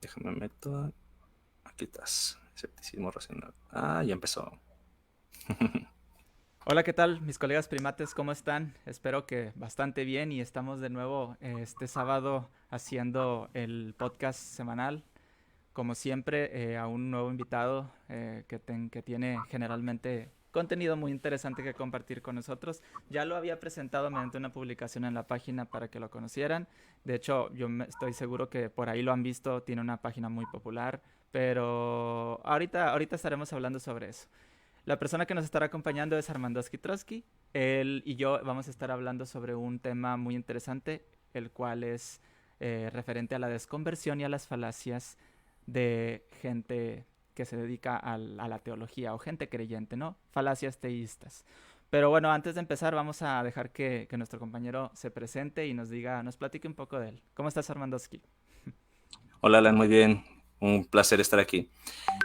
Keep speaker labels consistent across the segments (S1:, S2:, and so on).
S1: Déjame meto. Aquí estás. Escepticismo racional. Ya empezó.
S2: Hola, ¿qué tal? Mis colegas primates, ¿cómo están? Espero que bastante bien y estamos de nuevo este sábado haciendo el podcast semanal. Como siempre, a un nuevo invitado que tiene generalmente contenido muy interesante que compartir con nosotros. Ya lo había presentado mediante una publicación en la página para que lo conocieran. De hecho, estoy seguro que por ahí lo han visto, tiene una página muy popular, pero ahorita estaremos hablando sobre eso. La persona que nos estará acompañando es Armando Trotsky. Él y yo vamos a estar hablando sobre un tema muy interesante, el cual es referente a la desconversión y a las falacias de gente que se dedica a la teología o gente creyente, ¿no? Falacias teístas. Pero bueno, antes de empezar vamos a dejar que nuestro compañero se presente y nos platique un poco de él. ¿Cómo estás, Armandowski?
S1: Hola, Alan, muy bien. Un placer estar aquí.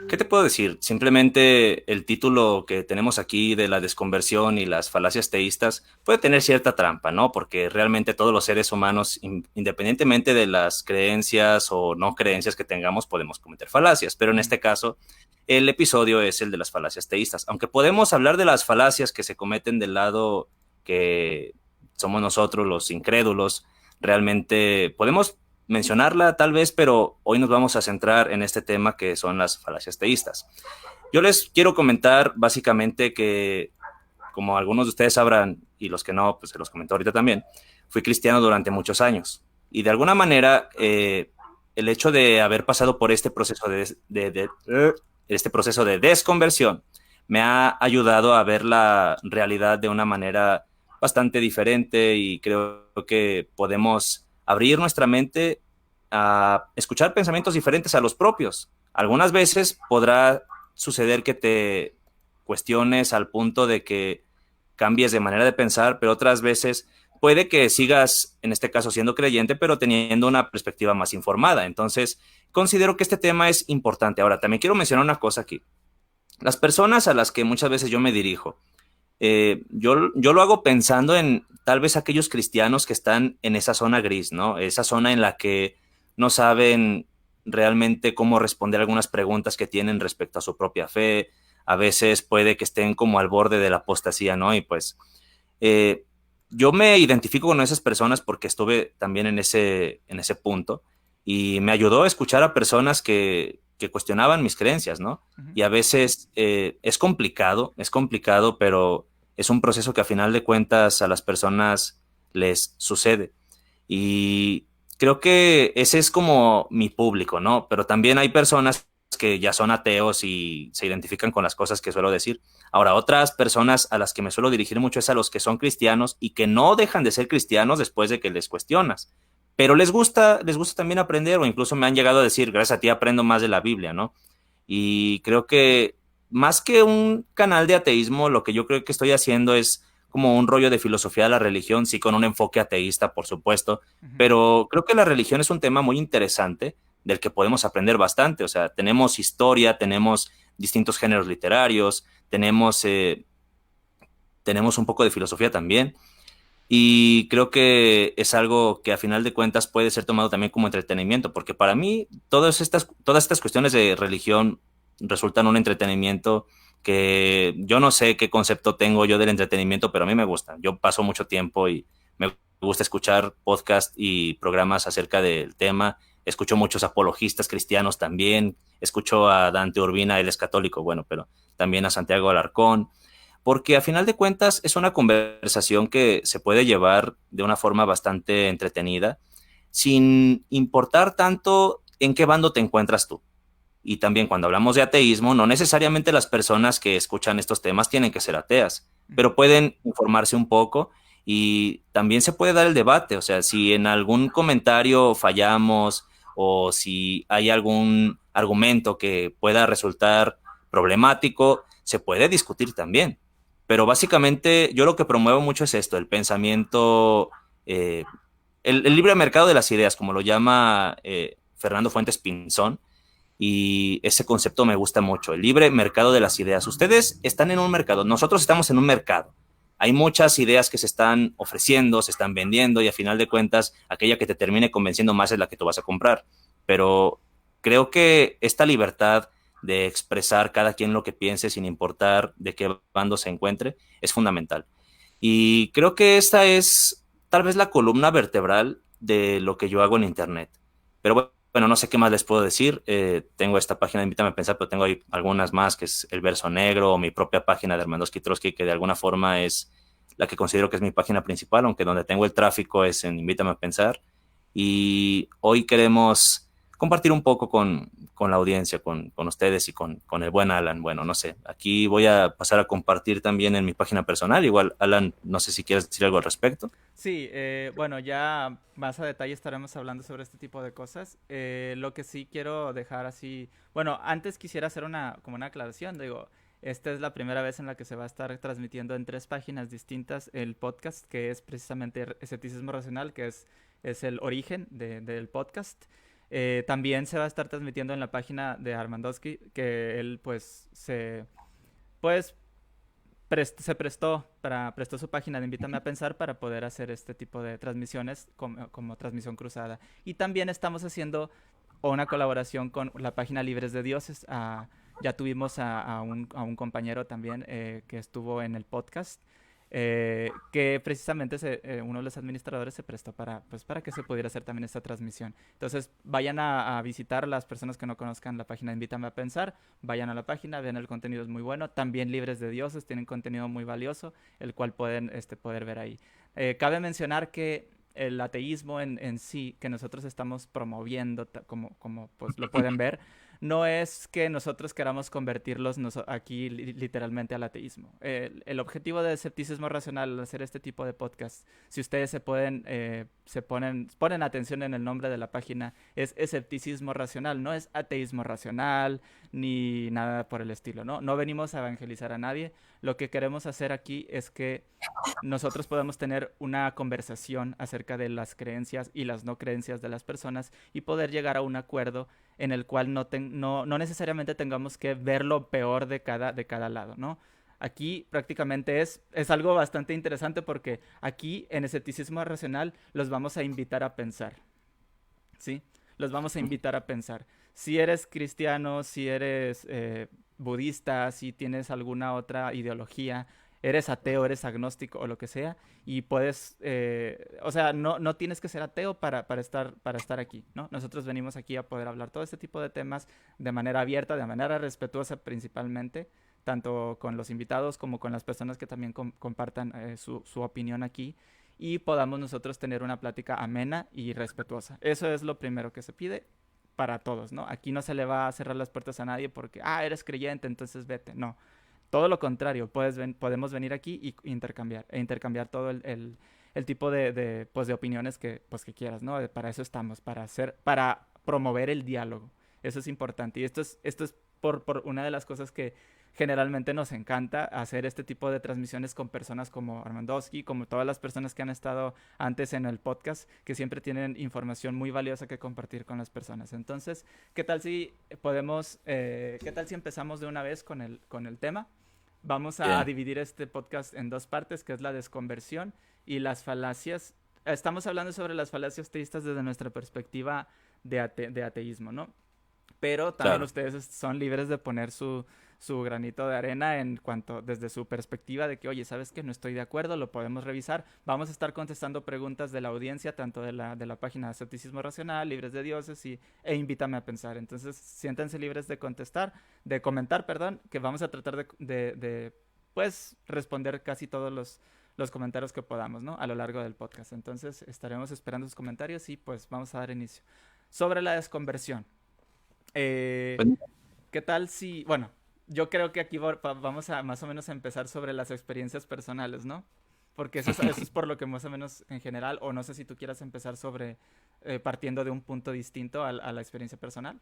S1: ¿Qué te puedo decir? Simplemente el título que tenemos aquí de la desconversión y las falacias teístas puede tener cierta trampa, ¿no? Porque realmente todos los seres humanos, independientemente de las creencias o no creencias que tengamos, podemos cometer falacias. Pero en
S2: Ujú.
S1: este caso, el episodio es el de las falacias teístas. Aunque podemos hablar de las falacias que se cometen del lado que somos nosotros, los incrédulos, realmente podemos mencionarla tal vez, pero hoy nos vamos a centrar en este tema que son las falacias teístas. Yo les quiero comentar básicamente que, como algunos de ustedes sabrán, y los que no, pues se los comento ahorita también, fui cristiano durante muchos años. Y de alguna manera, el hecho de haber pasado por este proceso este proceso de desconversión me ha ayudado a ver la realidad de una manera bastante diferente y creo que podemos abrir nuestra mente a escuchar pensamientos diferentes a los propios. Algunas veces podrá suceder que te cuestiones al punto de que cambies de manera de pensar, pero otras veces puede que sigas, en este caso, siendo creyente, pero teniendo una perspectiva más informada. Entonces, considero que este tema es importante. Ahora, también quiero mencionar una cosa aquí. Las personas a las que muchas veces yo me dirijo, yo lo hago pensando en tal vez aquellos cristianos que están en esa zona gris, ¿no? Esa zona en la que no saben realmente cómo responder algunas preguntas que tienen respecto a su propia fe. A veces puede que estén como al borde de la apostasía, ¿no? Y pues eh, yo me identifico con esas personas porque estuve también en ese punto y me ayudó a escuchar a personas que cuestionaban mis creencias, ¿no?
S2: Ujú.
S1: Y a veces es complicado, pero es un proceso que a final de cuentas a las personas les sucede. Y creo que ese es como mi público, ¿no? Pero también hay personas que ya son ateos y se identifican con las cosas que suelo decir. Ahora, otras personas a las que me suelo dirigir mucho es a los que son cristianos y que no dejan de ser cristianos después de que les cuestionas. Pero les gusta también aprender o incluso me han llegado a decir, gracias a ti aprendo más de la Biblia, ¿no? Y creo que más que un canal de ateísmo, lo que yo creo que estoy haciendo es como un rollo de filosofía de la religión, sí, con un enfoque ateísta, por supuesto,
S2: Ujú.
S1: pero creo que la religión es un tema muy interesante del que podemos aprender bastante. O sea, tenemos historia, tenemos distintos géneros literarios, tenemos un poco de filosofía también. Y creo que es algo que a final de cuentas puede ser tomado también como entretenimiento, porque para mí todas estas cuestiones de religión resultan un entretenimiento que yo no sé qué concepto tengo yo del entretenimiento, pero a mí me gusta. Yo paso mucho tiempo y me gusta escuchar podcasts y programas acerca del tema. Escucho muchos apologistas cristianos también. Escucho a Dante Urbina, él es católico, bueno, pero también a Santiago Alarcón porque a final de cuentas es una conversación que se puede llevar de una forma bastante entretenida, sin importar tanto en qué bando te encuentras tú. Y también cuando hablamos de ateísmo, no necesariamente las personas que escuchan estos temas tienen que ser ateas,
S2: Ujú.
S1: pero pueden informarse un poco y también se puede dar el debate, o sea, si en algún comentario fallamos o si hay algún argumento que pueda resultar problemático, se puede discutir también. Pero básicamente yo lo que promuevo mucho es esto, el pensamiento, eh, el libre mercado de las ideas, como lo llama Fernando Fuentes Pinzón, y ese concepto me gusta mucho, el libre mercado de las ideas. Ustedes están en un mercado, nosotros estamos en un mercado. Hay muchas ideas que se están ofreciendo, se están vendiendo y a final de cuentas aquella que te termine convenciendo más es la que tú vas a comprar. Pero creo que esta libertad de expresar cada quien lo que piense sin importar de qué bando se encuentre es fundamental. Y creo que esta es tal vez la columna vertebral de lo que yo hago en Internet. Pero bueno, no sé qué más les puedo decir. Tengo esta página de Invítame a Pensar, pero tengo ahí algunas más, que es El Verso Negro, o mi propia página de Armandowski Trotsky, que de alguna forma es la que considero que es mi página principal, aunque donde tengo el tráfico es en Invítame a Pensar. Y hoy queremos compartir un poco con la audiencia, con ustedes y con el buen Alan. Bueno, no sé, aquí voy a pasar a compartir también en mi página personal. Igual, Alan, no sé si quieres decir algo al respecto.
S2: Sí, bueno, ya más a detalle estaremos hablando sobre este tipo de cosas. Lo que sí quiero dejar así, bueno, antes quisiera hacer como una aclaración, digo, esta es la primera vez en la que se va a estar transmitiendo en 3 páginas distintas el podcast, que es precisamente Escepticismo Racional, es el origen del podcast. También se va a estar transmitiendo en la página de Armandowski, que él pues prestó su página de Invítame a Pensar para poder hacer este tipo de transmisiones como transmisión cruzada. Y también estamos haciendo una colaboración con la página Libres de Dioses. Ya tuvimos a un compañero también que estuvo en el podcast, que precisamente uno de los administradores se prestó para que se pudiera hacer también esta transmisión. Entonces, vayan a visitar las personas que no conozcan la página Invítame a Pensar, vayan a la página, vean el contenido, es muy bueno. También Libres de Dioses tienen contenido muy valioso, el cual pueden poder ver ahí. Cabe mencionar que el ateísmo en sí, que nosotros estamos promoviendo, como pues lo pueden ver, no es que nosotros queramos convertirlos aquí literalmente al ateísmo. El objetivo de Escepticismo Racional al hacer este tipo de podcast, si ustedes ponen atención en el nombre de la página, es escepticismo racional, no es ateísmo racional ni nada por el estilo, ¿no? No venimos a evangelizar a nadie. Lo que queremos hacer aquí es que nosotros podamos tener una conversación acerca de las creencias y las no creencias de las personas y poder llegar a un acuerdo en el cual no necesariamente tengamos que ver lo peor de cada lado, ¿no? Aquí prácticamente es algo bastante interesante porque aquí en escepticismo racional los vamos a invitar a pensar, ¿sí? Los vamos a invitar a pensar. Si eres cristiano, si eres budista, si tienes alguna otra ideología, eres ateo, eres agnóstico o lo que sea, y puedes, o sea, no tienes que ser ateo para estar aquí, ¿no? Nosotros venimos aquí a poder hablar todo este tipo de temas de manera abierta, de manera respetuosa principalmente, tanto con los invitados como con las personas que también compartan su opinión aquí y podamos nosotros tener una plática amena y respetuosa. Eso es lo primero que se pide para todos, ¿no? Aquí no se le va a cerrar las puertas a nadie porque, eres creyente, entonces vete. No, todo lo contrario, podemos venir aquí y intercambiar todo el tipo de opiniones que quieras, ¿no? Para eso estamos, para promover el diálogo. Eso es importante. Y esto es por una de las cosas que generalmente nos encanta hacer este tipo de transmisiones con personas como Armandowski, como todas las personas que han estado antes en el podcast, que siempre tienen información muy valiosa que compartir con las personas. Entonces, qué tal si empezamos de una vez con el tema? Vamos a
S1: Bien.
S2: dividir este podcast en 2 partes, que es la desconversión y las falacias. Estamos hablando sobre las falacias teístas desde nuestra perspectiva de ateísmo, ¿no? Pero también
S1: Claro.
S2: ustedes son libres de poner su granito de arena desde su perspectiva de que, oye, ¿sabes qué? No estoy de acuerdo, lo podemos revisar. Vamos a estar contestando preguntas de la audiencia, tanto de la página de Escepticismo Racional, Libres de Dioses e Invítame a Pensar. Entonces, siéntanse libres de comentar, perdón, que vamos a tratar pues, responder casi todos los comentarios que podamos, ¿no? A lo largo del podcast. Entonces, estaremos esperando sus comentarios y pues vamos a dar inicio. Sobre la desconversión. Eh,
S1: Pues,
S2: ¿Qué tal si, bueno, yo creo que aquí vamos a más o menos a empezar sobre las experiencias personales, ¿no? Porque eso es por lo que más o menos en general, o no sé si tú quieras empezar partiendo de un punto distinto a la experiencia personal.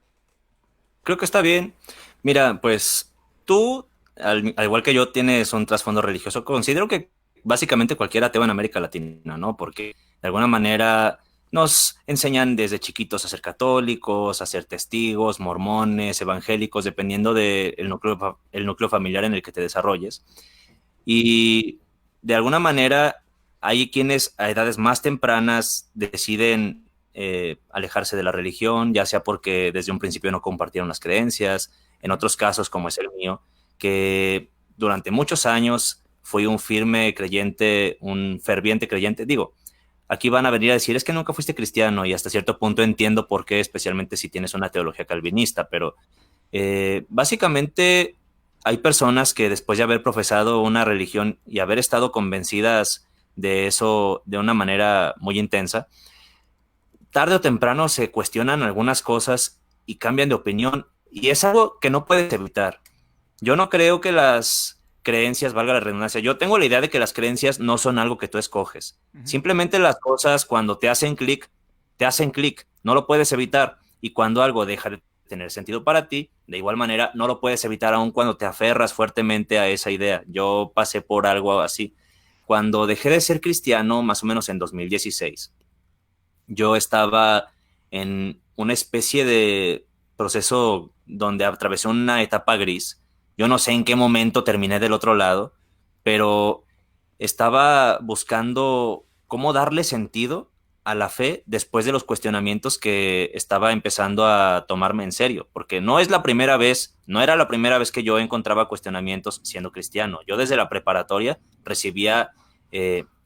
S1: creo que está bien. Mira, pues tú, al igual que yo, tienes un trasfondo religioso. Considero que básicamente cualquier ateo en América Latina, ¿no? Porque de alguna manera nos enseñan desde chiquitos a ser católicos, a ser testigos, mormones, evangélicos, dependiendo del núcleo, el núcleo familiar en el que te desarrolles. Y de alguna manera hay quienes a edades más tempranas deciden alejarse de la religión, ya sea porque desde un principio no compartieron las creencias, en otros casos, como es el mío, que durante muchos años fui un firme creyente, un ferviente creyente. Digo, aquí van a venir a decir, es que nunca fuiste cristiano, y hasta cierto punto entiendo por qué, especialmente si tienes una teología calvinista, pero básicamente hay personas que después de haber profesado una religión y haber estado convencidas de eso de una manera muy intensa, tarde o temprano se cuestionan algunas cosas y cambian de opinión, y es algo que no puedes evitar. Yo no creo que las creencias, valga la redundancia, yo tengo la idea de que las creencias no son algo que tú escoges.
S2: Ujú.
S1: Simplemente las cosas cuando te hacen clic, no lo puedes evitar. Y cuando algo deja de tener sentido para ti, de igual manera no lo puedes evitar aun cuando te aferras fuertemente a esa idea. Yo pasé por algo así. Cuando dejé de ser cristiano, más o menos en 2016, yo estaba en una especie de proceso donde atravesé una etapa gris. Yo no sé en qué momento terminé del otro lado, pero estaba buscando cómo darle sentido a la fe después de los cuestionamientos que estaba empezando a tomarme en serio, porque no es la primera vez, no era la primera vez que yo encontraba cuestionamientos siendo cristiano. Yo desde la preparatoria recibía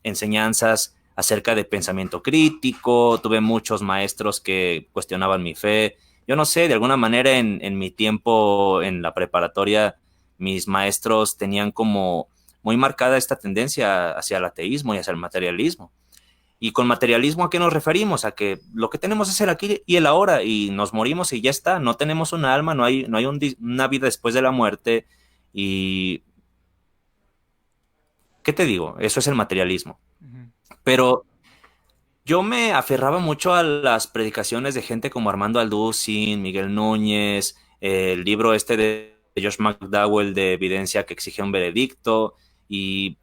S1: enseñanzas acerca de pensamiento crítico, tuve muchos maestros que cuestionaban mi fe. Yo no sé, de alguna manera en mi tiempo en la preparatoria, mis maestros tenían como muy marcada esta tendencia hacia el ateísmo y hacia el materialismo. Y con materialismo, ¿a qué nos referimos? A que lo que tenemos es el aquí y el ahora, y nos morimos y ya está. No tenemos un alma, no hay una vida después de la muerte. Y, ¿qué te digo? Eso es el materialismo.
S2: Ujú.
S1: Pero yo me aferraba mucho a las predicaciones de gente como Armando Alducin, Miguel Núñez, el libro este de Josh McDowell de Evidencia que exige un veredicto, y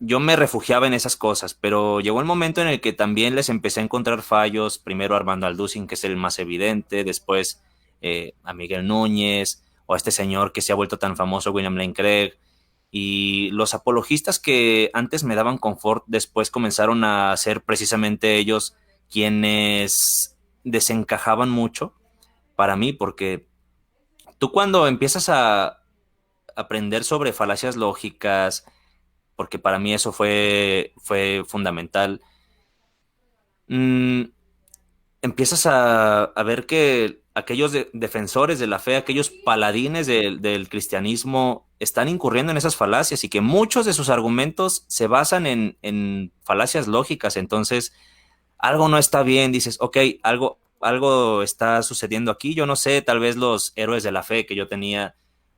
S1: yo me refugiaba en esas cosas, pero llegó el momento en el que también les empecé a encontrar fallos, primero a Armando Alducin, que es el más evidente, después a Miguel Núñez, o a este señor que se ha vuelto tan famoso, William Lane Craig. Y los apologistas que antes me daban confort, después comenzaron a ser precisamente ellos quienes desencajaban mucho para mí, porque tú cuando empiezas a aprender sobre falacias lógicas, porque para mí eso fue fundamental, mmm, empiezas a ver que aquellos defensores de la fe, aquellos paladines del cristianismo, están incurriendo en esas falacias y que muchos de sus argumentos se basan en falacias lógicas. Entonces, algo no está bien, dices, ok, algo está sucediendo aquí, yo no sé, tal vez los héroes de la fe que yo tenía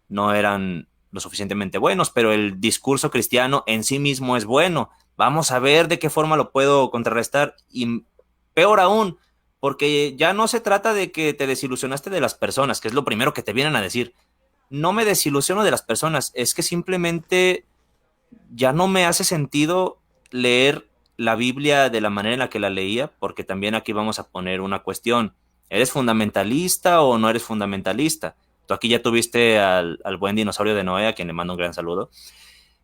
S1: no eran lo suficientemente buenos, pero el discurso cristiano en sí mismo es bueno. Vamos a ver de qué forma lo puedo contrarrestar, y peor aún, porque ya no se trata de que te desilusionaste de las personas, que es lo primero que te vienen a decir. No me desilusiono de las personas, es que simplemente ya no me hace sentido leer la Biblia de la manera en la que la leía, porque también aquí vamos a poner una cuestión. ¿Eres fundamentalista o no eres fundamentalista? Tú aquí ya tuviste al buen dinosaurio de Noé, a quien le mando un gran saludo,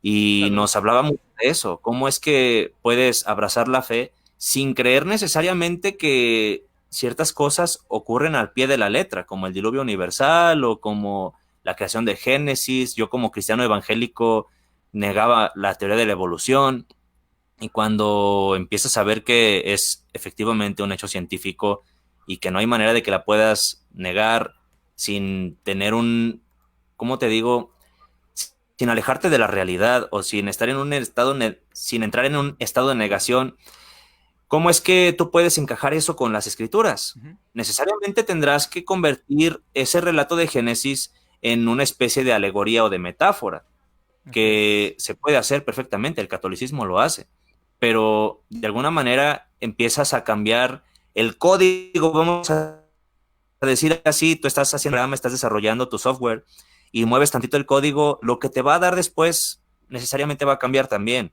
S1: y
S2: Saludos.
S1: nos hablaba mucho de eso. ¿Cómo es que puedes abrazar la fe sin creer necesariamente que ciertas cosas ocurren al pie de la letra, como el diluvio universal o como la creación de Génesis? Yo como cristiano evangélico negaba la teoría de la evolución, y cuando empiezas a ver que es efectivamente un hecho científico y que no hay manera de que la puedas negar sin tener un, ¿cómo te digo? Sin alejarte de la realidad o sin estar en un estado, sin entrar en un estado de negación, ¿cómo es que tú puedes encajar eso con las escrituras?
S2: Ujú.
S1: Necesariamente tendrás que convertir ese relato de Génesis en una especie de alegoría o de metáfora,
S2: Así es.
S1: que se puede hacer perfectamente, el catolicismo lo hace, pero de alguna manera empiezas a cambiar el código, vamos a decir así. Tú estás haciendo un programa, estás desarrollando tu software y mueves tantito el código, lo que te va a dar después necesariamente va a cambiar también.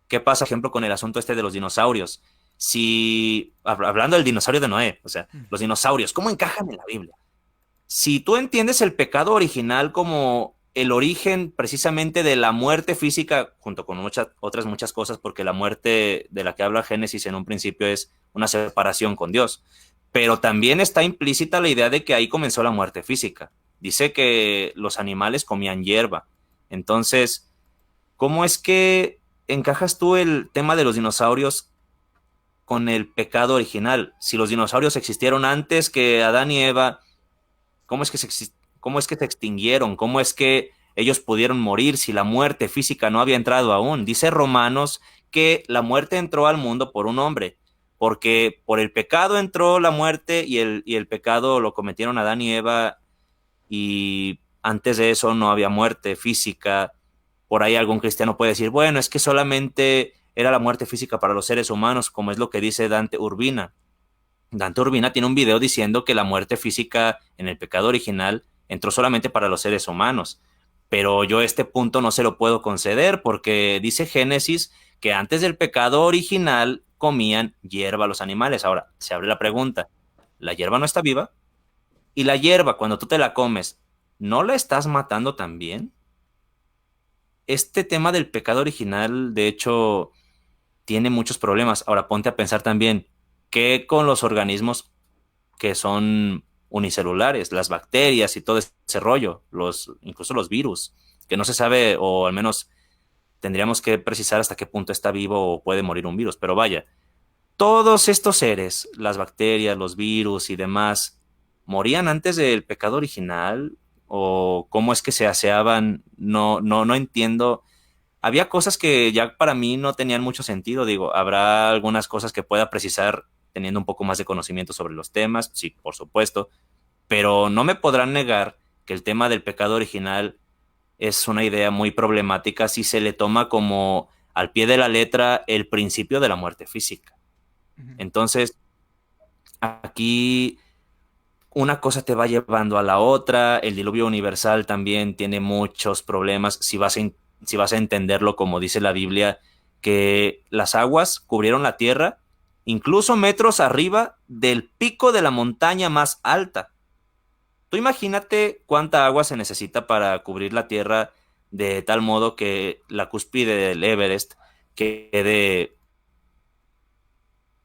S1: ¿Qué pasa, por ejemplo, con el asunto este de los dinosaurios? Si, hablando del dinosaurio de Noé, o sea, los dinosaurios, ¿cómo encajan en la Biblia? Si tú entiendes el pecado original como el origen precisamente de la muerte física, junto con muchas cosas, porque la muerte de la que habla Génesis en un principio es una separación con Dios, pero también está implícita la idea de que ahí comenzó la muerte física. Dice que los animales comían hierba. Entonces, ¿cómo es que encajas tú el tema de los dinosaurios con el pecado original? Si los dinosaurios existieron antes que Adán y Eva, ¿cómo es que cómo es que se extinguieron? ¿Cómo es que ellos pudieron morir si la muerte física no había entrado aún? Dice Romanos que la muerte entró al mundo por un hombre, porque por el pecado entró la muerte y el pecado lo cometieron Adán y Eva, y antes de eso no había muerte física. Por ahí algún cristiano puede decir, bueno, es que solamente era la muerte física para los seres humanos, como es lo que dice Dante Urbina. Dante Urbina tiene un video diciendo que la muerte física en el pecado original entró solamente para los seres humanos. Pero yo este punto no se lo puedo conceder porque dice Génesis que antes del pecado original comían hierba los animales. Ahora, se abre la pregunta, ¿la hierba no está viva? Y la hierba, cuando tú te la comes, ¿no la estás matando también? Este tema del pecado original, de hecho, tiene muchos problemas. Ahora ponte a pensar también, ¿qué con los organismos que son unicelulares, las bacterias y todo ese rollo, incluso los virus, que no se sabe, o al menos tendríamos que precisar hasta qué punto está vivo o puede morir un virus? Pero vaya, todos estos seres, las bacterias, los virus y demás, ¿morían antes del pecado original? ¿O cómo es que se aseaban? No entiendo. Había cosas que ya para mí no tenían mucho sentido. Digo, habrá algunas cosas que pueda precisar teniendo un poco más de conocimiento sobre los temas, sí, por supuesto, pero no me podrán negar que el tema del pecado original es una idea muy problemática si se le toma como al pie de la letra el principio de la muerte física.
S2: Ujú.
S1: Entonces, aquí una cosa te va llevando a la otra. El diluvio universal también tiene muchos problemas si vas a entenderlo como dice la Biblia, que las aguas cubrieron la tierra incluso metros arriba del pico de la montaña más alta. Tú imagínate cuánta agua se necesita para cubrir la tierra de tal modo que la cúspide del Everest quede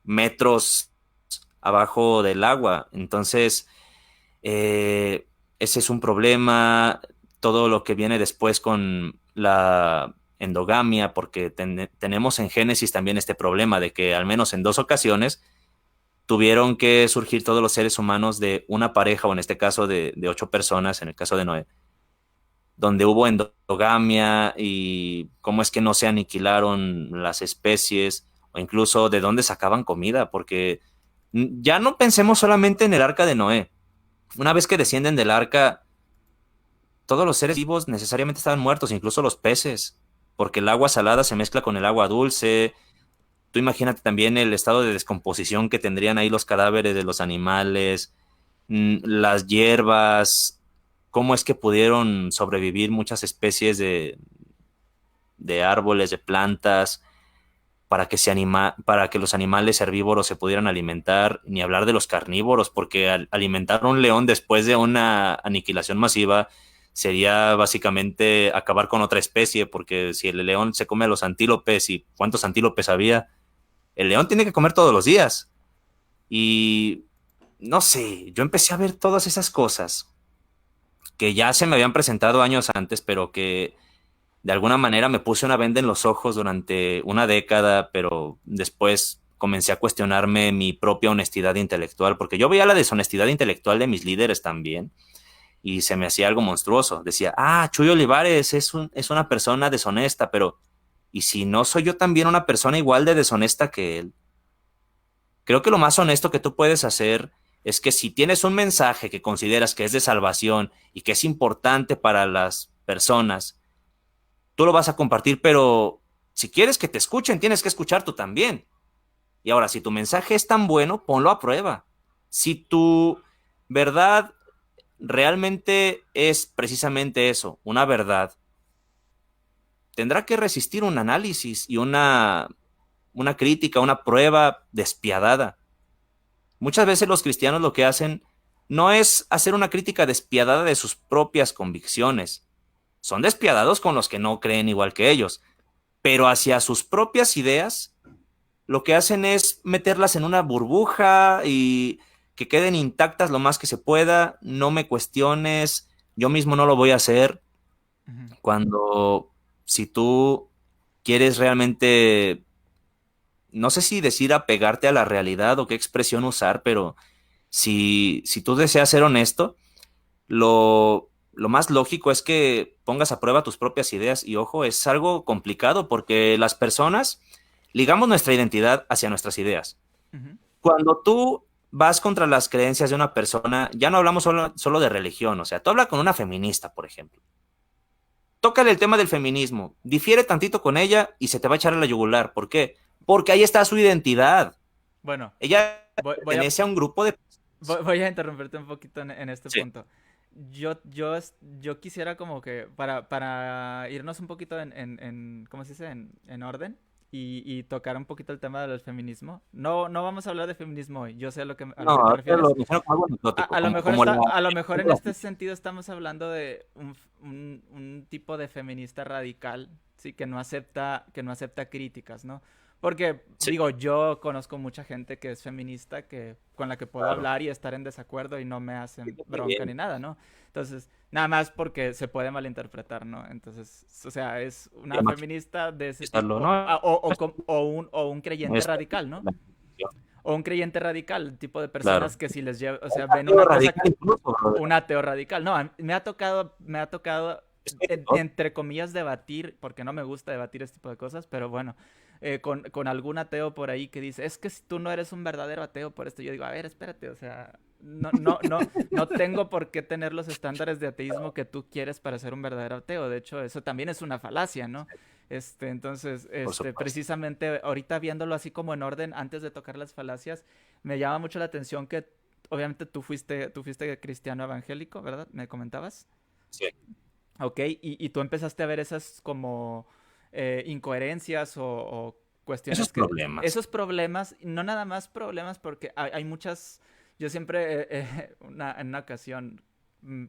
S1: metros abajo del agua. Entonces, ese es un problema. Todo lo que viene después con la endogamia, porque tenemos en Génesis también este problema de que al menos en dos ocasiones tuvieron que surgir todos los seres humanos de una pareja, o en este caso de 8 personas, en el caso de Noé, donde hubo endogamia, y cómo es que no se aniquilaron las especies, o incluso de dónde sacaban comida, porque ya no pensemos solamente en el arca de Noé. Una vez que descienden del arca, todos los seres vivos necesariamente estaban muertos, incluso los peces, porque el agua salada se mezcla con el agua dulce. Tú imagínate también el estado de descomposición que tendrían ahí los cadáveres de los animales, las hierbas, cómo es que pudieron sobrevivir muchas especies de árboles, de plantas, para que los animales herbívoros se pudieran alimentar, ni hablar de los carnívoros, porque alimentar a un león después de una aniquilación masiva sería básicamente acabar con otra especie, porque si el león se come a los antílopes, y cuántos antílopes había, el león tiene que comer todos los días. Y no sé, yo empecé a ver todas esas cosas que ya se me habían presentado años antes, pero que de alguna manera me puse una venda en los ojos durante una década, pero después comencé a cuestionarme mi propia honestidad intelectual, porque yo veía la deshonestidad intelectual de mis líderes también, y se me hacía algo monstruoso. Decía, Chuy Olivares es una persona deshonesta, pero ¿y si no soy yo también una persona igual de deshonesta que él? Creo que lo más honesto que tú puedes hacer es que si tienes un mensaje que consideras que es de salvación y que es importante para las personas, tú lo vas a compartir, pero si quieres que te escuchen, tienes que escuchar tú también. Y ahora, si tu mensaje es tan bueno, ponlo a prueba. Si tu verdad realmente es precisamente eso, una verdad, tendrá que resistir un análisis y una crítica, una prueba despiadada. Muchas veces los cristianos lo que hacen no es hacer una crítica despiadada de sus propias convicciones, son despiadados con los que no creen igual que ellos, pero hacia sus propias ideas lo que hacen es meterlas en una burbuja y que queden intactas lo más que se pueda, no me cuestiones, yo mismo no lo voy a hacer,
S2: Ujú.
S1: cuando si tú quieres realmente, no sé si decir apegarte a la realidad o qué expresión usar, pero si tú deseas ser honesto, lo más lógico es que pongas a prueba tus propias ideas y ojo, es algo complicado porque las personas ligamos nuestra identidad hacia nuestras ideas.
S2: Ujú.
S1: Cuando tú vas contra las creencias de una persona, ya no hablamos solo de religión, o sea, tú hablas con una feminista, por ejemplo. Tócale el tema del feminismo, difiere tantito con ella y se te va a echar a la yugular. ¿Por qué? Porque ahí está su identidad.
S2: Bueno,
S1: Ella
S2: voy a,
S1: pertenece a un grupo de...
S2: voy a interrumpirte un poquito en este
S1: Sí,
S2: punto. Yo quisiera como que para irnos un poquito ¿cómo se dice? En orden y tocar un poquito el tema del feminismo. No vamos a hablar de feminismo hoy. Yo sé a
S1: no,
S2: lo que te
S1: ahorita lo
S2: refieres.
S1: menciono como algo anecdótico,
S2: A lo mejor
S1: como la...
S2: a lo mejor en este sentido estamos hablando de un tipo de feminista radical, sí, que no acepta críticas, ¿no? Porque,
S1: Sí,
S2: digo, yo conozco mucha gente que es feminista, con la que puedo
S1: claro.
S2: hablar y estar en desacuerdo y no me hacen
S1: Fíjate
S2: bronca ni
S1: bien,
S2: nada, ¿no? Entonces, nada más porque se puede malinterpretar, ¿no? Entonces, o sea, es una
S1: ya
S2: feminista de ese
S1: matizarlo,
S2: tipo,
S1: ¿no?
S2: o un creyente
S1: Es
S2: radical, ¿no? O un creyente radical, el tipo de personas
S1: claro.
S2: que si les lleva, o sea, ven
S1: Ateo
S2: una cosa,
S1: radical incluso, brother.
S2: un ateo radical. No, me ha tocado,
S1: Es que hay de todo.
S2: entre comillas, debatir, porque no me gusta debatir este tipo de cosas, pero bueno, con algún ateo por ahí que dice, es que si tú no eres un verdadero ateo por esto, yo digo, a ver, espérate, o sea, no tengo por qué tener los estándares de ateísmo que tú quieres para ser un verdadero ateo. De hecho, eso también es una falacia, ¿no? Entonces,
S1: Por supuesto.
S2: precisamente ahorita viéndolo así como en orden, antes de tocar las falacias, me llama mucho la atención que obviamente tú fuiste cristiano evangélico, ¿verdad? ¿Me comentabas?
S1: Sí.
S2: Ok, y tú empezaste a ver esas como incoherencias o
S1: Esos
S2: cuestiones
S1: problemas.
S2: esos problemas, no nada más problemas porque hay muchas, yo siempre, en una ocasión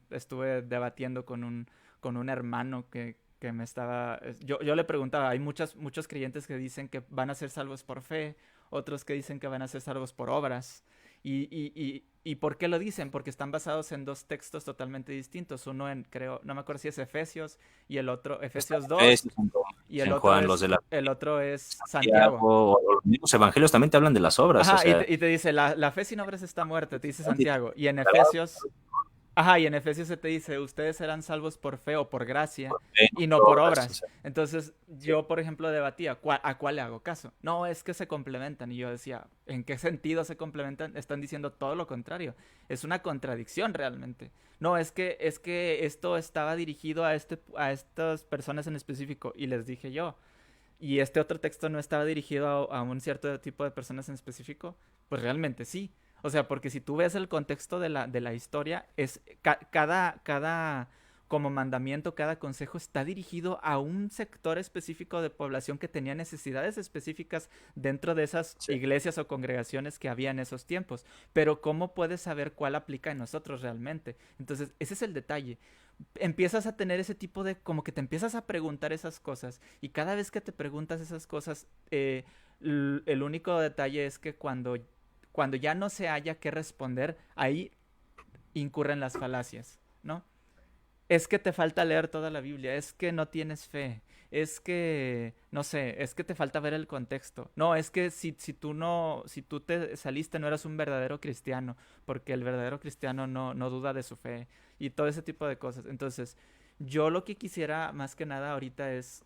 S2: estuve debatiendo con un hermano que me estaba, yo le preguntaba, hay muchos creyentes que dicen que van a ser salvos por fe, otros que dicen que van a ser salvos por obras. ¿Y por qué lo dicen? Porque están basados en dos textos totalmente distintos. Uno creo, no me acuerdo si es Efesios y el otro,
S1: Está
S2: Efesios
S1: en
S2: 2
S1: Efesios, en Roma,
S2: y
S1: en Juan,
S2: el otro es Santiago.
S1: Santiago, o los mismos evangelios también te hablan de las obras, o
S2: Ajá,
S1: sea,
S2: y te dice, la fe sin obras está muerta, te dice
S1: han dicho,
S2: Santiago. Y en
S1: "Alabado
S2: Efesios, ajá, y en Efesios se te dice, ustedes serán salvos por fe o por gracia
S1: por fe, no
S2: y no
S1: por
S2: por
S1: obras", o
S2: obras.
S1: sea,
S2: Entonces
S1: sí,
S2: yo, por ejemplo, debatía, ¿a cuál le hago caso? No, es que se complementan. Y yo decía, ¿en qué sentido se complementan? Están diciendo todo lo contrario. Es una contradicción realmente. No, es que esto estaba dirigido a estas personas en específico. Y les dije yo, y este otro texto no estaba dirigido a un cierto tipo de personas en específico, pues realmente sí. O sea, porque si tú ves el contexto de la historia, cada como mandamiento, cada consejo está dirigido a un sector específico de población que tenía necesidades específicas dentro de esas
S1: sí,
S2: iglesias o congregaciones que había en esos tiempos. Pero ¿cómo puedes saber cuál aplica en nosotros realmente? Entonces, ese es el detalle. Empiezas a tener ese tipo de, como que te empiezas a preguntar esas cosas y cada vez que te preguntas esas cosas, el único detalle es que cuando ya no se haya que responder, ahí incurren las falacias, ¿no? Es que te falta leer toda la Biblia, es que no tienes fe, es que, no sé, es que te falta ver el contexto. No, es que si tú te saliste no eras un verdadero cristiano, porque el verdadero cristiano no duda de su fe y todo ese tipo de cosas. Entonces, yo lo que quisiera más que nada ahorita es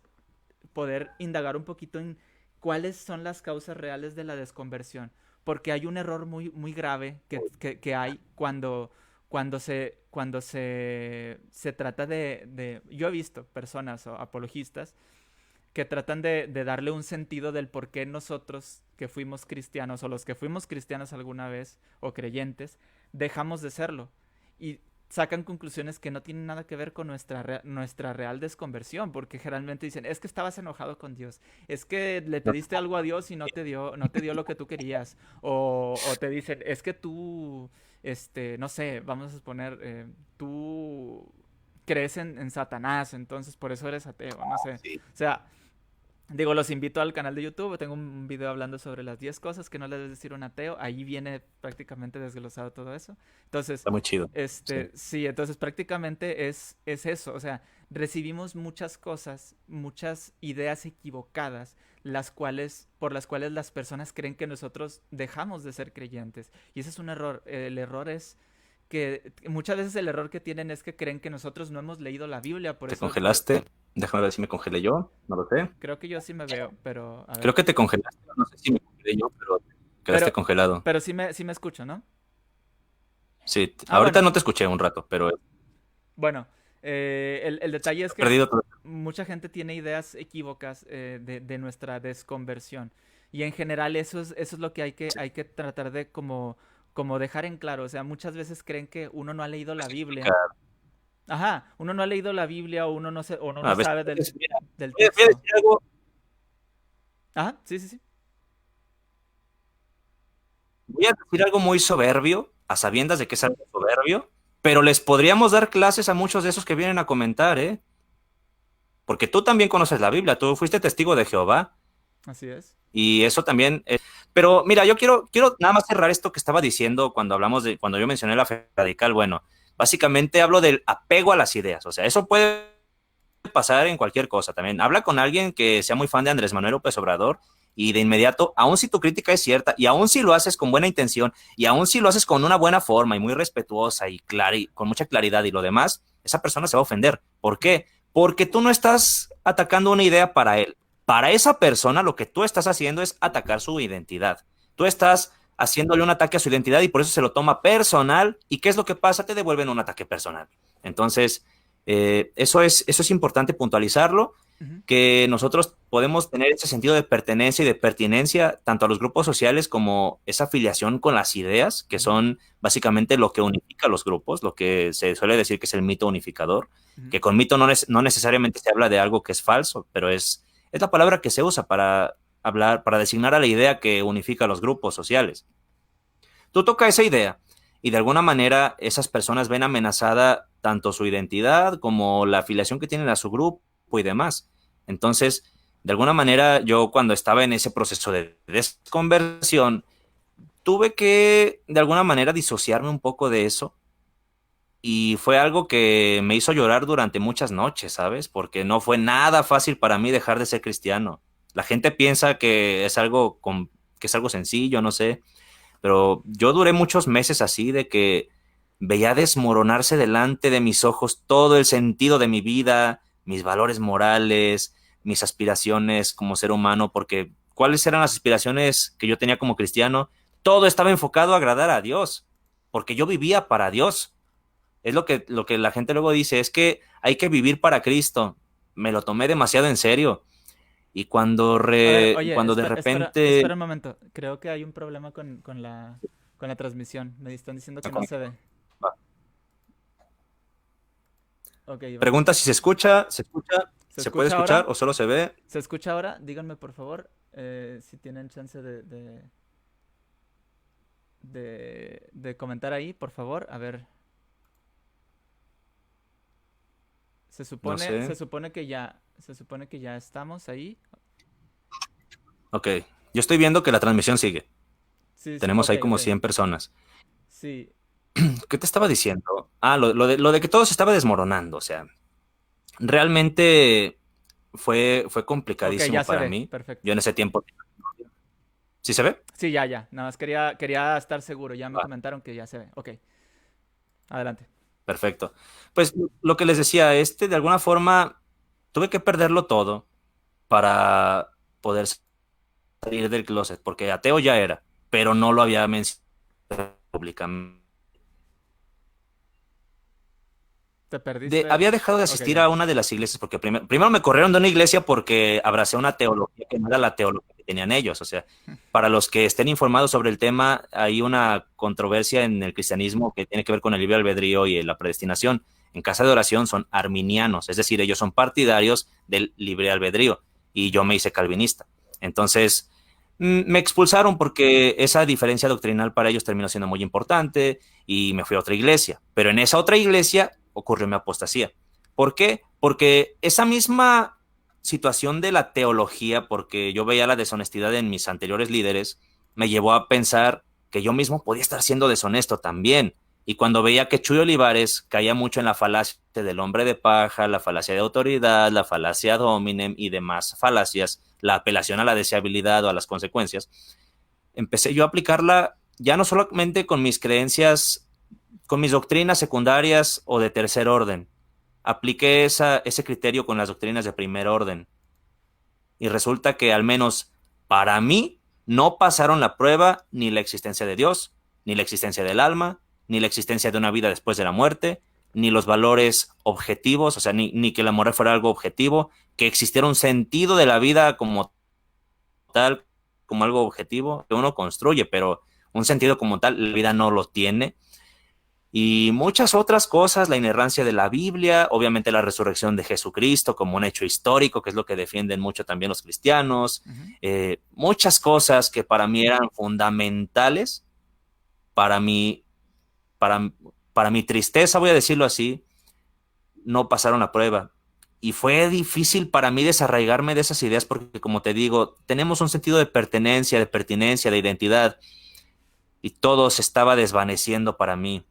S2: poder indagar un poquito en cuáles son las causas reales de la desconversión. Porque hay un error muy grave que hay cuando se trata Yo he visto personas o apologistas que tratan de darle un sentido del por qué nosotros que fuimos cristianos o los que fuimos cristianos alguna vez o creyentes dejamos de serlo y sacan conclusiones que no tienen nada que ver con nuestra real desconversión, porque generalmente dicen, es que estabas enojado con Dios, es que le
S1: no,
S2: pediste algo a Dios y no te dio lo que tú querías, o te dicen, es que tú, no sé, vamos a suponer, tú crees en Satanás, entonces por eso eres ateo, no sé.
S1: Sí.
S2: O sea, digo, los invito al canal de YouTube. Tengo un video hablando sobre las 10 cosas que no le debes decir a un ateo. Ahí viene prácticamente desglosado todo eso. Entonces,
S1: Está muy chido. Sí.
S2: sí, entonces prácticamente es eso. O sea, recibimos muchas cosas, muchas ideas equivocadas, por las cuales las personas creen que nosotros dejamos de ser creyentes. Y ese es un error. El error es que muchas veces el error que tienen es que creen que nosotros no hemos leído la Biblia, por
S1: ¿Te
S2: eso
S1: congelaste? Déjame ver si me congelé yo, no lo sé.
S2: creo que yo sí me veo, pero a
S1: Creo
S2: ver.
S1: que te congelaste, no sé si me congelé yo, pero quedaste
S2: Pero,
S1: congelado.
S2: pero sí me escucho, ¿no?
S1: Sí,
S2: Ah,
S1: ahorita
S2: bueno,
S1: no te escuché un rato, pero he
S2: bueno. El detalle es que
S1: perdido todo.
S2: mucha gente tiene ideas equívocas de nuestra desconversión. Y en general eso es lo que hay que tratar de como dejar en claro. O sea, muchas veces creen que uno no ha leído la Biblia. Ajá, uno no ha leído la Biblia o uno
S1: A
S2: no
S1: ver,
S2: sabe del,
S1: mira,
S2: del
S1: voy a
S2: texto.
S1: decir algo,
S2: Ajá, sí, sí, sí.
S1: voy a decir algo muy soberbio, a sabiendas de que es algo soberbio, pero les podríamos dar clases a muchos de esos que vienen a comentar, ¿eh? Porque tú también conoces la Biblia, tú fuiste testigo de Jehová.
S2: Así es.
S1: Y eso también. Pero mira, yo quiero nada más cerrar esto que estaba diciendo cuando yo mencioné la fe radical. Bueno, básicamente hablo del apego a las ideas. O sea, eso puede pasar en cualquier cosa también. Habla con alguien que sea muy fan de Andrés Manuel López Obrador y de inmediato, aun si tu crítica es cierta y aun si lo haces con buena intención y aun si lo haces con una buena forma y muy respetuosa y clara y con mucha claridad y lo demás, esa persona se va a ofender. ¿Por qué? Porque tú no estás atacando una idea para él. Para esa persona lo que tú estás haciendo es atacar su identidad. Tú estás haciéndole un ataque a su identidad y por eso se lo toma personal. ¿Y qué es lo que pasa? Te devuelven un ataque personal. Entonces, eso es importante puntualizarlo,
S2: Ujú,
S1: que nosotros podemos tener ese sentido de pertenencia y de pertinencia tanto a los grupos sociales como esa afiliación con las ideas, que
S2: ujú,
S1: son básicamente lo que unifica a los grupos, lo que se suele decir que es el mito unificador,
S2: ujú.
S1: que con mito no necesariamente se habla de algo que es falso, pero es la palabra que se usa para hablar, para designar a la idea que unifica a los grupos sociales. Tú tocas esa idea y de alguna manera esas personas ven amenazada tanto su identidad como la afiliación que tienen a su grupo y demás. Entonces, de alguna manera, yo cuando estaba en ese proceso de desconversión, tuve que de alguna manera disociarme un poco de eso y fue algo que me hizo llorar durante muchas noches, ¿sabes? Porque no fue nada fácil para mí dejar de ser cristiano. La gente piensa que es algo sencillo, no sé, pero yo duré muchos meses así de que veía desmoronarse delante de mis ojos todo el sentido de mi vida, mis valores morales, mis aspiraciones como ser humano, porque ¿cuáles eran las aspiraciones que yo tenía como cristiano? Todo estaba enfocado a agradar a Dios, porque yo vivía para Dios. Es lo que la gente luego dice, es que hay que vivir para Cristo. Me lo tomé demasiado en serio. Y
S2: A ver, oye,
S1: cuando de
S2: espera
S1: repente
S2: un momento. Creo que hay un problema con la transmisión. Me están diciendo que no se ve. Ok, va.
S1: pregunta si
S2: ¿Se
S1: se puede
S2: escucha
S1: escuchar
S2: ahora?
S1: o solo se ve.
S2: ¿Se escucha ahora? Díganme por favor si tienen chance de comentar ahí, por favor. A ver, se
S1: No
S2: supone,
S1: sé.
S2: se supone que ya estamos ahí.
S1: Ok. Yo estoy viendo que la transmisión sigue.
S2: Sí, sí,
S1: Tenemos
S2: ok,
S1: ahí
S2: ok.
S1: como 100 personas.
S2: Sí,
S1: ¿Qué te estaba diciendo? Ah, lo de que todo se estaba desmoronando. O sea, realmente fue
S2: ok, ya
S1: complicadísimo
S2: se
S1: para
S2: ve.
S1: mí.
S2: Perfecto.
S1: Yo en ese tiempo. ¿Sí se ve?
S2: Sí, ya, ya. Nada más quería estar seguro. Ya me
S1: Va,
S2: comentaron que ya se ve. Ok, adelante.
S1: perfecto. Pues lo que les decía, de alguna forma tuve que perderlo todo para poder salir del closet, porque ateo ya era, pero no lo había mencionado públicamente.
S2: ¿Te perdiste?
S1: Había dejado de
S2: Ok,
S1: asistir
S2: ya.
S1: a una de las iglesias porque primero me corrieron de una iglesia porque abracé una teología que no era la teología que tenían ellos. O sea, para los que estén informados sobre el tema, hay una controversia en el cristianismo que tiene que ver con el libre albedrío y la predestinación. En casa de oración son arminianos, es decir, ellos son partidarios del libre albedrío y yo me hice calvinista. Entonces, me expulsaron porque esa diferencia doctrinal para ellos terminó siendo muy importante y me fui a otra iglesia. Pero en esa otra iglesia ocurrió mi apostasía. ¿Por qué? Porque esa misma situación de la teología, porque yo veía la deshonestidad en mis anteriores líderes, me llevó a pensar que yo mismo podía estar siendo deshonesto también. Y cuando veía que Chuy Olivares caía mucho en la falacia del hombre de paja, la falacia de autoridad, la falacia ad hominem y demás falacias, la apelación a la deseabilidad o a las consecuencias, empecé yo a aplicarla ya no solamente con mis creencias, con mis doctrinas secundarias o de tercer orden. Apliqué ese criterio con las doctrinas de primer orden. Y resulta que al menos para mí no pasaron la prueba ni la existencia de Dios, ni la existencia del alma, ni la existencia de una vida después de la muerte, ni los valores objetivos, o sea, ni que la moral fuera algo objetivo, que existiera un sentido de la vida como tal, como algo objetivo que uno construye, pero un sentido como tal, la vida no lo tiene. Y muchas otras cosas, la inerrancia de la Biblia, obviamente la resurrección de Jesucristo como un hecho histórico, que es lo que defienden mucho también los cristianos,
S2: Ujú.
S1: muchas cosas que para mí eran fundamentales, para mí, para, para mi tristeza, voy a decirlo así, no pasaron la prueba. Y fue difícil para mí desarraigarme de esas ideas porque, como te digo, tenemos un sentido de pertenencia, de pertinencia, de identidad, y todo se estaba desvaneciendo para mí.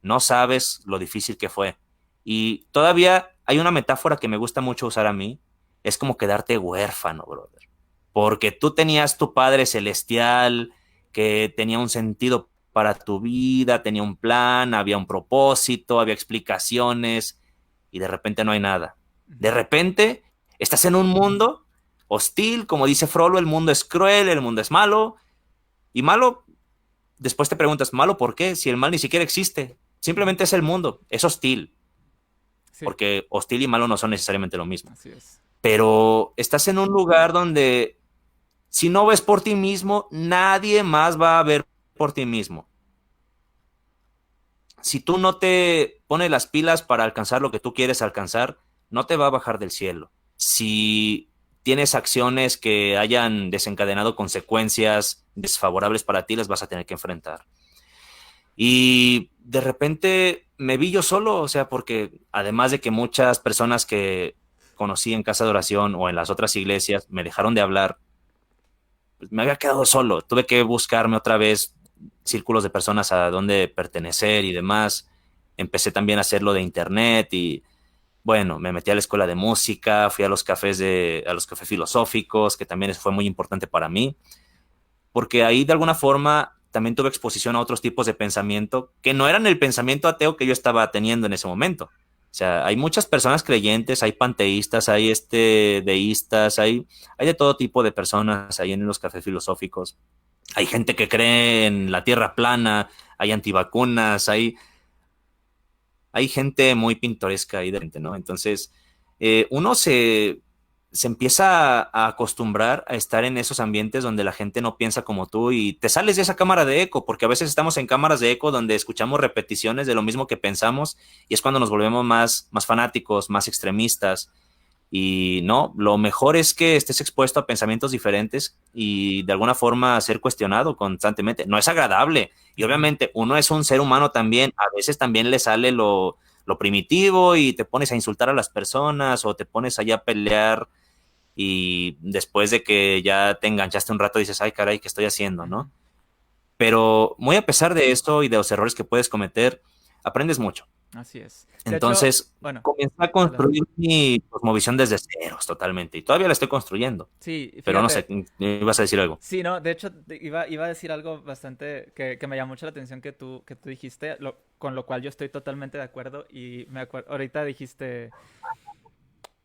S1: No sabes lo difícil que fue. Y todavía hay una metáfora que me gusta mucho usar a mí, es como quedarte huérfano, brother. Porque tú tenías tu Padre Celestial, que tenía un sentido para tu vida, tenía un plan, había un propósito, había explicaciones, y de repente no hay nada. De
S2: Ujú.
S1: repente estás en un mundo hostil, como dice Frollo, el mundo es cruel, el mundo es malo, y malo, después te preguntas, ¿malo por qué? Si el mal ni siquiera existe, simplemente es el mundo, es hostil,
S2: Sí,
S1: porque hostil y malo no son necesariamente lo mismo.
S2: así es.
S1: Pero estás en un lugar donde si no ves por ti mismo, nadie más va a ver por ti mismo. Si tú no te pones las pilas para alcanzar lo que tú quieres alcanzar, no te va a bajar del cielo. Si tienes acciones que hayan desencadenado consecuencias desfavorables para ti, las vas a tener que enfrentar. Y de repente me vi yo solo, o sea, porque además de que muchas personas que conocí en casa de oración o en las otras iglesias me dejaron de hablar, pues me había quedado solo. Tuve que buscarme otra vez círculos de personas a donde pertenecer y demás. Empecé también a hacerlo de internet y bueno, me metí a la escuela de música, fui a los a los cafés filosóficos, que también fue muy importante para mí porque ahí de alguna forma también tuve exposición a otros tipos de pensamiento que no eran el pensamiento ateo que yo estaba teniendo en ese momento. O sea, hay muchas personas creyentes, hay panteístas, hay deístas, hay de todo tipo de personas ahí en los cafés filosóficos. Hay gente que cree en la tierra plana, hay antivacunas, hay gente muy pintoresca ahí dentro, ¿no? Entonces, uno se empieza a acostumbrar a estar en esos ambientes donde la gente no piensa como tú y te sales de esa cámara de eco, porque a veces estamos en cámaras de eco donde escuchamos repeticiones de lo mismo que pensamos y es cuando nos volvemos más fanáticos, más extremistas. Y no, lo mejor es que estés expuesto a pensamientos diferentes y de alguna forma a ser cuestionado constantemente. No es agradable. Y
S2: Ujú.
S1: obviamente uno es un ser humano también. A veces también le sale lo primitivo y te pones a insultar a las personas o te pones allá a pelear y después de que ya te enganchaste un rato dices, ay caray, ¿qué estoy haciendo?
S2: Ujú.
S1: ¿No? Pero muy a pesar de esto y de los errores que puedes cometer, aprendes mucho.
S2: Así es. De hecho,
S1: Entonces,
S2: bueno,
S1: comencé a
S2: adelante.
S1: construir mi cosmovisión desde ceros totalmente. Y todavía la estoy construyendo.
S2: Sí,
S1: Pero no sé,
S2: fíjate.
S1: ibas a decir algo.
S2: Sí, no, de hecho iba a decir algo bastante que me llamó mucho la atención que tú dijiste, con lo cual yo estoy totalmente de acuerdo y me acuerdo, ahorita dijiste,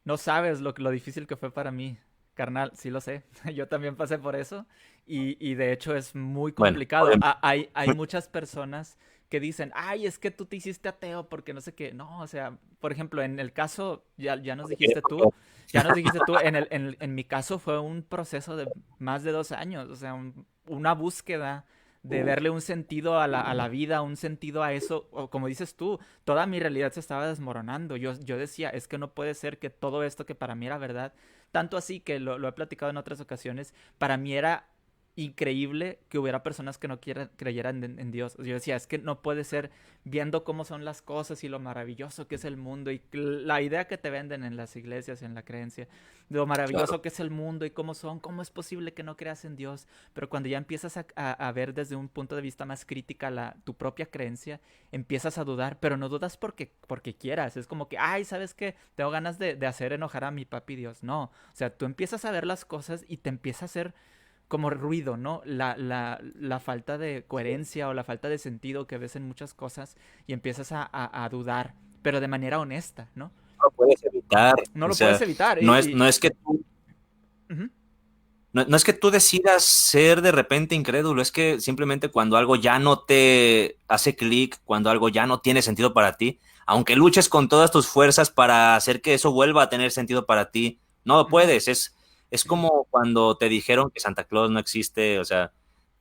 S2: no sabes lo difícil que fue para mí, carnal, sí lo sé, yo también pasé por eso y de hecho es muy
S1: Bueno,
S2: complicado.
S1: obviamente.
S2: Hay muchas personas que dicen, ay, es que tú te hiciste ateo porque no sé qué. No, o sea, por ejemplo, en el caso, ya nos dijiste tú, en mi caso fue un proceso de más de 2 años, o sea, una búsqueda de verle un sentido a la vida, un sentido a eso, o como dices tú, toda mi realidad se estaba desmoronando. Yo decía, es que no puede ser que todo esto que para mí era verdad, tanto así que lo he platicado en otras ocasiones, para mí era increíble que hubiera personas que no creyeran en Dios. Yo decía, es que no puede ser viendo cómo son las cosas y lo maravilloso que es el mundo y la idea que te venden en las iglesias, en la creencia, de lo maravilloso
S1: Claro.
S2: que es el mundo y cómo son, cómo es posible que no creas en Dios. Pero cuando ya empiezas a ver desde un punto de vista más crítica tu propia creencia, empiezas a dudar, pero no dudas porque quieras. Es como que, ay, ¿sabes qué? Tengo ganas de hacer enojar a mi papi Dios. No, o sea, tú empiezas a ver las cosas y te empieza a hacer como ruido, ¿no? La falta de coherencia o la falta de sentido que ves en muchas cosas y empiezas a dudar, pero de manera honesta, ¿no?
S1: No lo puedes evitar.
S2: No
S1: O
S2: lo puedes
S1: sea,
S2: evitar.
S1: no es que tú,
S2: Ujú,
S1: no es que tú decidas ser de repente incrédulo, es que simplemente cuando algo ya no te hace clic, cuando algo ya no tiene sentido para ti, aunque luches con todas tus fuerzas para hacer que eso vuelva a tener sentido para ti, no lo
S2: ujú.
S1: puedes. Es como cuando te dijeron que Santa Claus no existe, o sea,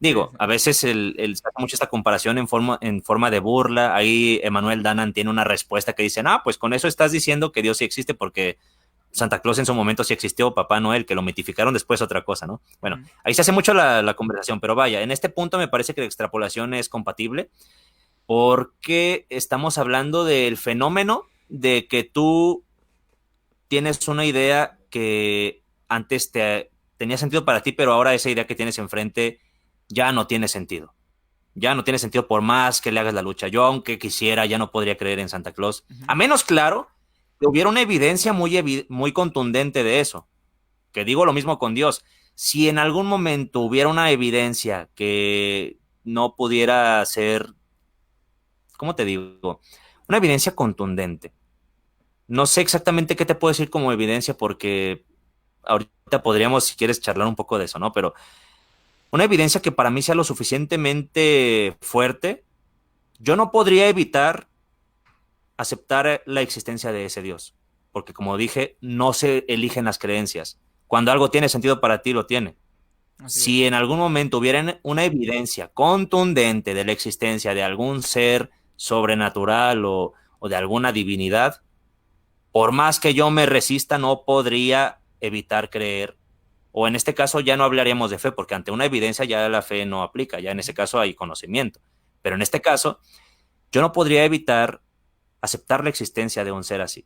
S2: Sí,
S1: digo,
S2: sí.
S1: a veces se hace mucho esta comparación en forma de burla. Ahí Emmanuel Danan tiene una respuesta que dice, pues con eso estás diciendo que Dios sí existe porque Santa Claus en su momento sí existió, Papá Noel, que lo mitificaron después otra cosa, ¿no? Bueno,
S2: Ujú,
S1: ahí se hace mucho la conversación, pero vaya, en este punto me parece que la extrapolación es compatible porque estamos hablando del fenómeno de que tú tienes una idea que antes tenía sentido para ti, pero ahora esa idea que tienes enfrente ya no tiene sentido. Ya no tiene sentido por más que le hagas la lucha. Yo, aunque quisiera, ya no podría creer en Santa Claus.
S2: ujú.
S1: A menos, claro, que hubiera una evidencia muy contundente de eso. Que digo lo mismo con Dios. Si en algún momento hubiera una evidencia que no pudiera ser, ¿cómo te digo? Una evidencia contundente. No sé exactamente qué te puedo decir como evidencia porque ahorita podríamos, si quieres, charlar un poco de eso, ¿no? Pero una evidencia que para mí sea lo suficientemente fuerte, yo no podría evitar aceptar la existencia de ese Dios. Porque como dije, no se eligen las creencias. Cuando algo tiene sentido para ti, lo tiene.
S2: Así
S1: Si
S2: es.
S1: en algún momento hubiera una evidencia contundente de la existencia de algún ser sobrenatural o de alguna divinidad, por más que yo me resista, no podría evitar creer. O en este caso ya no hablaríamos de fe, porque ante una evidencia ya la fe no aplica, ya en ese
S2: Ujú,
S1: caso hay conocimiento. Pero en este caso, yo no podría evitar aceptar la existencia de un ser así,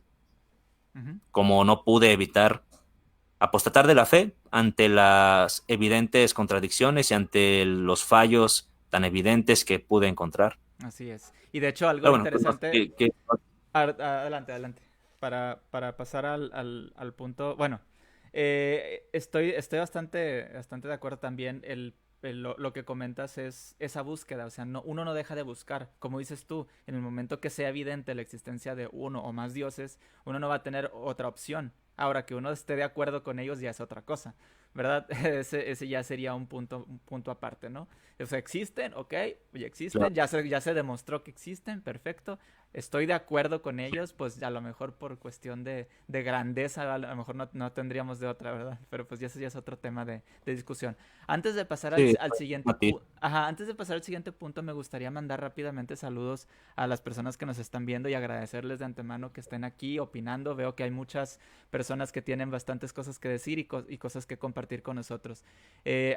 S2: ujú.
S1: como no pude evitar apostatar de la fe ante las evidentes contradicciones y ante los fallos tan evidentes que pude encontrar.
S2: Así es. Y de hecho, algo
S1: Pero bueno, pues no sé
S2: interesante. Adelante, adelante. Para pasar al punto. Bueno, estoy bastante de acuerdo también. Lo que comentas es esa búsqueda. O sea, uno no deja de buscar. Como dices tú, en el momento que sea evidente la existencia de uno o más dioses, uno no va a tener otra opción. Ahora, que uno esté de acuerdo con ellos ya es otra cosa, ¿verdad? Ese ya sería un punto aparte, ¿no? O sea, existen, ok, ya existen,
S1: claro.
S2: ya se demostró que existen, perfecto. Estoy de acuerdo con ellos, pues a lo mejor por cuestión de grandeza, a lo mejor no tendríamos de otra, ¿verdad? Pero pues ya ese ya es otro tema de discusión. Antes de pasar
S1: Sí,
S2: al siguiente
S1: Mati.
S2: antes de pasar al siguiente punto, me gustaría mandar rápidamente saludos a las personas que nos están viendo y agradecerles de antemano que estén aquí opinando. Veo que hay muchas personas que tienen bastantes cosas que decir y cosas que compartir con nosotros.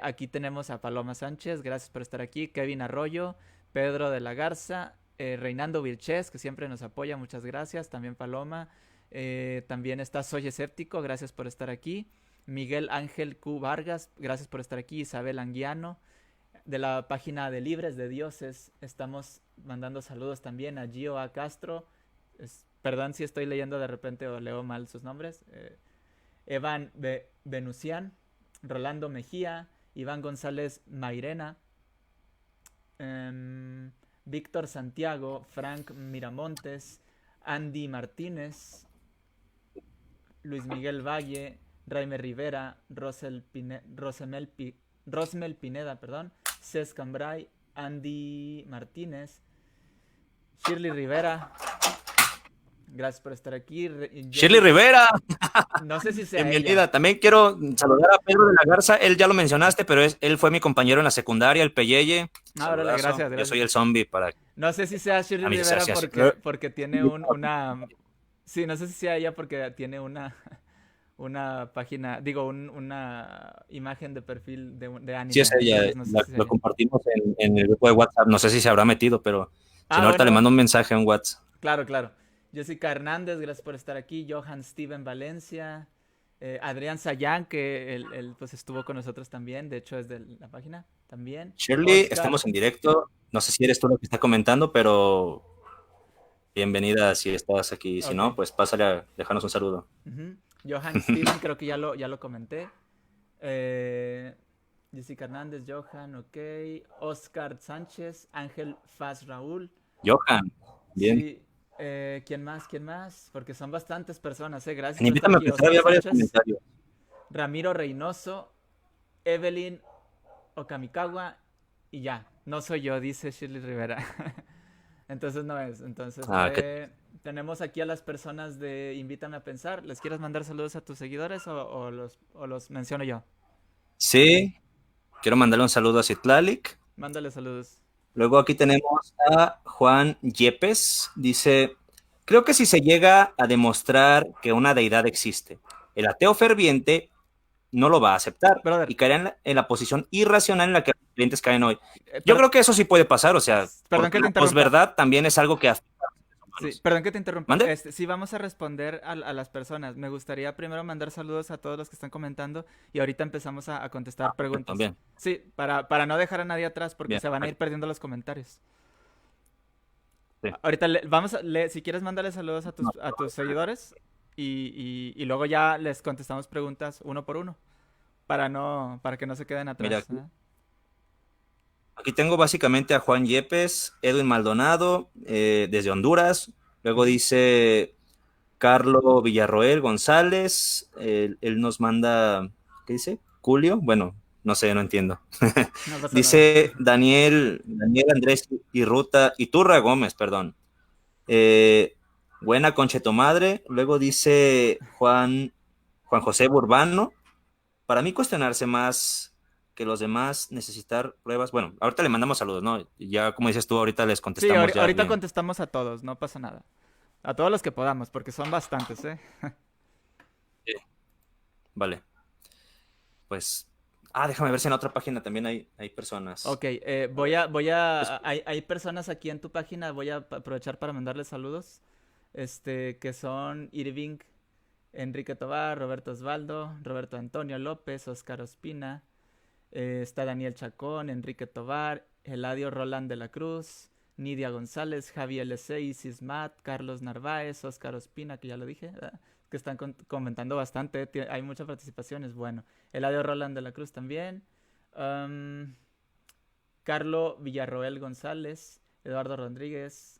S2: Aquí tenemos a Paloma Sánchez, gracias por estar aquí, Kevin Arroyo, Pedro de la Garza, Reinando Vilches, que siempre nos apoya, muchas gracias, también Paloma. También está Soy Escéptico, gracias por estar aquí. Miguel Ángel Q. Vargas, gracias por estar aquí. Isabel Anguiano, de la página de Libres de Dioses, estamos mandando saludos también a Gio A. Castro. Perdón si estoy leyendo de repente o leo mal sus nombres. Evan Venusian, Rolando Mejía, Iván González Mairena, Víctor Santiago, Frank Miramontes, Andy Martínez, Luis Miguel Valle, Raime Rivera, Rosmel Pineda, perdón, Cés Cambray, Andy Martínez, Shirley Rivera, gracias por estar aquí.
S1: Shirley Rivera,
S2: No sé si sea ella.
S1: bienvenida. También quiero saludar a Pedro de la Garza. Él ya lo mencionaste, pero él fue mi compañero en la secundaria, el Peyeye.
S2: Ah, órale,
S1: Saludazo.
S2: gracias,
S1: Yo
S2: gracias.
S1: soy el zombie para
S2: No sé si sea Shirley
S1: a mis
S2: Rivera
S1: así.
S2: porque tiene una... Sí, no sé si sea ella porque tiene una página, digo, una imagen de perfil de
S1: Sí, es
S2: anime.
S1: ella,
S2: Entonces no sé si
S1: lo
S2: sea.
S1: compartimos en el grupo de WhatsApp. No sé si se habrá metido, pero si
S2: Ah,
S1: no, ahorita le
S2: bueno,
S1: mando un mensaje en WhatsApp.
S2: claro, claro. Jessica Hernández, gracias por estar aquí. Johan Steven Valencia. Adrián Sayán, que él, pues estuvo con nosotros también. De hecho, es de la página también.
S1: Shirley,
S2: Oscar.
S1: estamos en directo. No sé si eres tú lo que está comentando, pero bienvenida si estás aquí. Si
S2: Ok.
S1: no, pues pásale a dejarnos un saludo.
S2: Ujú. Johan Steven, creo que ya lo comenté. Eh, Jessica Hernández, Johan, ok. Oscar Sánchez, Ángel Faz Raúl.
S1: Johan, bien.
S2: Sí. ¿Quién más? ¿Quién más? Porque son bastantes personas, ¿eh? Gracias
S1: En
S2: por estar
S1: Invítame a
S2: aquí.
S1: pensar,
S2: Oscar
S1: había varios
S2: Sánchez,
S1: comentarios.
S2: Ramiro Reynoso, Evelyn Okamikawa y ya. No soy yo, dice Shirley Rivera. Entonces no es. Entonces
S1: Ah,
S2: tenemos aquí a las personas de Invítame a Pensar. ¿Les quieres mandar saludos a tus seguidores o los menciono yo?
S1: sí, quiero mandarle un saludo a Citlalic.
S2: Mándale saludos.
S1: Luego aquí tenemos a Juan Yepes. Dice, creo que si se llega a demostrar que una deidad existe, el ateo ferviente no lo va a aceptar
S2: Brother,
S1: y caerá en la posición irracional en la que los clientes caen hoy. Yo
S2: per-
S1: creo que eso sí puede pasar, o sea,
S2: perdón
S1: porque
S2: que te
S1: la
S2: interrumpa.
S1: posverdad también es algo que afecta a los seres
S2: Sí,
S1: humanos.
S2: perdón que te interrumpa.
S1: ¿Mande?
S2: Sí, vamos a responder a las personas. Me gustaría primero mandar saludos a todos los que están comentando y ahorita empezamos a contestar preguntas.
S1: También.
S2: Sí, para no dejar a nadie atrás porque
S1: Bien,
S2: se van a ir
S1: perfecto.
S2: perdiendo los comentarios.
S1: Sí.
S2: Ahorita vamos si quieres mandarle saludos a
S1: No,
S2: tus seguidores y luego ya les contestamos preguntas uno por uno para que no se queden
S1: mira,
S2: atrás. ¿Eh?
S1: aquí tengo básicamente a Juan Yepes, Edwin Maldonado, desde Honduras. Luego
S2: Ujú.
S1: dice Carlo Villarroel González. Él nos manda, ¿qué dice? Julio. Bueno, no sé, no entiendo.
S2: No pasa nada.
S1: Dice Daniel Andrés Irruta, Iturra Gómez, perdón. Buena conche tu madre. Luego dice Juan José Burbano. Para mí cuestionarse más que los demás, necesitar pruebas. Bueno, ahorita le mandamos saludos, ¿no? Ya como dices tú, ahorita les
S2: Sí,
S1: contestamos ya
S2: ahorita
S1: bien.
S2: contestamos a todos, no pasa nada. A todos los que podamos, porque son bastantes, ¿eh?
S1: Sí, vale, pues... déjame ver si en otra página también hay personas.
S2: Ok,
S1: A ver.
S2: hay personas aquí en tu página, voy a aprovechar para mandarles saludos, que son Irving, Enrique Tobar, Roberto Osvaldo, Roberto Antonio López, Oscar Ospina, está Daniel Chacón, Enrique Tobar, Eladio Roland de la Cruz, Nidia González, Javier LC, Isis Matt, Carlos Narváez, Oscar Ospina, que ya lo dije, ¿verdad? Que están comentando bastante, hay muchas participaciones, bueno, Eladio Roland de la Cruz también. Am, Carlo Villarroel González, Eduardo Rodríguez,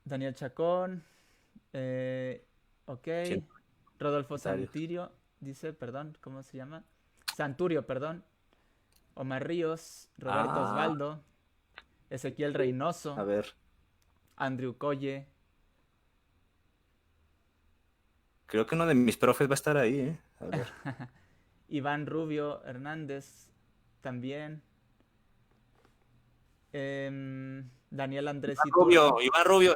S2: Daniel Chacón, ok,
S1: Sí,
S2: Rodolfo
S1: comentarios.
S2: Santirio, dice, perdón, ¿cómo se llama? Santurio, perdón, Omar Ríos, Roberto
S1: Ah,
S2: Osvaldo, Ezequiel
S1: a
S2: Reynoso,
S1: ver,
S2: Andrew Colle,
S1: creo que uno de mis profes va a estar ahí, ¿eh? A ver.
S2: Iván Rubio Hernández, también, Daniel Andrés Iturra,
S1: Iván Rubio,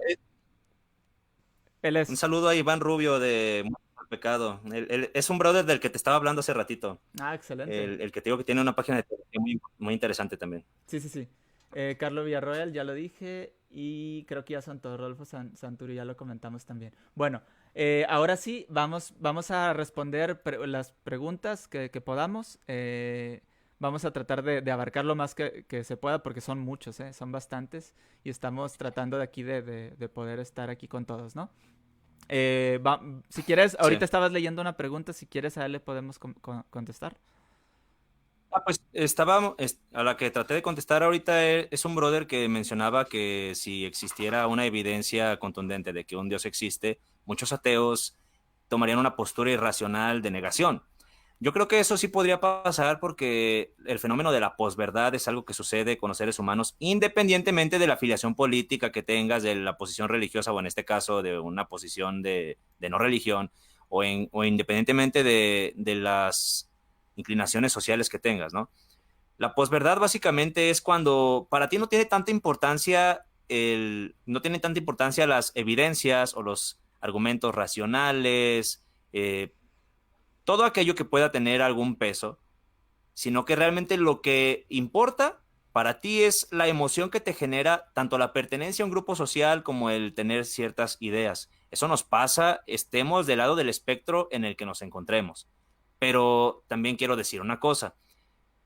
S2: él
S1: un
S2: es,
S1: saludo a Iván Rubio de Muertos al Pecado. Él es un brother del que te estaba hablando hace ratito.
S2: excelente,
S1: El que te digo que tiene una página de teología muy interesante también.
S2: sí, sí, sí. Carlos Villarroel, ya lo dije. Y creo que ya son todos. Rodolfo Santurio, ya lo comentamos también. Bueno, ahora sí, vamos a responder las preguntas que podamos. Vamos a tratar de abarcar lo más que se pueda porque son muchos, son bastantes. Y estamos tratando de aquí de poder estar aquí con todos, ¿no? Si quieres,
S1: Sí.
S2: ahorita estabas leyendo una pregunta, si quieres a él le podemos contestar.
S1: Pues a la que traté de contestar ahorita es un brother que mencionaba que si existiera una evidencia contundente de que un Dios existe, muchos ateos tomarían una postura irracional de negación. Yo creo que eso sí podría pasar porque el fenómeno de la posverdad es algo que sucede con los seres humanos independientemente de la afiliación política que tengas, de la posición religiosa o en este caso de una posición de no religión o independientemente de las inclinaciones sociales que tengas, ¿no? La posverdad básicamente es cuando para ti no tiene tanta importancia las evidencias o los argumentos racionales, todo aquello que pueda tener algún peso, sino que realmente lo que importa para ti es la emoción que te genera tanto la pertenencia a un grupo social como el tener ciertas ideas. Eso nos pasa, estemos del lado del espectro en el que nos encontremos. Pero también quiero decir una cosa.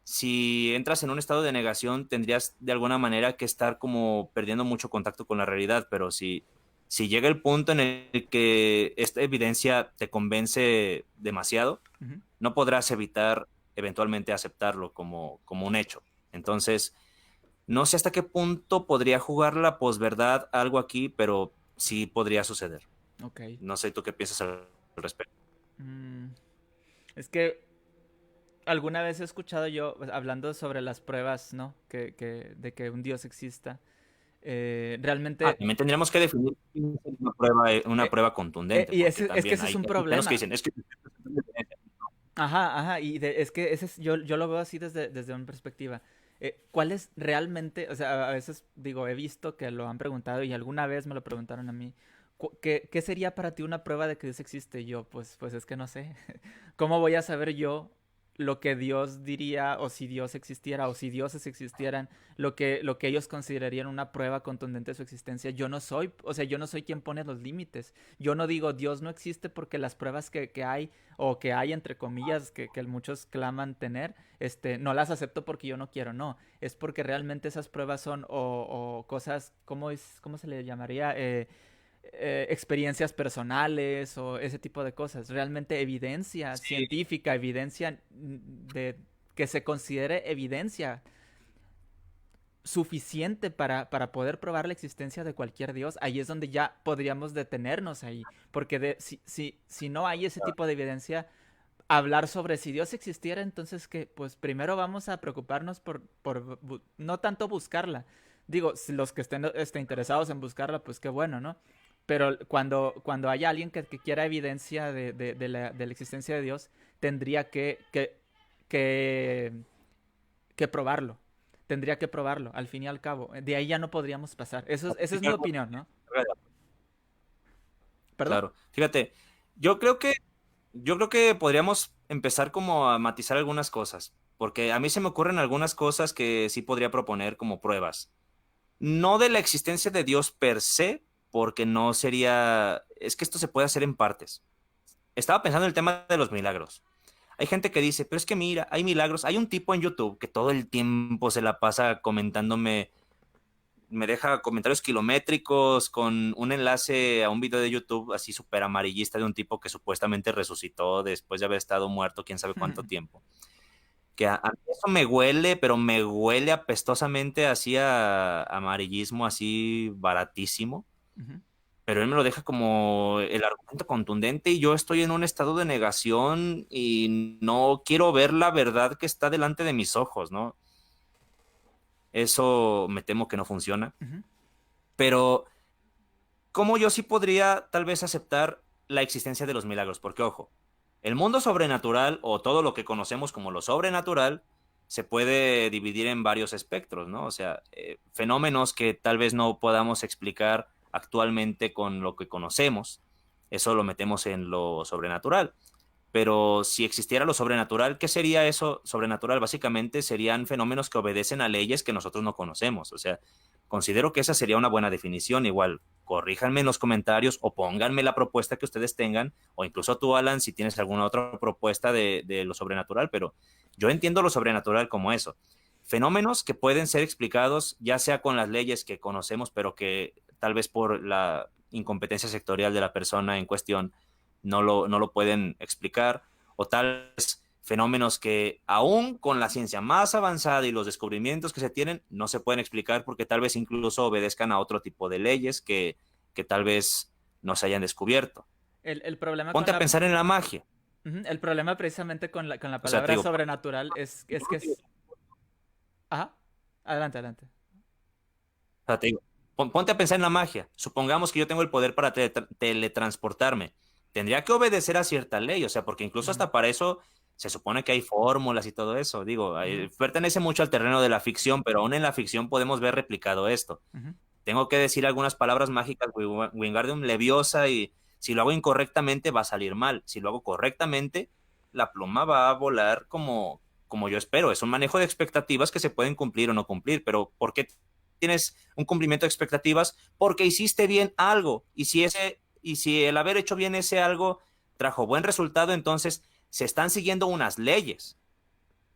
S1: Si entras en un estado de negación, tendrías de alguna manera que estar como perdiendo mucho contacto con la realidad, pero si llega el punto en el que esta evidencia te convence demasiado,
S2: Ujú.
S1: no podrás evitar eventualmente aceptarlo como un hecho. Entonces, no sé hasta qué punto podría jugar la posverdad algo aquí, pero sí podría suceder.
S2: Ok.
S1: No sé tú qué piensas al respecto.
S2: Mm, es que alguna vez he escuchado yo, pues, hablando sobre las pruebas, ¿no? De que un Dios exista. Realmente,
S1: También tendríamos que definir una
S2: eh,
S1: prueba contundente,
S2: y
S1: porque
S2: es que
S1: también
S2: ese es
S1: hay
S2: un
S1: cristianos que
S2: problema.
S1: dicen, es que
S2: Ajá, ajá, es que ese es, yo lo veo así desde una perspectiva. ¿Cuál es realmente, o sea, a veces digo, he visto que lo han preguntado y alguna vez me lo preguntaron a mí, ¿qué sería para ti una prueba de que Dios existe? Y yo, pues es que no sé. ¿Cómo voy a saber yo lo que Dios diría o si Dios existiera o si dioses existieran, lo que ellos considerarían una prueba contundente de su existencia? Yo no soy, o sea, yo no soy quien pone los límites. Yo no digo Dios no existe porque las pruebas que hay o que hay entre comillas que muchos claman tener, no las acepto porque yo no quiero, no, es porque realmente esas pruebas son o cosas, cómo se le llamaría? Experiencias personales o ese tipo de cosas, realmente evidencia
S1: sí,
S2: científica, evidencia de que se considere evidencia suficiente para poder probar la existencia de cualquier dios, ahí es donde ya podríamos detenernos ahí, porque si no hay ese tipo de evidencia, hablar sobre si Dios existiera, entonces que pues primero vamos a preocuparnos por no tanto buscarla. Digo, si los que estén interesados en buscarla, pues qué bueno, ¿no? Pero cuando haya alguien que quiera evidencia de la existencia de Dios, tendría que, que probarlo. Tendría que probarlo, al fin y al cabo. De ahí ya no podríamos pasar. Esa es mi opinión, ¿no? ¿Perdón?
S1: claro. Fíjate, yo creo que Yo creo que podríamos empezar como a matizar algunas cosas, porque a mí se me ocurren algunas cosas que sí podría proponer como pruebas. No de la existencia de Dios per se, porque no sería, es que esto se puede hacer en partes. Estaba pensando en el tema de los milagros. Hay gente que dice, pero es que mira, hay milagros. Hay un tipo en YouTube que todo el tiempo se la pasa comentándome, me deja comentarios kilométricos con un enlace a un video de YouTube así súper amarillista de un tipo que supuestamente resucitó después de haber estado muerto quién sabe cuánto tiempo. Que a mí eso me huele, pero me huele apestosamente así a amarillismo, así baratísimo.
S2: Ujú.
S1: Pero él me lo deja como el argumento contundente y yo estoy en un estado de negación y no quiero ver la verdad que está delante de mis ojos, ¿no? Eso me temo que no funciona.
S2: Ujú.
S1: Pero cómo yo sí podría tal vez aceptar la existencia de los milagros, porque ojo, el mundo sobrenatural o todo lo que conocemos como lo sobrenatural se puede dividir en varios espectros, ¿no? O sea, fenómenos que tal vez no podamos explicar actualmente con lo que conocemos, eso lo metemos en lo sobrenatural. Pero si existiera lo sobrenatural, ¿qué sería eso sobrenatural? Básicamente serían fenómenos que obedecen a leyes que nosotros no conocemos. O sea, considero que esa sería una buena definición. Igual, corríjanme en los comentarios o pónganme la propuesta que ustedes tengan, o incluso tú, Alan, si tienes alguna otra propuesta de lo sobrenatural, pero yo entiendo lo sobrenatural como eso. Fenómenos que pueden ser explicados ya sea con las leyes que conocemos, pero que tal vez por la incompetencia sectorial de la persona en cuestión no lo pueden explicar, o tal vez fenómenos que aún con la ciencia más avanzada y los descubrimientos que se tienen, no se pueden explicar porque tal vez incluso obedezcan a otro tipo de leyes que tal vez no se hayan descubierto.
S2: El problema con
S1: Ponte a
S2: la...
S1: pensar en la magia.
S2: Ujú. El problema precisamente con la
S1: O sea, te
S2: palabra
S1: digo,
S2: sobrenatural
S1: yo
S2: es que
S1: creo que,
S2: es... Ajá. Adelante, adelante.
S1: o sea, te digo, ponte a pensar en la magia. Supongamos que yo tengo el poder para teletransportarme. Tendría que obedecer a cierta ley, o sea, porque incluso
S2: Ujú.
S1: hasta para eso se supone que hay fórmulas y todo eso. Digo,
S2: Ujú.
S1: pertenece mucho al terreno de la ficción, pero aún en la ficción podemos ver replicado esto.
S2: Ujú.
S1: Tengo que decir algunas palabras mágicas, Wingardium Leviosa, y Si lo hago incorrectamente, va a salir mal. Si lo hago correctamente, la pluma va a volar como yo espero. Es un manejo de expectativas que se pueden cumplir o no cumplir, pero ¿por qué tienes un cumplimiento de expectativas? Porque hiciste bien algo, y si el haber hecho bien ese algo trajo buen resultado, entonces se están siguiendo unas leyes.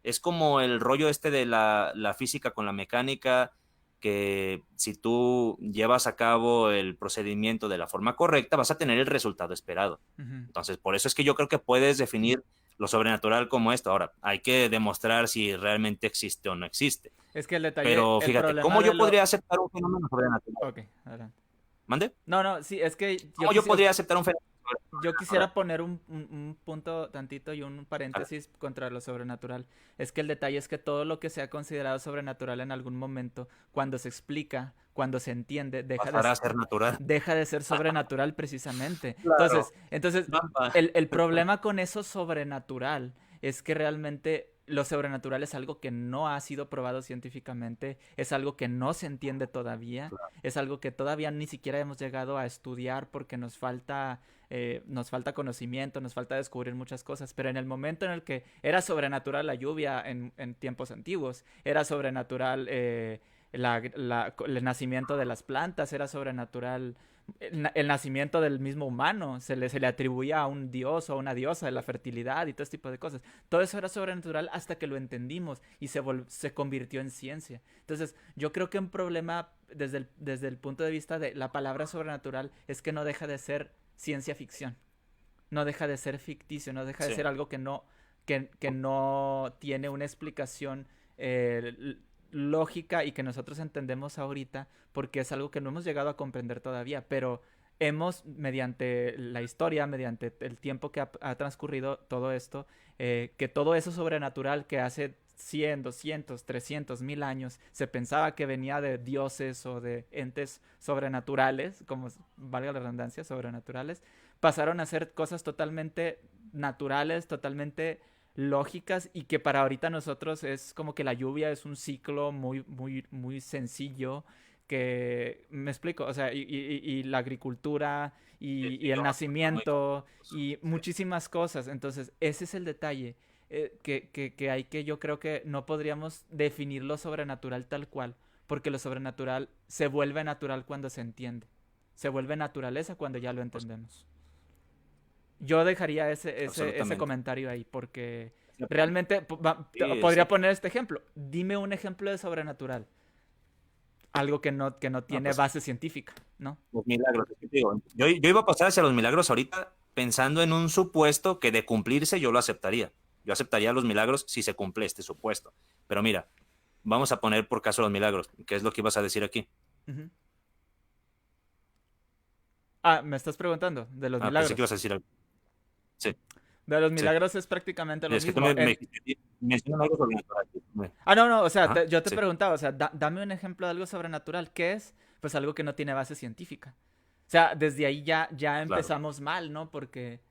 S1: Es como el rollo este de la física con la mecánica, que si tú llevas a cabo el procedimiento de la forma correcta, vas a tener el resultado esperado.
S2: Ujú.
S1: Entonces, por eso es que yo creo que puedes definir lo sobrenatural como esto. Ahora, hay que demostrar si realmente existe o no existe.
S2: Es que el detalle,
S1: Pero
S2: el
S1: fíjate,
S2: problema
S1: ¿cómo
S2: de
S1: yo
S2: lo...
S1: podría aceptar un fenómeno sobrenatural?
S2: Ok, adelante.
S1: ¿Mande?
S2: No, no, sí, es que
S1: ¿Cómo yo podría aceptar un fenómeno
S2: yo
S1: sobrenatural?
S2: quisiera poner un punto tantito y un paréntesis contra lo sobrenatural. Es que el detalle es que todo lo que sea considerado sobrenatural en algún momento, cuando se explica, cuando se entiende,
S1: Pasará a ser natural.
S2: deja de ser sobrenatural precisamente.
S1: Claro.
S2: Entonces,
S1: Trampa.
S2: el problema con eso sobrenatural es que realmente lo sobrenatural es algo que no ha sido probado científicamente, es algo que no se entiende todavía, es algo que todavía ni siquiera hemos llegado a estudiar porque nos falta conocimiento, nos falta descubrir muchas cosas, pero en el momento en el que era sobrenatural la lluvia en tiempos antiguos, era sobrenatural el nacimiento de las plantas, era sobrenatural el nacimiento del mismo humano, se le atribuía a un dios o a una diosa de la fertilidad y todo ese tipo de cosas. Todo eso era sobrenatural hasta que lo entendimos y se convirtió en ciencia. Entonces, yo creo que un problema desde el punto de vista de la palabra sobrenatural es que no deja de ser ciencia ficción, no deja de ser ficticio, no deja de
S1: Sí.
S2: ser algo que no tiene una explicación lógica y que nosotros entendemos ahorita porque es algo que no hemos llegado a comprender todavía, pero hemos, mediante la historia, mediante el tiempo que ha transcurrido todo esto, que todo eso sobrenatural que hace 100, 200, 300, 1000 años se pensaba que venía de dioses o de entes sobrenaturales, como valga la redundancia, sobrenaturales, pasaron a ser cosas totalmente naturales, totalmente lógicas y que para ahorita nosotros es como que la lluvia es un ciclo muy, muy, muy sencillo que, me explico, o sea, y la agricultura
S1: Sí, sí,
S2: y el
S1: vamos a estar muy
S2: nacimiento
S1: confusos.
S2: y
S1: Sí.
S2: muchísimas cosas. Entonces, ese es el detalle que hay que yo creo que no podríamos definir lo sobrenatural tal cual, porque lo sobrenatural se vuelve natural cuando se entiende, se vuelve naturaleza cuando ya lo
S1: Pues,
S2: entendemos. Yo dejaría ese
S1: absolutamente.
S2: comentario ahí porque
S1: Sí,
S2: realmente
S1: sí.
S2: podría poner este ejemplo. Dime un ejemplo de sobrenatural. Algo que no
S1: No,
S2: tiene
S1: pues
S2: base científica, ¿no?
S1: los milagros. Es que te digo, yo iba a pasar hacia los milagros ahorita pensando en un supuesto que de cumplirse yo lo aceptaría. Yo aceptaría los milagros si se cumple este supuesto. Pero mira, vamos a poner por caso los milagros. ¿Qué es lo que ibas a decir aquí?
S2: Ujú. Ah, me estás preguntando de los
S1: Ah, pensé que ibas
S2: milagros.
S1: a decir algo. Sí,
S2: De los
S1: sí.
S2: milagros es prácticamente lo
S1: Es que tú
S2: mismo.
S1: me dijiste, menciona algo sobrenatural.
S2: Ah, no, no, o sea,
S1: Ajá,
S2: yo te
S1: sí.
S2: preguntaba, o sea, dame un ejemplo de algo sobrenatural. ¿Qué es? Pues algo que no tiene base científica. O sea, desde ahí ya
S1: Claro.
S2: empezamos mal, ¿no? Porque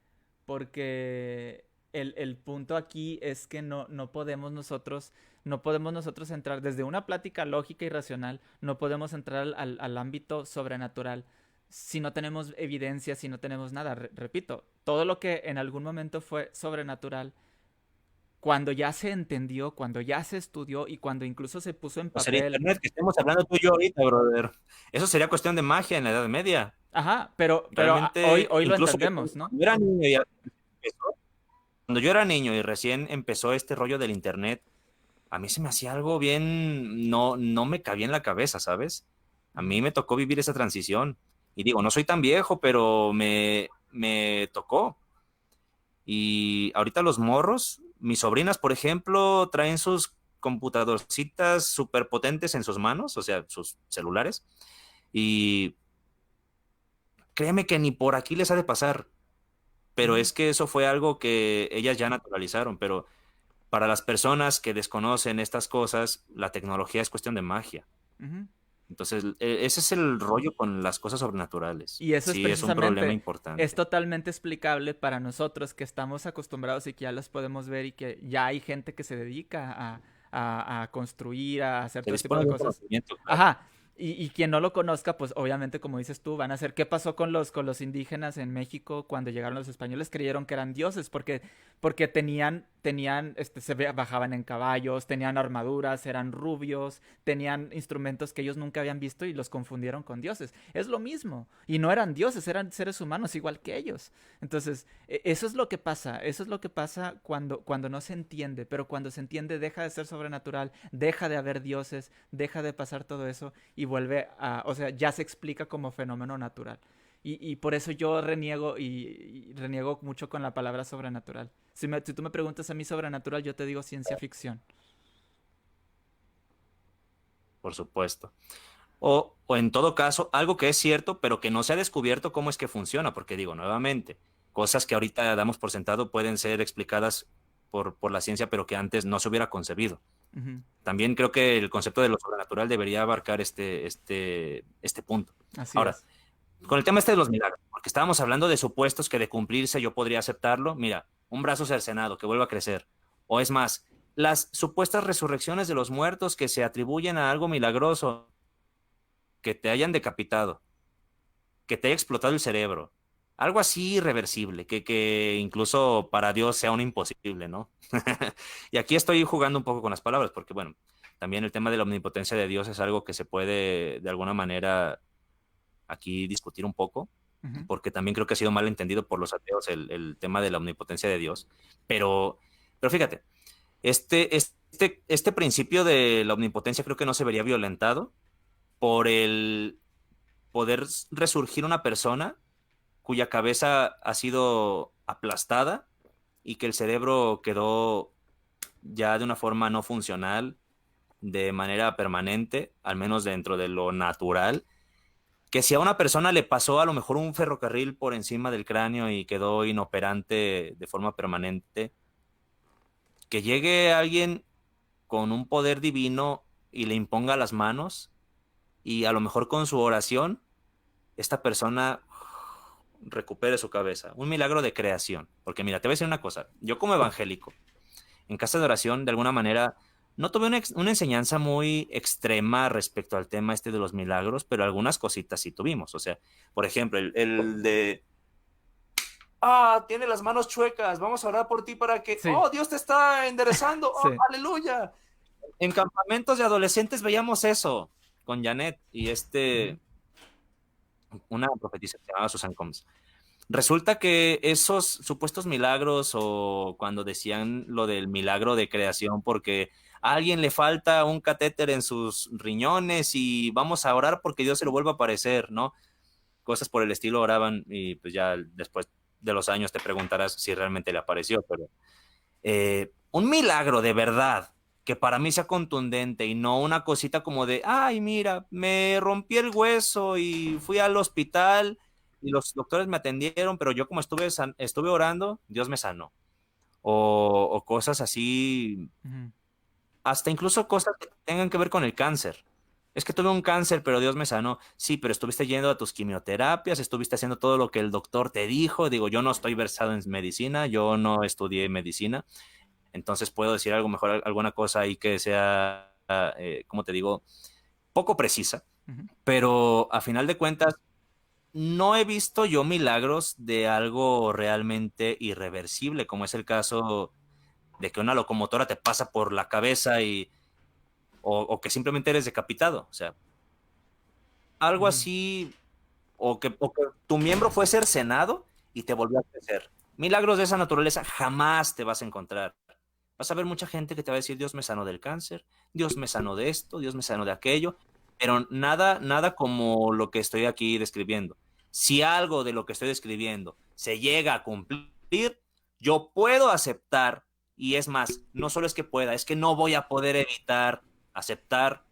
S2: el punto aquí es que no podemos nosotros entrar desde una plática lógica y racional, no podemos entrar al ámbito sobrenatural si no tenemos evidencia, si no tenemos nada. Repito, todo lo que en algún momento fue sobrenatural, cuando ya se entendió, cuando ya se estudió y cuando incluso se puso en
S1: No sería
S2: papel.
S1: internet que estemos hablando tú y yo ahorita, brother. Eso sería cuestión de magia en la Edad Media.
S2: Ajá, pero
S1: Realmente,
S2: hoy lo
S1: incluso
S2: entendemos, ¿no?
S1: cuando yo era niño cuando yo era niño y recién empezó este rollo del internet, a mí se me hacía algo bien, no me cabía en la cabeza, ¿sabes? A
S2: Ujú,
S1: mí me tocó vivir esa transición. Y digo, no soy tan viejo, pero me tocó. Y ahorita los morros, mis sobrinas, por ejemplo, traen sus computadorcitas súper potentes en sus manos, o sea, sus celulares. Y créeme que ni por aquí les ha de pasar, pero
S2: ujú,
S1: es que eso fue algo que ellas ya naturalizaron, pero para las personas que desconocen estas cosas, la tecnología es cuestión de magia.
S2: ujú.
S1: Entonces, ese es el rollo con las cosas sobrenaturales.
S2: Y eso es
S1: Sí, es un problema
S2: precisamente, es
S1: importante.
S2: totalmente explicable para nosotros que estamos acostumbrados y que ya las podemos ver y que ya hay gente que se dedica a construir, a hacer
S1: Se
S2: todo este tipo
S1: dispone
S2: de
S1: de un
S2: cosas.
S1: conocimiento, claro.
S2: Ajá. Y quien no lo conozca, pues obviamente, como dices tú, van a ser, ¿qué pasó con los indígenas en México cuando llegaron los españoles? Creyeron que eran dioses porque bajaban en caballos, tenían armaduras, eran rubios, tenían instrumentos que ellos nunca habían visto y los confundieron con dioses. Es lo mismo. Y no eran dioses, eran seres humanos igual que ellos. Entonces, eso es lo que pasa. Eso es lo que pasa cuando no se entiende. Pero cuando se entiende, deja de ser sobrenatural, deja de haber dioses, deja de pasar todo eso y vuelve a, o sea, ya se explica como fenómeno natural. Y por eso yo y reniego mucho con la palabra sobrenatural. Si tú me preguntas a mí sobrenatural, yo te digo ciencia ficción.
S1: por supuesto. O en todo caso, algo que es cierto, pero que no se ha descubierto cómo es que funciona, porque digo, nuevamente, cosas que ahorita damos por sentado pueden ser explicadas por la ciencia, pero que antes no se hubiera concebido.
S2: Ujú.
S1: También creo que el concepto de lo sobrenatural debería abarcar este punto.
S2: Así
S1: Ahora,
S2: es.
S1: con el tema este de los milagros, porque estábamos hablando de supuestos que de cumplirse yo podría aceptarlo. Mira, un brazo cercenado que vuelva a crecer. O es más, las supuestas resurrecciones de los muertos que se atribuyen a algo milagroso, que te hayan decapitado, que te haya explotado el cerebro. Algo así irreversible, que incluso para Dios sea un imposible, ¿no? Y aquí estoy jugando un poco con las palabras, porque bueno, también el tema de la omnipotencia de Dios es algo que se puede de alguna manera aquí discutir un poco,
S2: Ujú.
S1: porque también creo que ha sido mal entendido por los ateos el tema de la omnipotencia de Dios. Pero fíjate, este principio de la omnipotencia creo que no se vería violentado por el poder resurgir una persona cuya cabeza ha sido aplastada y que el cerebro quedó ya de una forma no funcional, de manera permanente, al menos dentro de lo natural, que si a una persona le pasó a lo mejor un ferrocarril por encima del cráneo y quedó inoperante de forma permanente, que llegue alguien con un poder divino y le imponga las manos y a lo mejor con su oración, esta persona recupere su cabeza. Un milagro de creación. Porque mira, te voy a decir una cosa. Yo como evangélico, en casa de oración, de alguna manera, no tuve una enseñanza muy extrema respecto al tema este de los milagros, pero algunas cositas sí tuvimos. O sea, por ejemplo, el de, tiene las manos chuecas, vamos a orar por ti para que,
S2: Sí,
S1: Dios te está enderezando,
S2: sí.
S1: aleluya. En campamentos de adolescentes veíamos eso con Janet y
S2: Ujú.
S1: una profetisa que se llamaba Susan Combs. Resulta que esos supuestos milagros o cuando decían lo del milagro de creación porque a alguien le falta un catéter en sus riñones y vamos a orar porque Dios se lo vuelva a aparecer, ¿no? Cosas por el estilo oraban y pues ya después de los años te preguntarás si realmente le apareció, pero un milagro de verdad que para mí sea contundente y no una cosita como de, ay, mira, me rompí el hueso y fui al hospital y los doctores me atendieron, pero yo como estuve orando, Dios me sanó. O cosas así,
S2: Ujú.
S1: hasta incluso cosas que tengan que ver con el cáncer. Es que tuve un cáncer, pero Dios me sanó. Sí, pero estuviste yendo a tus quimioterapias, estuviste haciendo todo lo que el doctor te dijo. Digo, yo no estoy versado en medicina, yo no estudié medicina, entonces puedo decir algo mejor, alguna cosa ahí que sea, como te digo, poco precisa,
S2: Ujú.
S1: pero a final de cuentas no he visto yo milagros de algo realmente irreversible, como es el caso de que una locomotora te pasa por la cabeza o que simplemente eres decapitado. O sea, algo
S2: Ujú.
S1: así, o que tu miembro fue cercenado y te volvió a crecer. Milagros de esa naturaleza jamás te vas a encontrar. Vas a ver mucha gente que te va a decir, Dios me sanó del cáncer, Dios me sanó de esto, Dios me sanó de aquello, pero nada, nada como lo que estoy aquí describiendo. Si algo de lo que estoy describiendo se llega a cumplir, yo puedo aceptar, y es más, no solo es que pueda, es que no voy a poder evitar aceptar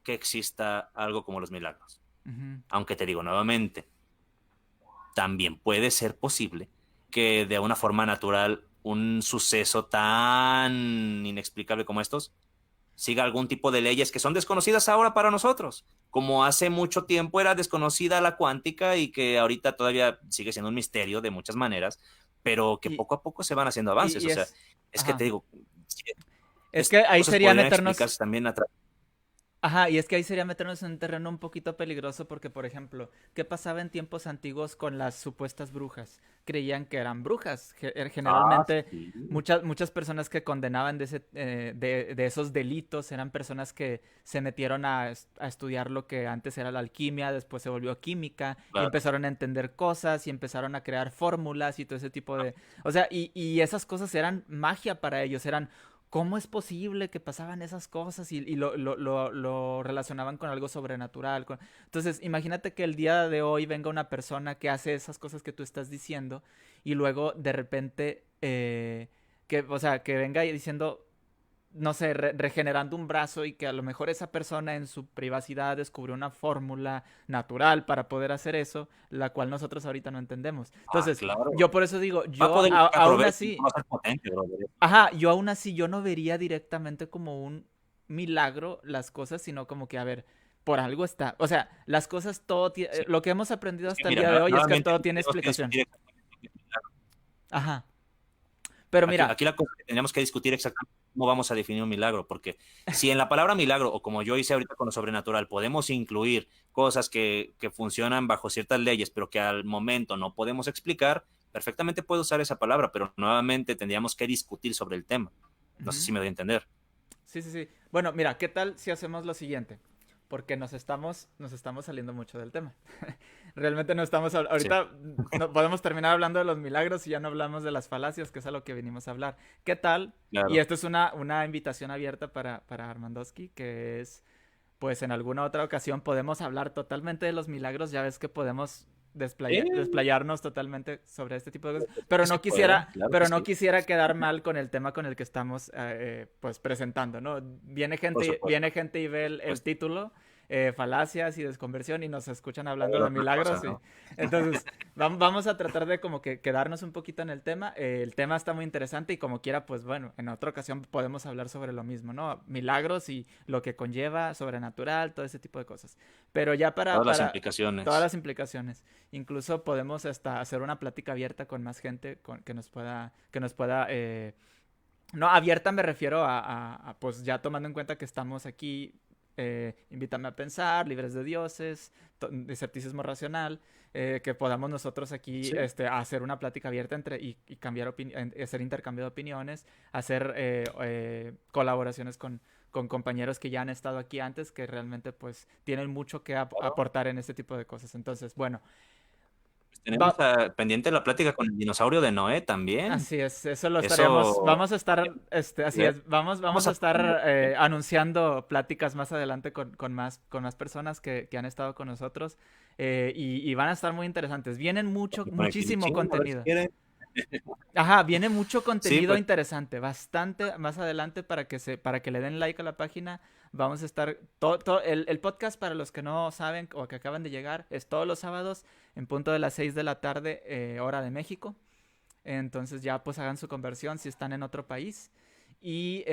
S1: que exista algo como los milagros.
S2: Ujú.
S1: Aunque te digo nuevamente, también puede ser posible que de una forma natural un suceso tan inexplicable como estos siga algún tipo de leyes que son desconocidas ahora para nosotros, como hace mucho tiempo era desconocida la cuántica y que ahorita todavía sigue siendo un misterio de muchas maneras, pero que
S2: Y,
S1: poco a poco se van haciendo
S2: y,
S1: avances.
S2: y
S1: O sea,
S2: es,
S1: es que te
S2: ajá.
S1: digo,
S2: Es
S1: estas
S2: que ahí
S1: cosas
S2: sería
S1: podrían
S2: meternos,
S1: explicarse también a través.
S2: Ajá, y es que ahí sería meternos en un terreno un poquito peligroso porque, por ejemplo, ¿qué pasaba en tiempos antiguos con las supuestas brujas? Creían que eran brujas.
S1: Ah,
S2: Generalmente,
S1: sí.
S2: muchas personas que condenaban de esos delitos eran personas que se metieron a estudiar lo que antes era la alquimia, después se volvió química y
S1: Claro.
S2: empezaron a entender cosas y empezaron a crear fórmulas y todo ese tipo de... O sea, y esas cosas eran magia para ellos, eran ¿cómo es posible que pasaban esas cosas y lo relacionaban con algo sobrenatural? Entonces, imagínate que el día de hoy venga una persona que hace esas cosas que tú estás diciendo y luego de repente, o sea, que venga y diciendo, no sé, regenerando un brazo y que a lo mejor esa persona en su privacidad descubrió una fórmula natural para poder hacer eso, la cual nosotros ahorita no entendemos.
S1: Ah,
S2: Entonces,
S1: claro.
S2: yo por eso digo,
S1: Va a poder
S2: aún
S1: aprovechar,
S2: así...
S1: va a ser potente, brother.
S2: Ajá, yo aún así yo no vería directamente como un milagro las cosas, sino como que, a ver, por algo está. O sea, las cosas,
S1: Sí.
S2: lo que hemos aprendido
S1: Es que
S2: hasta el
S1: mira,
S2: día de hoy es que
S1: nuevamente
S2: todo tiene
S1: tenemos que
S2: explicación.
S1: discutir exactamente.
S2: Ajá. Pero mira,
S1: Aquí la cosa que tenemos que discutir exactamente cómo vamos a definir un milagro, porque si en la palabra milagro, o como yo hice ahorita con lo sobrenatural, podemos incluir cosas que funcionan bajo ciertas leyes, pero que al momento no podemos explicar, perfectamente puedo usar esa palabra, pero nuevamente tendríamos que discutir sobre el tema. No sé
S2: ujú.
S1: si me doy a entender.
S2: Sí, sí, sí. Bueno, mira, ¿qué tal si hacemos lo siguiente? Porque nos estamos saliendo mucho del tema. Realmente no estamos,
S1: Sí,
S2: ahorita no podemos terminar hablando de los milagros y ya no hablamos de las falacias, que es a lo que venimos a hablar. ¿Qué tal? Y
S1: claro.
S2: esto es una invitación abierta para Armandowski, que es, pues en alguna otra ocasión podemos hablar totalmente de los milagros, ya ves que podemos
S1: Sí,
S2: desplayarnos totalmente sobre este tipo de cosas,
S1: que se pueda, claro que
S2: pero no
S1: sí,
S2: quisiera quedar mal con el tema con el que estamos pues presentando, ¿no?
S1: por
S2: Viene
S1: supuesto.
S2: gente y ve el
S1: Pues,
S2: título, falacias y desconversión y nos escuchan hablando
S1: era
S2: de
S1: otra cosa,
S2: milagros y
S1: ¿no?
S2: entonces vamos a tratar de como que quedarnos un poquito en el tema. El tema está muy interesante y como quiera, pues bueno, en otra ocasión podemos hablar sobre lo mismo, ¿no? Milagros y lo que conlleva, sobrenatural, todo ese tipo de cosas. Pero ya
S1: Todas las
S2: para todas
S1: implicaciones.
S2: las implicaciones. Incluso podemos hasta hacer una plática abierta con más gente que nos pueda no, abierta me refiero pues ya tomando en cuenta que estamos aquí, invítame a pensar, libres de dioses, de escepticismo racional, que podamos nosotros aquí
S1: Sí,
S2: hacer una plática abierta y cambiar hacer intercambio de opiniones, hacer colaboraciones con compañeros que ya han estado aquí antes, que realmente pues tienen mucho que
S1: claro.
S2: aportar en este tipo de cosas. Entonces, bueno,
S1: Tenemos
S2: va,
S1: pendiente la plática con el dinosaurio de Noé también.
S2: así es, eso lo estaríamos,
S1: Eso
S2: vamos a estar, así
S1: eh,
S2: es, vamos
S1: vamos
S2: a
S1: a
S2: estar anunciando pláticas más adelante con más personas que han estado con nosotros y van a estar muy interesantes. Vienen
S1: con el
S2: muchísimo
S1: Kinichín, a ver si
S2: contenido.
S1: quieren.
S2: Ajá, viene mucho
S1: Sí,
S2: contenido
S1: pues
S2: interesante, bastante más adelante para que le den like a la página. Vamos a estar, el podcast para los que no saben o que acaban de llegar, es todos los sábados en punto de las 6 de la tarde, hora de México. Entonces ya pues hagan su conversión si están en otro país. Y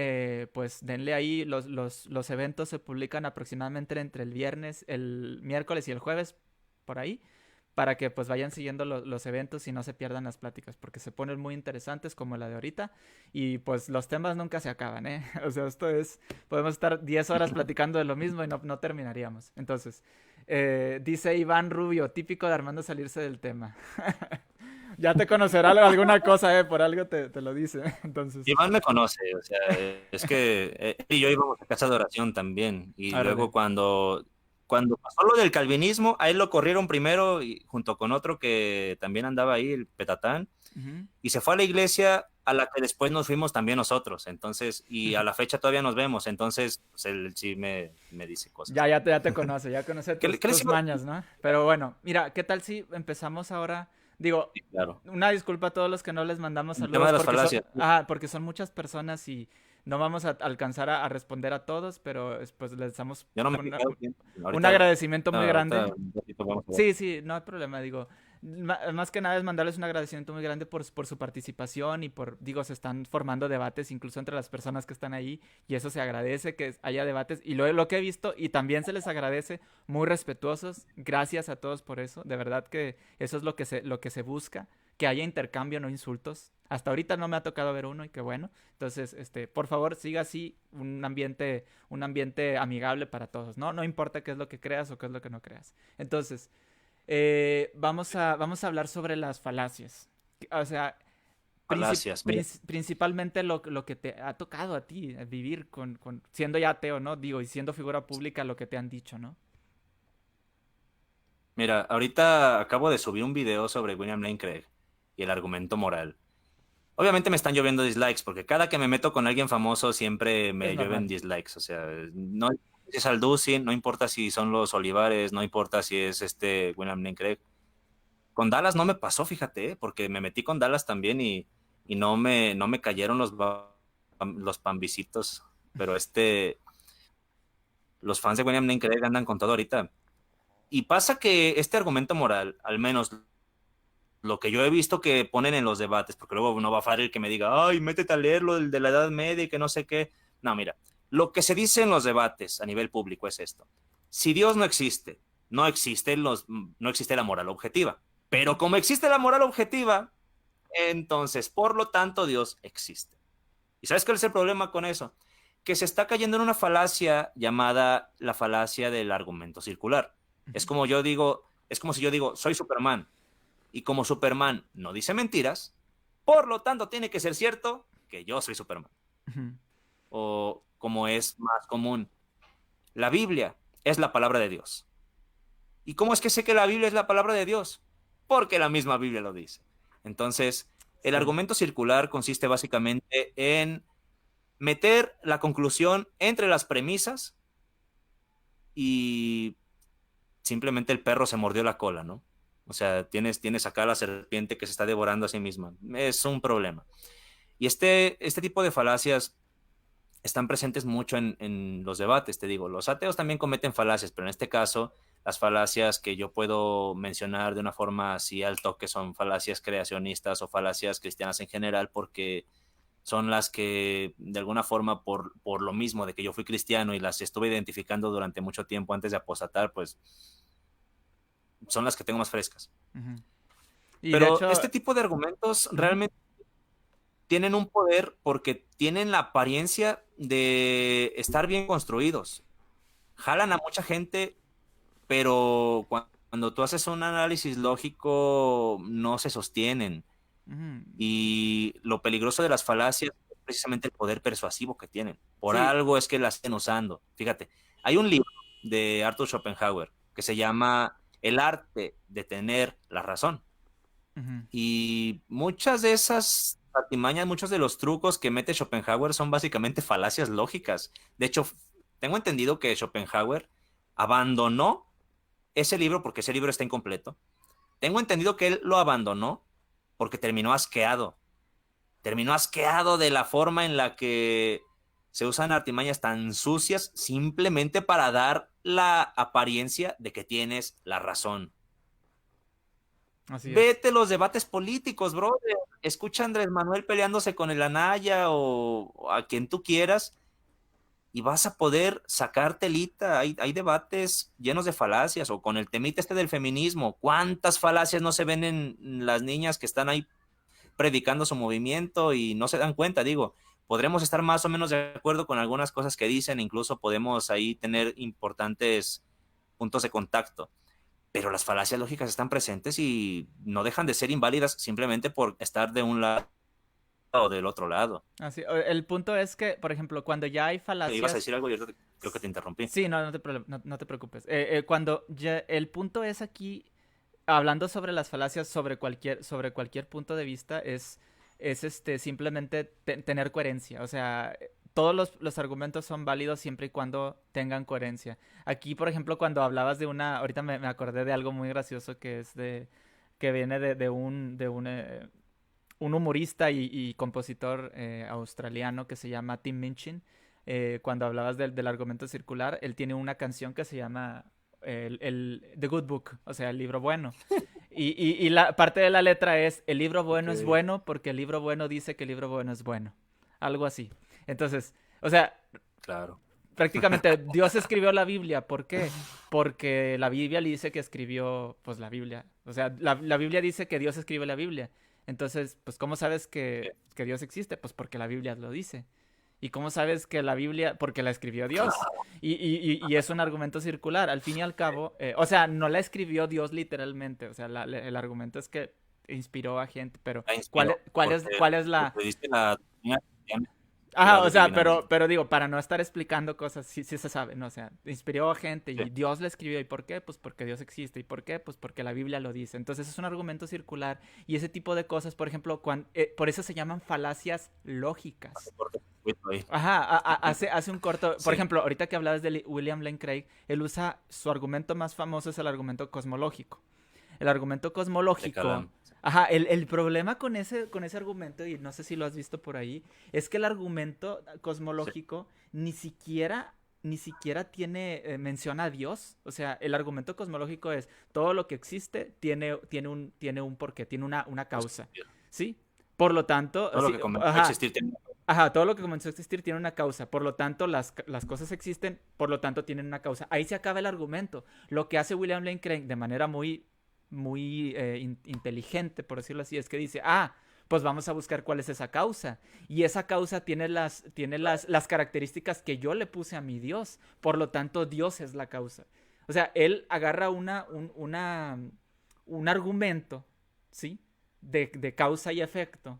S2: pues denle ahí, los eventos se publican aproximadamente entre el viernes, el miércoles y el jueves, por ahí, para que pues vayan siguiendo los eventos y no se pierdan las pláticas, porque se ponen muy interesantes como la de ahorita. Y pues los temas nunca se acaban, ¿eh? O sea, podemos estar 10 horas platicando de lo mismo y no terminaríamos. Entonces, dice Iván Rubio, típico de Armando salirse del tema. Ya te conocerá alguna cosa, por algo te lo dice. Entonces,
S1: Iván me conoce, o sea, es que él y yo íbamos a casa de oración también. Y
S2: árale.
S1: luego cuando pasó lo del calvinismo, a él lo corrieron primero y, junto con otro que también andaba ahí, el Petatán,
S2: Ujú.
S1: y se fue a la iglesia a la que después nos fuimos también nosotros. Entonces, y a la fecha todavía nos vemos. Entonces, pues, él sí me dice cosas.
S2: Ya te conoce, ya conoce
S1: ¿Qué les
S2: tus
S1: iba a
S2: mañas, ¿no? Pero bueno, mira, ¿qué tal si empezamos ahora? Digo,
S1: decir? Claro.
S2: una disculpa a todos los que no les mandamos
S1: El tema
S2: saludos
S1: de las falacias.
S2: porque son muchas personas y no vamos a alcanzar a responder a todos, pero pues les damos
S1: Yo no me he fijado bien.
S2: un
S1: Ahorita,
S2: agradecimiento muy
S1: ahorita
S2: grande.
S1: un ratito vamos a ver.
S2: Sí, sí, no hay problema, digo. Más que nada es mandarles un agradecimiento muy grande por su participación y digo, se están formando debates incluso entre las personas que están ahí y eso se agradece que haya debates y lo que he visto y también se les agradece, muy respetuosos, gracias a todos por eso, de verdad que eso es lo que se busca, que haya intercambio, no insultos. Hasta ahorita no me ha tocado ver uno y qué bueno. Entonces, por favor, siga así un ambiente amigable para todos, ¿no? No importa qué es lo que creas o qué es lo que no creas. Entonces, vamos a hablar sobre las falacias. O sea,
S1: Falacias, mira.
S2: principalmente lo que te ha tocado a ti vivir siendo ya ateo, ¿no? Digo, y siendo figura pública, lo que te han dicho, ¿no?
S1: Mira, ahorita acabo de subir un video sobre William Lane Craig y el argumento moral. Obviamente me están lloviendo dislikes, porque cada que me meto con alguien famoso siempre
S2: Es
S1: me llueven
S2: normal.
S1: dislikes. O sea, no importa si es Alducin, no importa si son los Olivares, no importa si es William Lane Craig. Con Dallas no me pasó, fíjate, porque me metí con Dallas también y no me cayeron los pambisitos. Pero los fans de William Lane Craig andan con todo ahorita. Y pasa que este argumento moral, al menos lo que yo he visto que ponen en los debates, porque luego no va a faltar el que me diga, ay, métete a leerlo del de la Edad Media y que no sé qué. No, mira, lo que se dice en los debates a nivel público es esto. Si Dios no existe, no existe la moral objetiva. Pero como existe la moral objetiva, entonces, por lo tanto, Dios existe. ¿Y sabes cuál es el problema con eso? Que se está cayendo en una falacia llamada la falacia del argumento circular.
S2: Ujú,
S1: Es como si yo digo, soy Superman, y como Superman no dice mentiras, por lo tanto tiene que ser cierto que yo soy Superman.
S2: ujú.
S1: O como es más común, la Biblia es la palabra de Dios. ¿Y cómo es que sé que la Biblia es la palabra de Dios? Porque la misma Biblia lo dice. Entonces, el
S2: Sí.
S1: argumento circular consiste básicamente en meter la conclusión entre las premisas y simplemente el perro se mordió la cola, ¿no? O sea, tienes acá la serpiente que se está devorando a sí misma. Es un problema. Y este tipo de falacias están presentes mucho en los debates, te digo. Los ateos también cometen falacias, pero en este caso, las falacias que yo puedo mencionar de una forma así al toque son falacias creacionistas o falacias cristianas en general, porque son las que de alguna forma por lo mismo de que yo fui cristiano y las estuve identificando durante mucho tiempo antes de apostatar, pues son las que tengo más frescas.
S2: Ujú. Y de
S1: Pero
S2: hecho,
S1: este tipo de argumentos
S2: ujú,
S1: realmente tienen un poder porque tienen la apariencia de estar bien construidos. Jalan a mucha gente, pero cuando tú haces un análisis lógico no se sostienen.
S2: ujú.
S1: Y lo peligroso de las falacias es precisamente el poder persuasivo que tienen. Por
S2: Sí.
S1: algo es que las estén usando. Fíjate, hay un libro de Arthur Schopenhauer que se llama El arte de tener la razón.
S2: Ujú.
S1: Y muchas de esas artimañas, muchos de los trucos que mete Schopenhauer son básicamente falacias lógicas. De hecho, tengo entendido que Schopenhauer abandonó ese libro porque ese libro está incompleto. Tengo entendido que él lo abandonó porque terminó asqueado de la forma en la que se usan artimañas tan sucias simplemente para dar la apariencia de que tienes la razón.
S2: Así es.
S1: Vete los debates políticos, brother. Escucha a Andrés Manuel peleándose con el Anaya o a quien tú quieras y vas a poder sacar telita. Hay debates llenos de falacias o con el temita del feminismo. ¿Cuántas falacias no se ven en las niñas que están ahí predicando su movimiento y no se dan cuenta? Digo, podremos estar más o menos de acuerdo con algunas cosas que dicen, incluso podemos ahí tener importantes puntos de contacto, pero las falacias lógicas están presentes y no dejan de ser inválidas simplemente por estar de un lado o del otro lado.
S2: El punto es que, por ejemplo, cuando ya hay
S1: ¿Te ibas a
S2: falacias.
S1: decir algo? Yo creo que te interrumpí.
S2: Sí, no, no te preocupes. Cuando el punto es aquí, hablando sobre las falacias, sobre cualquier punto de vista, es simplemente tener coherencia. O sea, todos los argumentos son válidos siempre y cuando tengan coherencia. Aquí, por ejemplo, cuando hablabas ahorita me acordé de algo muy gracioso que viene un humorista y compositor australiano que se llama Tim Minchin. Cuando hablabas del argumento circular, él tiene una canción que se llama The Good Book, o sea, el libro bueno. Y la parte de la letra es, el libro bueno es
S1: Ok,
S2: bueno porque el libro bueno dice que el libro bueno es bueno. Algo así. Entonces, o sea,
S1: claro.
S2: prácticamente Dios escribió la Biblia. ¿Por qué? Porque la Biblia le dice que escribió, pues, la Biblia. O sea, la Biblia dice que Dios escribe la Biblia. Entonces, pues, ¿cómo sabes que Dios existe? Pues porque la Biblia lo dice. ¿Y cómo sabes que la Biblia? Porque la escribió Dios. Y es un argumento circular. Al fin y al cabo, o sea, no la escribió Dios literalmente. O sea, el argumento es que inspiró a gente, pero
S1: La inspiró, porque
S2: ¿cuál es
S1: lo
S2: la...
S1: que dice la doctrina cristiana es
S2: Ajá, o
S1: inspirado
S2: sea,
S1: divinamente.
S2: pero digo, para no estar explicando cosas, sí, sí se sabe, ¿no? O sea, inspiró a gente
S1: Sí,
S2: y Dios le escribió. ¿Y por qué? Pues porque Dios existe. ¿Y por qué? Pues porque la Biblia lo dice. Entonces es un argumento circular y ese tipo de cosas, por ejemplo, por eso se llaman falacias lógicas.
S1: porque escrito ahí.
S2: Ajá, hace un corto, por
S1: Sí,
S2: ejemplo, ahorita que hablabas de William Lane Craig, él usa, su argumento más famoso es el argumento cosmológico. El argumento
S1: de
S2: cosmológico,
S1: Calam.
S2: ajá, el problema con ese argumento, y no sé si lo has visto por ahí, es que el argumento
S1: Sí,
S2: cosmológico ni siquiera menciona a Dios. O sea, el argumento cosmológico es todo lo que existe tiene un porqué, tiene una
S1: pues,
S2: causa, ¿sí? Por lo tanto,
S1: todo lo
S2: sí,
S1: que comenzó a
S2: ajá,
S1: existir tiene
S2: ajá, todo lo que comenzó a existir tiene una causa, por lo tanto las cosas existen, por lo tanto tienen una causa. Ahí se acaba el argumento. Lo que hace William Lane Craig de manera muy, muy inteligente, por decirlo así, es que dice, pues vamos a buscar cuál es esa causa. Y esa causa tiene las características que yo le puse a mi Dios, por lo tanto Dios es la causa. O sea, él agarra un argumento, ¿sí? De causa y efecto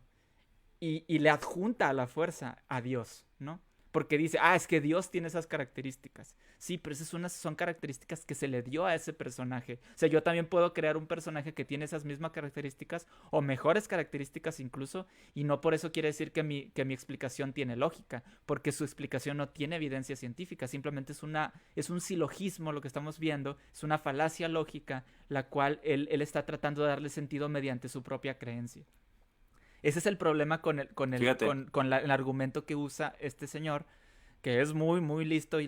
S2: y le adjunta a la fuerza a Dios, ¿no? Porque dice, es que Dios tiene esas características. Sí, pero son características que se le dio a ese personaje. O sea, yo también puedo crear un personaje que tiene esas mismas características o mejores características incluso, y no por eso quiere decir que mi explicación tiene lógica, porque su explicación no tiene evidencia científica, simplemente es un silogismo lo que estamos viendo, es una falacia lógica, la cual él está tratando de darle sentido mediante su propia creencia. Ese es el problema con el, con el,
S1: Fíjate,
S2: con el argumento que usa este señor, que es muy, muy listo y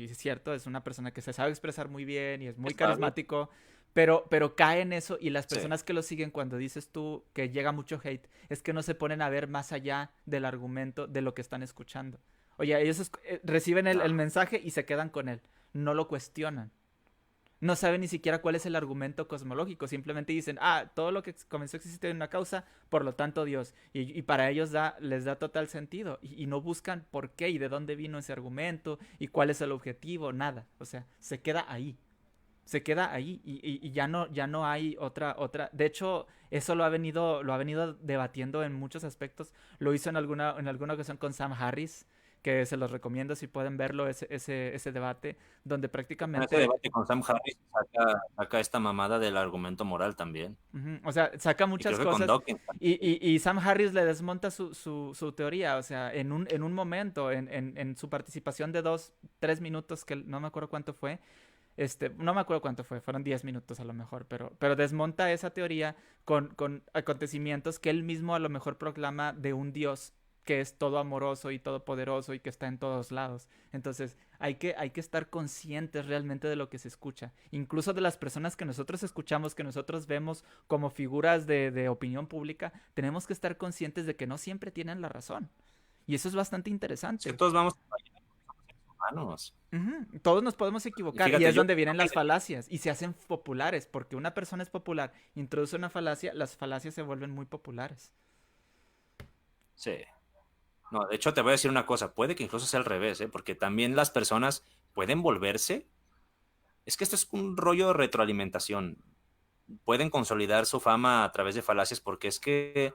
S2: es cierto, es una persona que se sabe expresar muy bien y es muy
S1: es sabio.
S2: carismático, pero cae en eso y las
S1: Sí,
S2: personas que lo siguen cuando dices tú que llega mucho hate, es que no se ponen a ver más allá del argumento de lo que están escuchando. Oye, ellos reciben el
S1: no.
S2: mensaje y se quedan con él, no lo cuestionan. No saben ni siquiera cuál es el argumento cosmológico, simplemente dicen, todo lo que comenzó a existir en una causa, por lo tanto Dios. Y para ellos les da total sentido. Y no buscan por qué y de dónde vino ese argumento y cuál es el objetivo, nada. O sea, se queda ahí. Se queda ahí y ya no hay otra. De hecho, eso lo ha venido debatiendo en muchos aspectos. Lo hizo en alguna ocasión con Sam Harris, que se los recomiendo si pueden verlo, ese debate, donde
S1: En ese
S2: prácticamente.
S1: debate con Sam Harris saca esta mamada del argumento moral también.
S2: Ujú. O sea, saca
S1: Y creo
S2: muchas
S1: que con
S2: cosas
S1: Dawkins
S2: y Sam Harris le desmonta su teoría. O sea, en un momento, en su participación de 2, 3 minutos, que no me acuerdo cuánto fue, no me acuerdo cuánto fue, fueron 10 minutos a lo mejor, pero desmonta esa teoría con acontecimientos que él mismo a lo mejor proclama de un Dios que es todo amoroso y todopoderoso y que está en todos lados. Entonces, hay que estar conscientes realmente de lo que se escucha. Incluso de las personas que nosotros escuchamos, que nosotros vemos como figuras de opinión pública, tenemos que estar conscientes de que no siempre tienen la razón. Y eso es bastante
S1: es que
S2: interesante.
S1: todos vamos a fallar como seres humanos.
S2: Ujú. Todos nos podemos
S1: Y
S2: equivocar y
S1: fíjate,
S2: es
S1: yo
S2: donde vienen las falacias y se hacen populares porque una persona es popular, introduce una falacia, las falacias se vuelven muy populares.
S1: sí. No, de hecho te voy a decir una cosa, puede que incluso sea al revés, ¿eh? Porque también las personas pueden volverse, es que esto es un rollo de retroalimentación, pueden consolidar su fama a través de falacias porque es que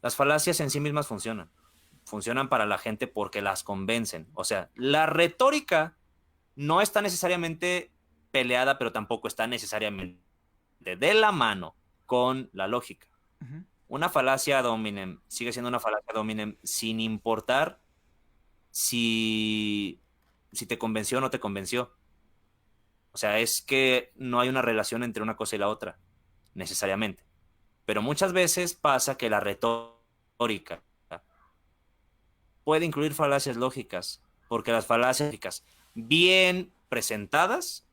S1: las falacias en sí mismas funcionan para la gente porque las convencen. O sea, la retórica no está necesariamente peleada, pero tampoco está necesariamente de la mano con la lógica.
S2: Ujú,
S1: Una falacia dominem sigue siendo una falacia dominem sin importar si, si te convenció o no te convenció. O sea, es que no hay una relación entre una cosa y la otra, necesariamente. Pero muchas veces pasa que la retórica puede incluir falacias lógicas, porque las falacias lógicas bien presentadas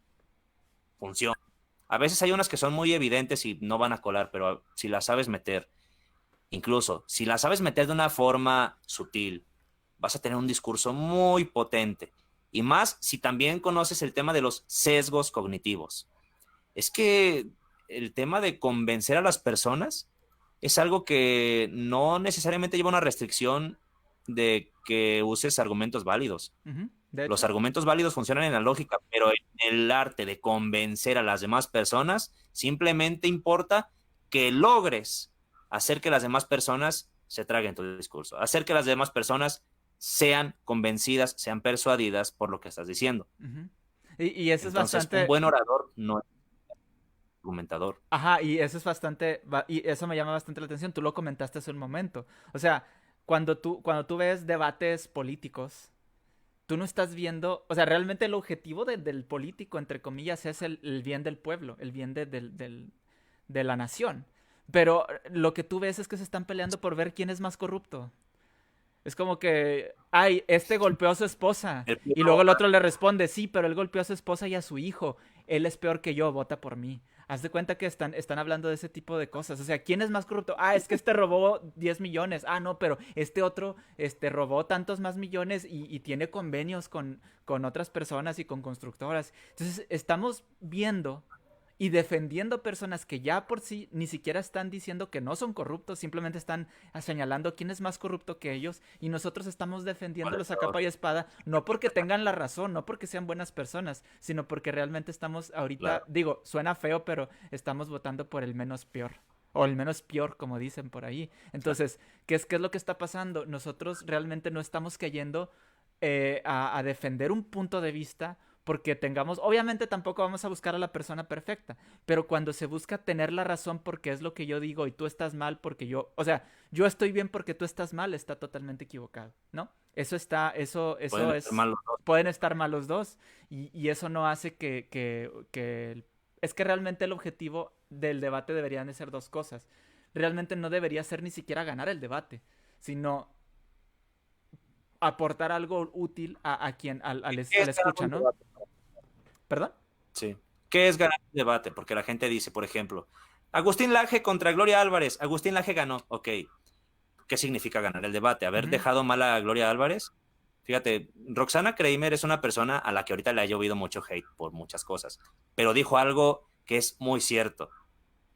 S1: funcionan. A veces hay unas que son muy evidentes y no van a colar, pero si las sabes meter, incluso si las sabes meter de una forma sutil, vas a tener un discurso muy potente. Y más si también conoces el tema de los sesgos cognitivos. Es que el tema de convencer a las personas es algo que no necesariamente lleva una restricción de que uses argumentos válidos.
S2: De
S1: Los
S2: hecho.
S1: argumentos válidos funcionan en la lógica, pero en el arte de convencer a las demás personas, simplemente importa que logres hacer que las demás personas se traguen tu discurso, hacer que las demás personas sean convencidas, sean persuadidas por lo que estás diciendo.
S2: Y eso es
S1: Entonces, un
S2: bastante...
S1: buen orador no es argumentador.
S2: Ajá, y eso es bastante... Y eso me llama bastante la atención. Tú lo comentaste hace un momento. O sea, cuando tú ves debates políticos, tú no estás viendo... O sea, realmente el objetivo del político, entre comillas, es el bien del pueblo, el bien de la nación. Pero lo que tú ves es que se están peleando por ver quién es más corrupto. Es como que, ay, este golpeó a su esposa.
S1: El
S2: Y luego el otro le responde, sí, pero él golpeó a su esposa y a su hijo. Él es peor que yo, vota por mí. Haz de cuenta que están hablando de ese tipo de cosas. O sea, ¿quién es más corrupto? Ah, es que este robó 10 millones. Ah, no, pero este otro robó tantos más millones y tiene convenios con otras personas y con constructoras. Entonces, estamos viendo y defendiendo personas que ya por sí ni siquiera están diciendo que no son corruptos, simplemente están señalando quién es más corrupto que ellos y nosotros estamos defendiéndolos a capa y espada, no porque tengan la razón, no porque sean buenas personas, sino porque realmente estamos ahorita,
S1: Claro.
S2: digo, suena feo, pero estamos votando por el menos peor. O el menos peor, como dicen por ahí. Entonces, ¿qué es lo que está pasando? Nosotros realmente no estamos cayendo a defender un punto de vista porque tengamos, obviamente tampoco vamos a buscar a la persona perfecta, pero cuando se busca tener la razón porque es lo que yo digo y tú estás mal porque yo, o sea, yo estoy bien porque tú estás mal, está totalmente equivocado, ¿no? Eso
S1: Pueden ser
S2: es,
S1: malos, ¿no?
S2: pueden estar mal los dos y eso no hace es que realmente el objetivo del debate deberían de ser dos cosas. Realmente no debería ser ni siquiera ganar el debate, sino aportar algo útil a quien,
S1: ¿Qué
S2: al
S1: es ganar
S2: escucha,
S1: un
S2: ¿no?
S1: debate?
S2: ¿Perdón?
S1: Sí. ¿Qué es ganar un debate? Porque la gente dice, por ejemplo, Agustín Laje contra Gloria Álvarez. Agustín Laje ganó. Ok. ¿Qué significa ganar el debate? ¿Haber
S2: Ujú.
S1: dejado mal a Gloria Álvarez? Fíjate, Roxana Kramer es una persona a la que ahorita le ha llovido mucho hate por muchas cosas, pero dijo algo que es muy cierto.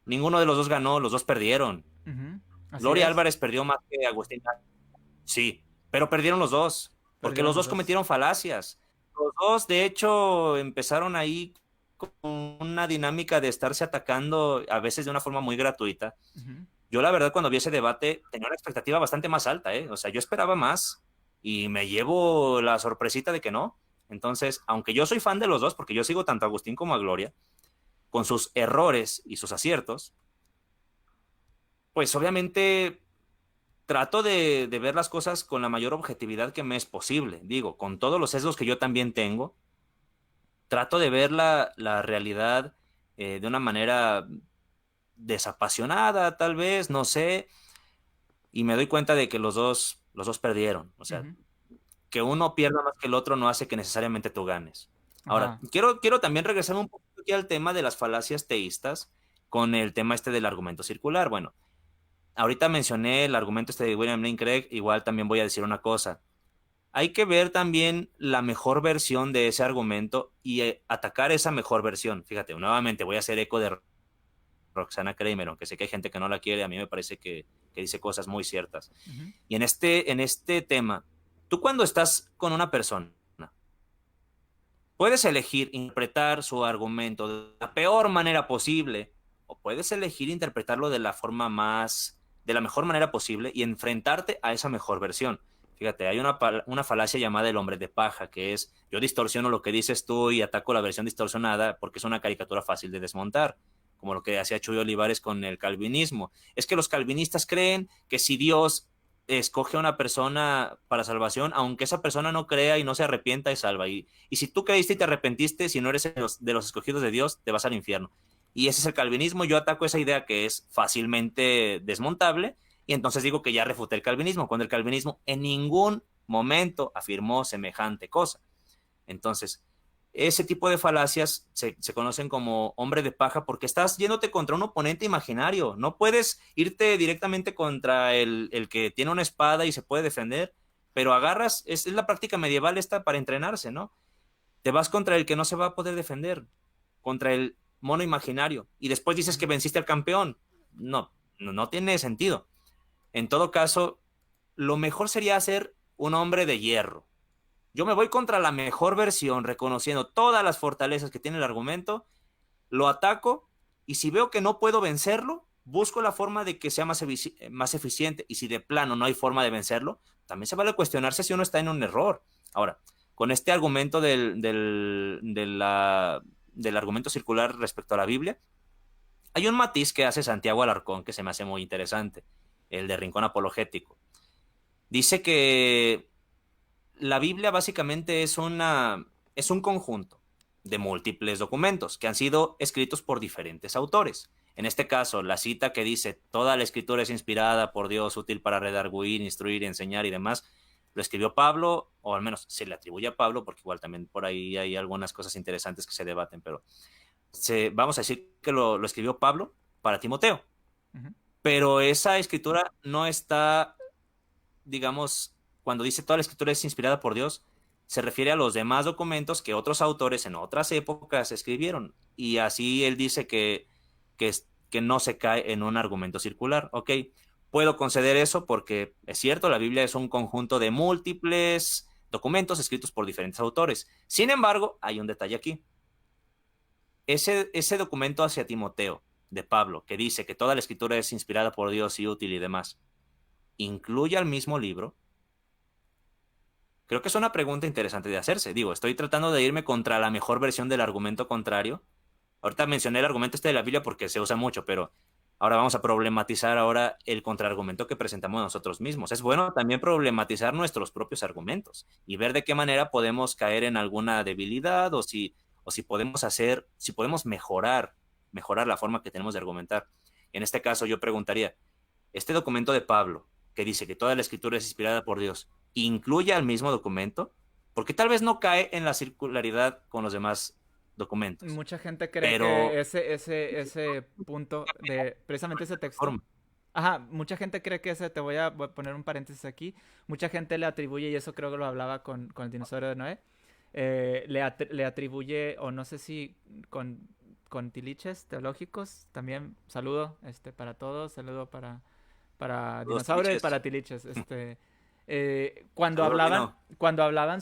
S1: Ninguno de los dos ganó, los dos perdieron.
S2: Ujú. Así
S1: Gloria
S2: es.
S1: Álvarez perdió más que Agustín Laje. Sí, pero perdieron los dos, porque
S2: Perdieron
S1: los
S2: los
S1: dos
S2: dos.
S1: cometieron falacias. Los dos, de hecho, empezaron ahí con una dinámica de estarse atacando a veces de una forma muy gratuita.
S2: Ujú.
S1: Yo la verdad cuando vi ese debate tenía una expectativa bastante más alta, ¿eh? O sea, yo esperaba más y me llevo la sorpresita de que no. Entonces, aunque yo soy fan de los dos, porque yo sigo tanto a Agustín como a Gloria, con sus errores y sus aciertos, pues obviamente trato de ver las cosas con la mayor objetividad que me es posible. Digo, con todos los sesgos que yo también tengo, trato de ver la realidad de una manera desapasionada, tal vez, no sé, y me doy cuenta de que los dos perdieron. O sea,
S2: Ujú.
S1: que uno pierda más que el otro no hace que necesariamente tú ganes. Ahora,
S2: Ajá.
S1: quiero también regresar un poquito aquí al tema de las falacias teístas con el tema este del argumento circular. Bueno, ahorita mencioné el argumento este de William Lane Craig, igual también voy a decir una cosa. Hay que ver también la mejor versión de ese argumento y atacar esa mejor versión. Fíjate, nuevamente voy a hacer eco de Roxana Kramer, aunque sé que hay gente que no la quiere, a mí me parece que dice cosas muy ciertas.
S2: Ujú.
S1: Y en este tema, tú cuando estás con una persona, puedes elegir interpretar su argumento de la peor manera posible o puedes elegir interpretarlo de la forma más, de la mejor manera posible y enfrentarte a esa mejor versión. Fíjate, hay una falacia llamada el hombre de paja, que es yo distorsiono lo que dices tú y ataco la versión distorsionada porque es una caricatura fácil de desmontar, como lo que hacía Chuy Olivares con el calvinismo. Es que los calvinistas creen que si Dios escoge a una persona para salvación, aunque esa persona no crea y no se arrepienta, es salva. Y si tú creíste y te arrepentiste, si no eres de los escogidos de Dios, te vas al infierno. Y ese es el calvinismo. Yo ataco esa idea que es fácilmente desmontable y entonces digo que ya refuté el calvinismo, cuando el calvinismo en ningún momento afirmó semejante cosa. Entonces, ese tipo de falacias se conocen como hombre de paja porque estás yéndote contra un oponente imaginario. No puedes irte directamente contra el que tiene una espada y se puede defender, pero agarras, es la práctica medieval esta para entrenarse, ¿no? Te vas contra el que no se va a poder defender, contra el mono imaginario, y después dices que
S2: Ujú.
S1: venciste al campeón. No, no tiene sentido. En todo caso, lo mejor sería hacer un hombre de hierro. Yo me voy contra la mejor versión, reconociendo todas las fortalezas que tiene el argumento, lo ataco y si veo que no puedo vencerlo, busco la forma de que sea más eficiente y si de plano no hay forma de vencerlo, también se vale cuestionarse si uno está en un error. Ahora, con este argumento del argumento circular respecto a la Biblia, hay un matiz que hace Santiago Alarcón que se me hace muy interesante, el de Rincón Apologético. Dice que la Biblia básicamente es un conjunto de múltiples documentos que han sido escritos por diferentes autores. En este caso, la cita que dice toda la escritura es inspirada por Dios, útil para redarguir, instruir, enseñar y demás, lo escribió Pablo, o al menos se le atribuye a Pablo, porque igual también por ahí hay algunas cosas interesantes que se debaten, pero vamos a decir que lo escribió Pablo para Timoteo.
S2: Ujú.
S1: Pero esa escritura no está, digamos, cuando dice toda la escritura es inspirada por Dios, se refiere a los demás documentos que otros autores en otras épocas escribieron. Y así él dice que no se cae en un argumento circular. Ok, puedo conceder eso porque es cierto, la Biblia es un conjunto de múltiples documentos escritos por diferentes autores. Sin embargo, hay un detalle aquí. Ese documento hacia Timoteo de Pablo, que dice que toda la escritura es inspirada por Dios y útil y demás, ¿incluye al mismo libro? Creo que es una pregunta interesante de hacerse. Digo, estoy tratando de irme contra la mejor versión del argumento contrario. Ahorita mencioné el argumento este de la Biblia porque se usa mucho, pero ahora vamos a problematizar ahora el contraargumento que presentamos nosotros mismos. Es bueno también problematizar nuestros propios argumentos y ver de qué manera podemos caer en alguna debilidad o si podemos si podemos mejorar la forma que tenemos de argumentar. En este caso yo preguntaría, este documento de Pablo, que dice que toda la escritura es inspirada por Dios, ¿incluye al mismo documento? Porque tal vez no cae en la circularidad con los demás documentos,
S2: Mucha gente cree que
S1: pero
S2: ese punto de precisamente ese texto.
S1: forma.
S2: Ajá, mucha gente cree que ese, voy a poner un paréntesis aquí, mucha gente le atribuye, y eso creo que lo hablaba con el dinosaurio de Noé, le atribuye, o no sé si con tiliches teológicos, también saludo para todos, saludo para
S1: Los
S2: dinosaurio y
S1: clichés.
S2: para tiliches, cuando
S1: Seguro que
S2: hablaban,
S1: no.
S2: cuando hablaban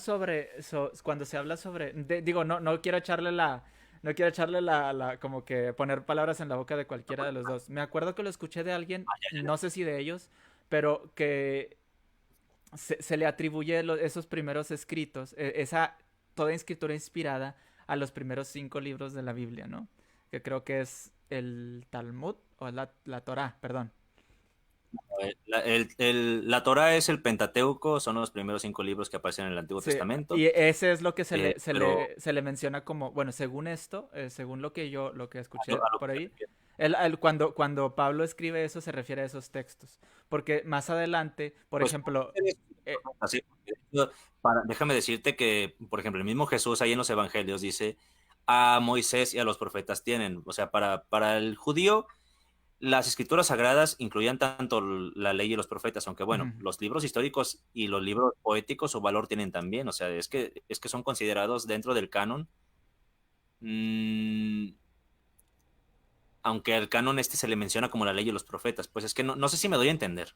S2: cuando se habla sobre, digo, no quiero echarle no quiero echarle como que poner palabras en la boca de cualquiera de los dos. Me acuerdo que lo escuché de alguien, no sé si de ellos, pero que se le atribuye esos primeros escritos, esa toda escritura inspirada a los primeros 5 libros de la Biblia, ¿no? Que creo que es el Talmud o la Torá, perdón.
S1: La Torah es el Pentateuco, son los primeros 5 libros que aparecen en el Antiguo
S2: Sí,
S1: Testamento,
S2: y ese es lo que
S1: pero
S2: se le menciona como, bueno, según esto, según lo que escuché
S1: a lo
S2: por
S1: que se
S2: ahí,
S1: refiere.
S2: cuando Pablo escribe eso se refiere a esos textos, porque más adelante, por
S1: Pues
S2: ejemplo, eh,
S1: así, déjame decirte que, por ejemplo, el mismo Jesús ahí en los Evangelios dice, a Moisés y a los profetas tienen, o sea, para el judío, las escrituras sagradas incluían tanto la ley y los profetas, aunque
S2: ujú.
S1: bueno, los libros históricos y los libros poéticos su valor tienen también, o sea, es que son considerados dentro del canon, mm, aunque al canon este se le menciona como la ley y los profetas, pues es que no sé si me doy a entender,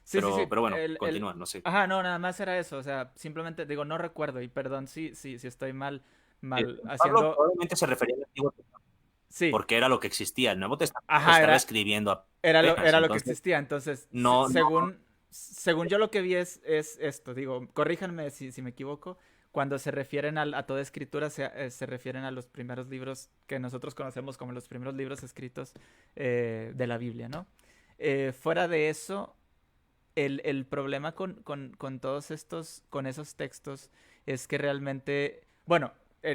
S2: Sí, sí, sí.
S1: pero bueno, continúa, no sé.
S2: Ajá, no, nada más era eso. O sea, simplemente digo, no recuerdo. Y perdón si estoy mal
S1: Pablo
S2: haciendo.
S1: probablemente se refería al Antiguo Testamento,
S2: Sí.
S1: porque era lo que existía, el Nuevo Testamento se
S2: Ajá,
S1: estaba escribiendo apenas,
S2: era lo que
S1: entonces
S2: existía. Entonces,
S1: no, no,
S2: según yo lo que vi es esto. Digo, corríjanme si me equivoco. Cuando se refieren a toda escritura, se refieren a los primeros libros que nosotros conocemos como los primeros libros escritos de la Biblia, ¿no? Fuera de eso, el problema con todos con esos textos, es que realmente, bueno,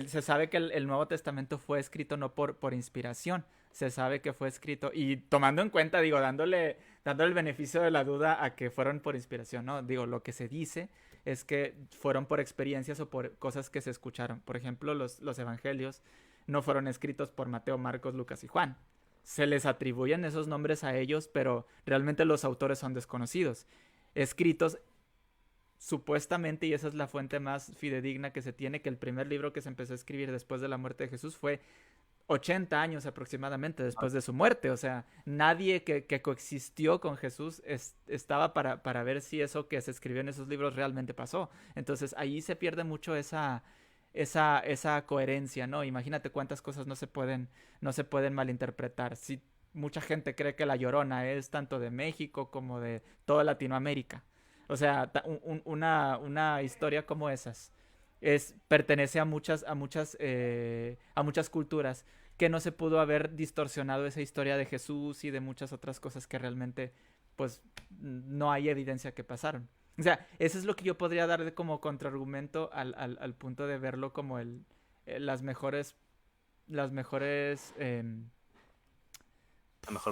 S2: se sabe que el Nuevo Testamento fue escrito no por inspiración, se sabe que fue escrito, y tomando en cuenta, digo, dándole el beneficio de la duda a que fueron por inspiración, ¿no? Digo, lo que se dice es que fueron por experiencias o por cosas que se escucharon. Por ejemplo, los evangelios no fueron escritos por Mateo, Marcos, Lucas y Juan. Se les atribuyen esos nombres a ellos, pero realmente los autores son desconocidos. Escritos supuestamente, y esa es la fuente más fidedigna que se tiene, que el primer libro que se empezó a escribir después de la muerte de Jesús fue 80 años aproximadamente después de su muerte. O sea, nadie que coexistió con Jesús estaba para ver si eso que se escribió en esos libros realmente pasó. Entonces ahí se pierde mucho esa coherencia, ¿no? Imagínate cuántas cosas no se pueden malinterpretar. Si mucha gente cree que La Llorona es tanto de México como de toda Latinoamérica. O sea, una historia como esas pertenece a muchas culturas que no se pudo haber distorsionado esa historia de Jesús y de muchas otras cosas que realmente, pues, no hay evidencia que pasaron. O sea, eso es lo que yo podría dar de como contraargumento al punto de verlo como las mejores
S1: La mejor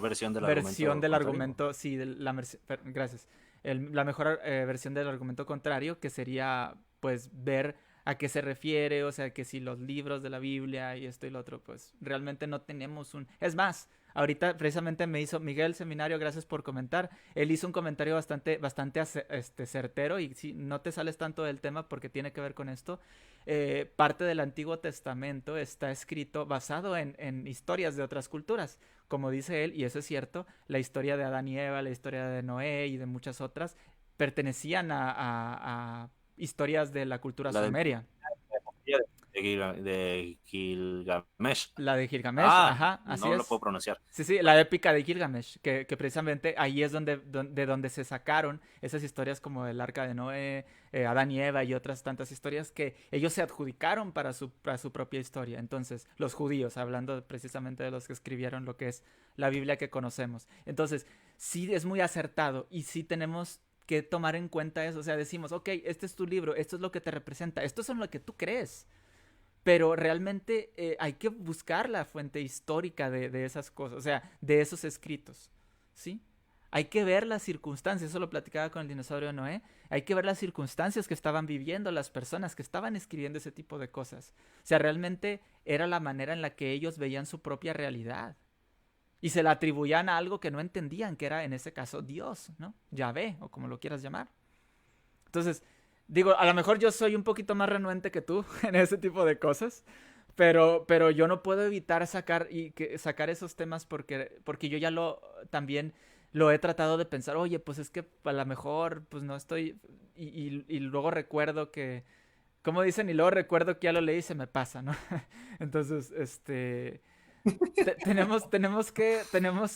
S1: versión del
S2: versión
S1: argumento
S2: del
S1: contrario.
S2: argumento, sí, gracias. La mejor versión del argumento contrario, que sería, pues, ver a qué se refiere, o sea, que si los libros de la Biblia y esto y lo otro, pues, realmente no tenemos un... Es más, ahorita precisamente me hizo Miguel Seminario, gracias por comentar, él hizo un comentario bastante certero, y si no te sales tanto del tema porque tiene que ver con esto, parte del Antiguo Testamento está escrito basado en historias de otras culturas, como dice él, y eso es cierto, la historia de Adán y Eva, la historia de Noé y de muchas otras, pertenecían a historias de la cultura
S1: La del
S2: sumeria.
S1: de Gilgamesh.
S2: La de Gilgamesh,
S1: Ah,
S2: ajá, así
S1: no lo puedo
S2: es.
S1: pronunciar.
S2: Sí, sí, la épica de Gilgamesh, que precisamente ahí es de donde se sacaron esas historias como el Arca de Noé, Adán y Eva y otras tantas historias que ellos se adjudicaron para su propia historia. Entonces, los judíos, hablando precisamente de los que escribieron lo que es la Biblia que conocemos. Entonces, sí es muy acertado y sí tenemos que tomar en cuenta eso. O sea, decimos, ok, este es tu libro, esto es lo que te representa, esto es en lo que tú crees. Pero realmente hay que buscar la fuente histórica de esas cosas, o sea, de esos escritos, ¿sí? Hay que ver las circunstancias, eso lo platicaba con el dinosaurio de Noé, hay que ver las circunstancias que estaban viviendo las personas que estaban escribiendo ese tipo de cosas. O sea, realmente era la manera en la que ellos veían su propia realidad. Y se la atribuían a algo que no entendían, que era en ese caso Dios, ¿no? Yahvé, o como lo quieras llamar. Entonces, digo, a lo mejor yo soy un poquito más renuente que tú en ese tipo de cosas, pero yo no puedo evitar sacar esos temas porque yo ya también lo he tratado de pensar, oye, pues es que a lo mejor, pues no estoy, y luego recuerdo que, como dicen, y luego recuerdo que ya lo leí y se me pasa, ¿no? Entonces, tenemos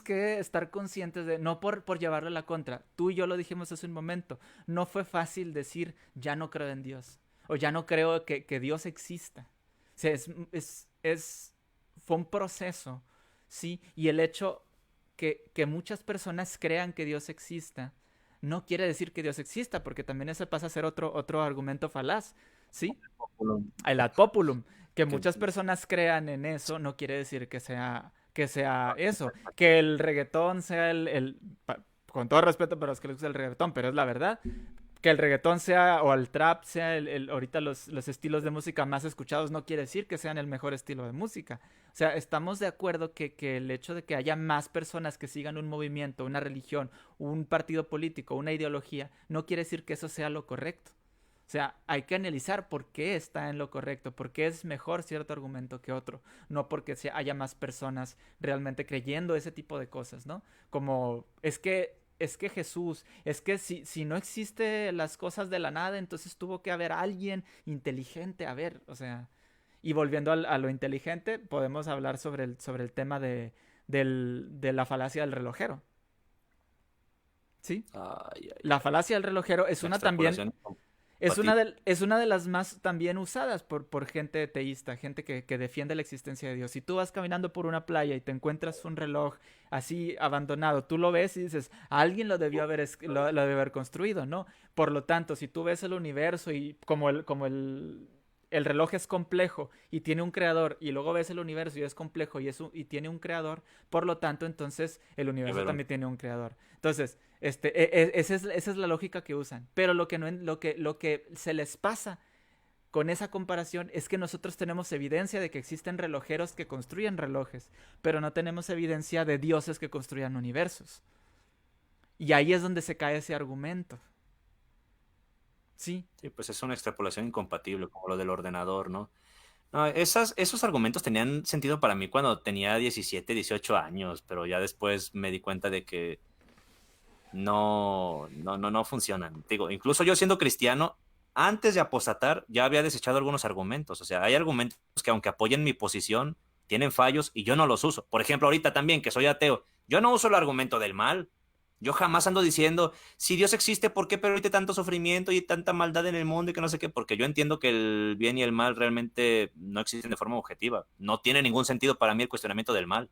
S2: que estar conscientes de, no por llevarlo a la contra. Tú y yo lo dijimos hace un momento. No fue fácil decir, ya no creo en Dios. O ya no creo que Dios exista. O sea, fue un proceso, ¿sí? Y el hecho que muchas personas crean que Dios exista, no quiere decir que Dios exista, porque también ese pasa a ser otro argumento falaz, ¿sí? El ad populum, que
S1: Que,
S2: muchas personas crean en eso, no quiere decir que sea eso. Que el reggaetón sea con todo respeto para los que les gusta el reggaetón, pero es la verdad. Que el reggaetón sea, o el trap sea ahorita los estilos de música más escuchados, no quiere decir que sean el mejor estilo de música. O sea, estamos de acuerdo que el hecho de que haya más personas que sigan un movimiento, una religión, un partido político, una ideología, no quiere decir que eso sea lo correcto. O sea, hay que analizar por qué está en lo correcto, por qué es mejor cierto argumento que otro, no porque haya más personas realmente creyendo ese tipo de cosas, ¿no? Como es que Jesús, es que si no existe las cosas de la nada, entonces tuvo que haber alguien inteligente, a ver, o sea, y volviendo a lo inteligente, podemos hablar sobre el tema de la falacia del relojero, ¿sí?
S1: ay, ay,
S2: La
S1: ay,
S2: falacia del relojero es
S1: la
S2: una también.
S1: extrapolación
S2: Es una
S1: compatible.
S2: de las más también usadas por gente teísta, gente que defiende la existencia de Dios. Si tú vas caminando por una playa y te encuentras un reloj así abandonado, tú lo ves y dices, alguien lo debió lo debe haber construido, ¿no? Por lo tanto, si tú ves el universo y como el reloj es complejo y tiene un creador, y luego ves el universo y es complejo y tiene un creador, por lo tanto, entonces el universo también tiene un creador. Entonces, esa es la lógica que usan. Pero lo que se les pasa con esa comparación es que nosotros tenemos evidencia de que existen relojeros que construyen relojes, pero no tenemos evidencia de dioses que construyan universos. Y ahí es donde se cae ese argumento. Sí,
S1: Sí, pues es una extrapolación incompatible, como lo del ordenador, ¿no? No, esos argumentos tenían sentido para mí cuando tenía 17, 18 años, pero ya después me di cuenta de que no funcionan. Digo, incluso yo siendo cristiano, antes de apostatar, ya había desechado algunos argumentos. O sea, hay argumentos que aunque apoyen mi posición, tienen fallos y yo no los uso. Por ejemplo, ahorita también, que soy ateo, yo no uso el argumento del mal. Yo jamás ando diciendo, si Dios existe, ¿por qué permite tanto sufrimiento y tanta maldad en el mundo y que no sé qué? Porque yo entiendo que el bien y el mal realmente no existen de forma objetiva. No tiene ningún sentido para mí el cuestionamiento del mal.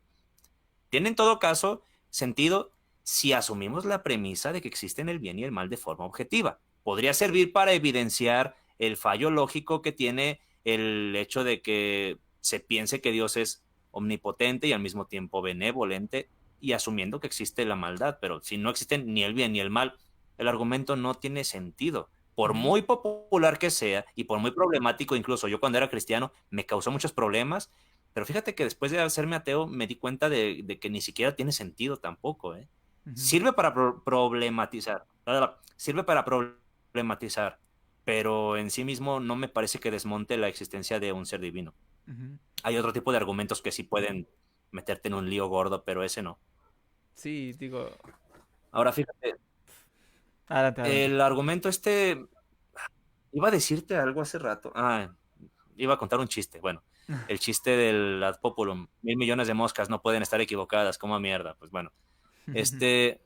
S1: Tiene en todo caso sentido si asumimos la premisa de que existen el bien y el mal de forma objetiva. Podría servir para evidenciar el fallo lógico que tiene el hecho de que se piense que Dios es omnipotente y al mismo tiempo benevolente y asumiendo que existe la maldad, pero si no existen ni el bien ni el mal, el argumento no tiene sentido. Por
S2: Ujú.
S1: muy popular que sea y por muy problemático, incluso yo cuando era cristiano me causó muchos problemas, pero fíjate que después de hacerme ateo me di cuenta de que ni siquiera tiene sentido tampoco, ¿eh?
S2: Ujú.
S1: Sirve para problematizar, sirve para problematizar, pero en sí mismo no me parece que desmonte la existencia de un ser divino.
S2: Ujú.
S1: Hay otro tipo de argumentos que sí pueden meterte en un lío gordo, pero ese no.
S2: Sí, digo,
S1: Ahora fíjate,
S2: adelante, adelante.
S1: el argumento este, iba a decirte algo hace rato. Iba a contar un chiste. Bueno, el chiste del ad populum. 1.000 millones de moscas no pueden estar equivocadas. ¿Cómo mierda? Pues bueno, este,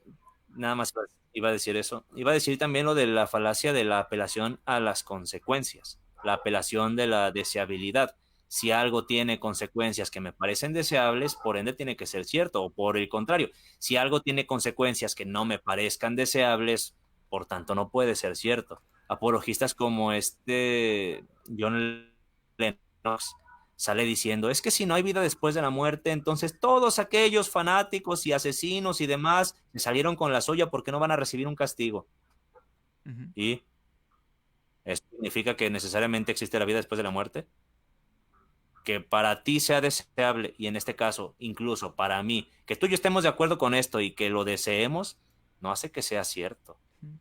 S1: nada más iba a decir eso. Iba a decir también lo de la falacia de la apelación a las consecuencias, la apelación de la deseabilidad. Si algo tiene consecuencias que me parecen deseables, por ende tiene que ser cierto, o por el contrario, si algo tiene consecuencias que no me parezcan deseables, por tanto no puede ser cierto. Apologistas como John Lennox sale diciendo, es que si no hay vida después de la muerte, entonces todos aquellos fanáticos y asesinos y demás se salieron con la suya porque no van a recibir un castigo.
S2: Ujú.
S1: ¿Y esto significa que necesariamente existe la vida después de la muerte? Que para ti sea deseable, y en este caso, incluso para mí, que tú y yo estemos de acuerdo con esto y que lo deseemos, no hace que sea cierto.
S2: Ujú.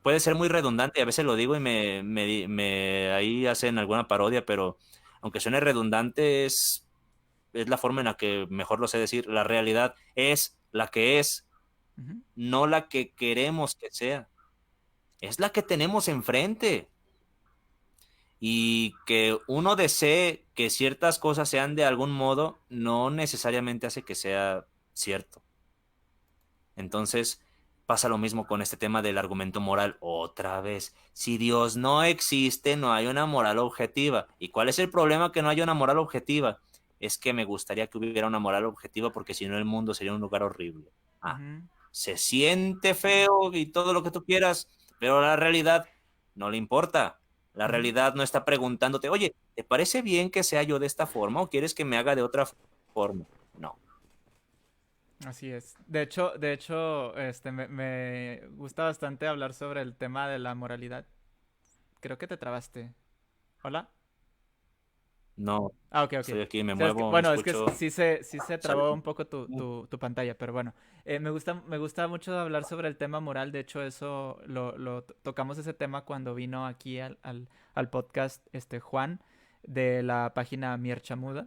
S1: Puede ser muy redundante, y a veces lo digo y ahí hacen alguna parodia, pero aunque suene redundante, es la forma en la que mejor lo sé decir. La realidad es la que es,
S2: Ujú.
S1: no la que queremos que sea. Es la que tenemos enfrente. Y que uno desee que ciertas cosas sean de algún modo, no necesariamente hace que sea cierto. Entonces, pasa lo mismo con este tema del argumento moral. Otra vez, si Dios no existe, no hay una moral objetiva. ¿Y cuál es el problema que no haya una moral objetiva? Es que me gustaría que hubiera una moral objetiva porque si no el mundo sería un lugar horrible. Ah,
S2: Ujú.
S1: se siente feo y todo lo que tú quieras, pero la realidad no le importa. La
S2: Ujú.
S1: realidad no está preguntándote, oye, ¿te parece bien que sea yo de esta forma o quieres que me haga de otra forma? No.
S2: Así es. De hecho, me gusta bastante hablar sobre el tema de la moralidad. Creo que te trabaste. ¿Hola?
S1: No,
S2: Ah, ok, ok.
S1: estoy aquí, me
S2: O sea,
S1: muevo, me
S2: bueno, es que
S1: escucho.
S2: sí se
S1: Sale.
S2: trabó un poco tu pantalla, pero bueno. Me gusta mucho hablar sobre el tema moral. De hecho, eso tocamos ese tema cuando vino aquí al podcast Juan de la página Mierchamuda,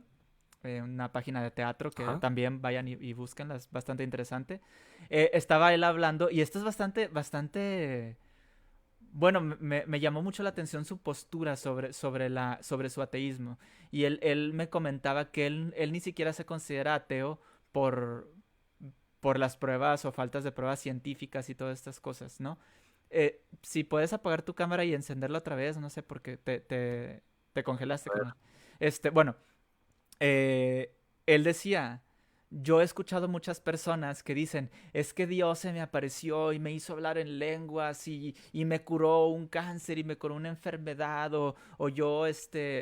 S2: una página de teatro que
S1: Ajá.
S2: también vayan y búsquenla, es bastante interesante. Estaba él hablando, y esto es bastante bueno, me llamó mucho la atención su postura sobre su ateísmo. Y él me comentaba que él ni siquiera se considera ateo por, por las pruebas o faltas de pruebas científicas y todas estas cosas, ¿no? Si puedes apagar tu cámara y encenderla otra vez, no sé, porque te congelaste,
S1: A ver.
S2: carnal. Bueno, él decía, yo he escuchado muchas personas que dicen, es que Dios se me apareció y me hizo hablar en lenguas y me curó un cáncer y me curó una enfermedad o yo,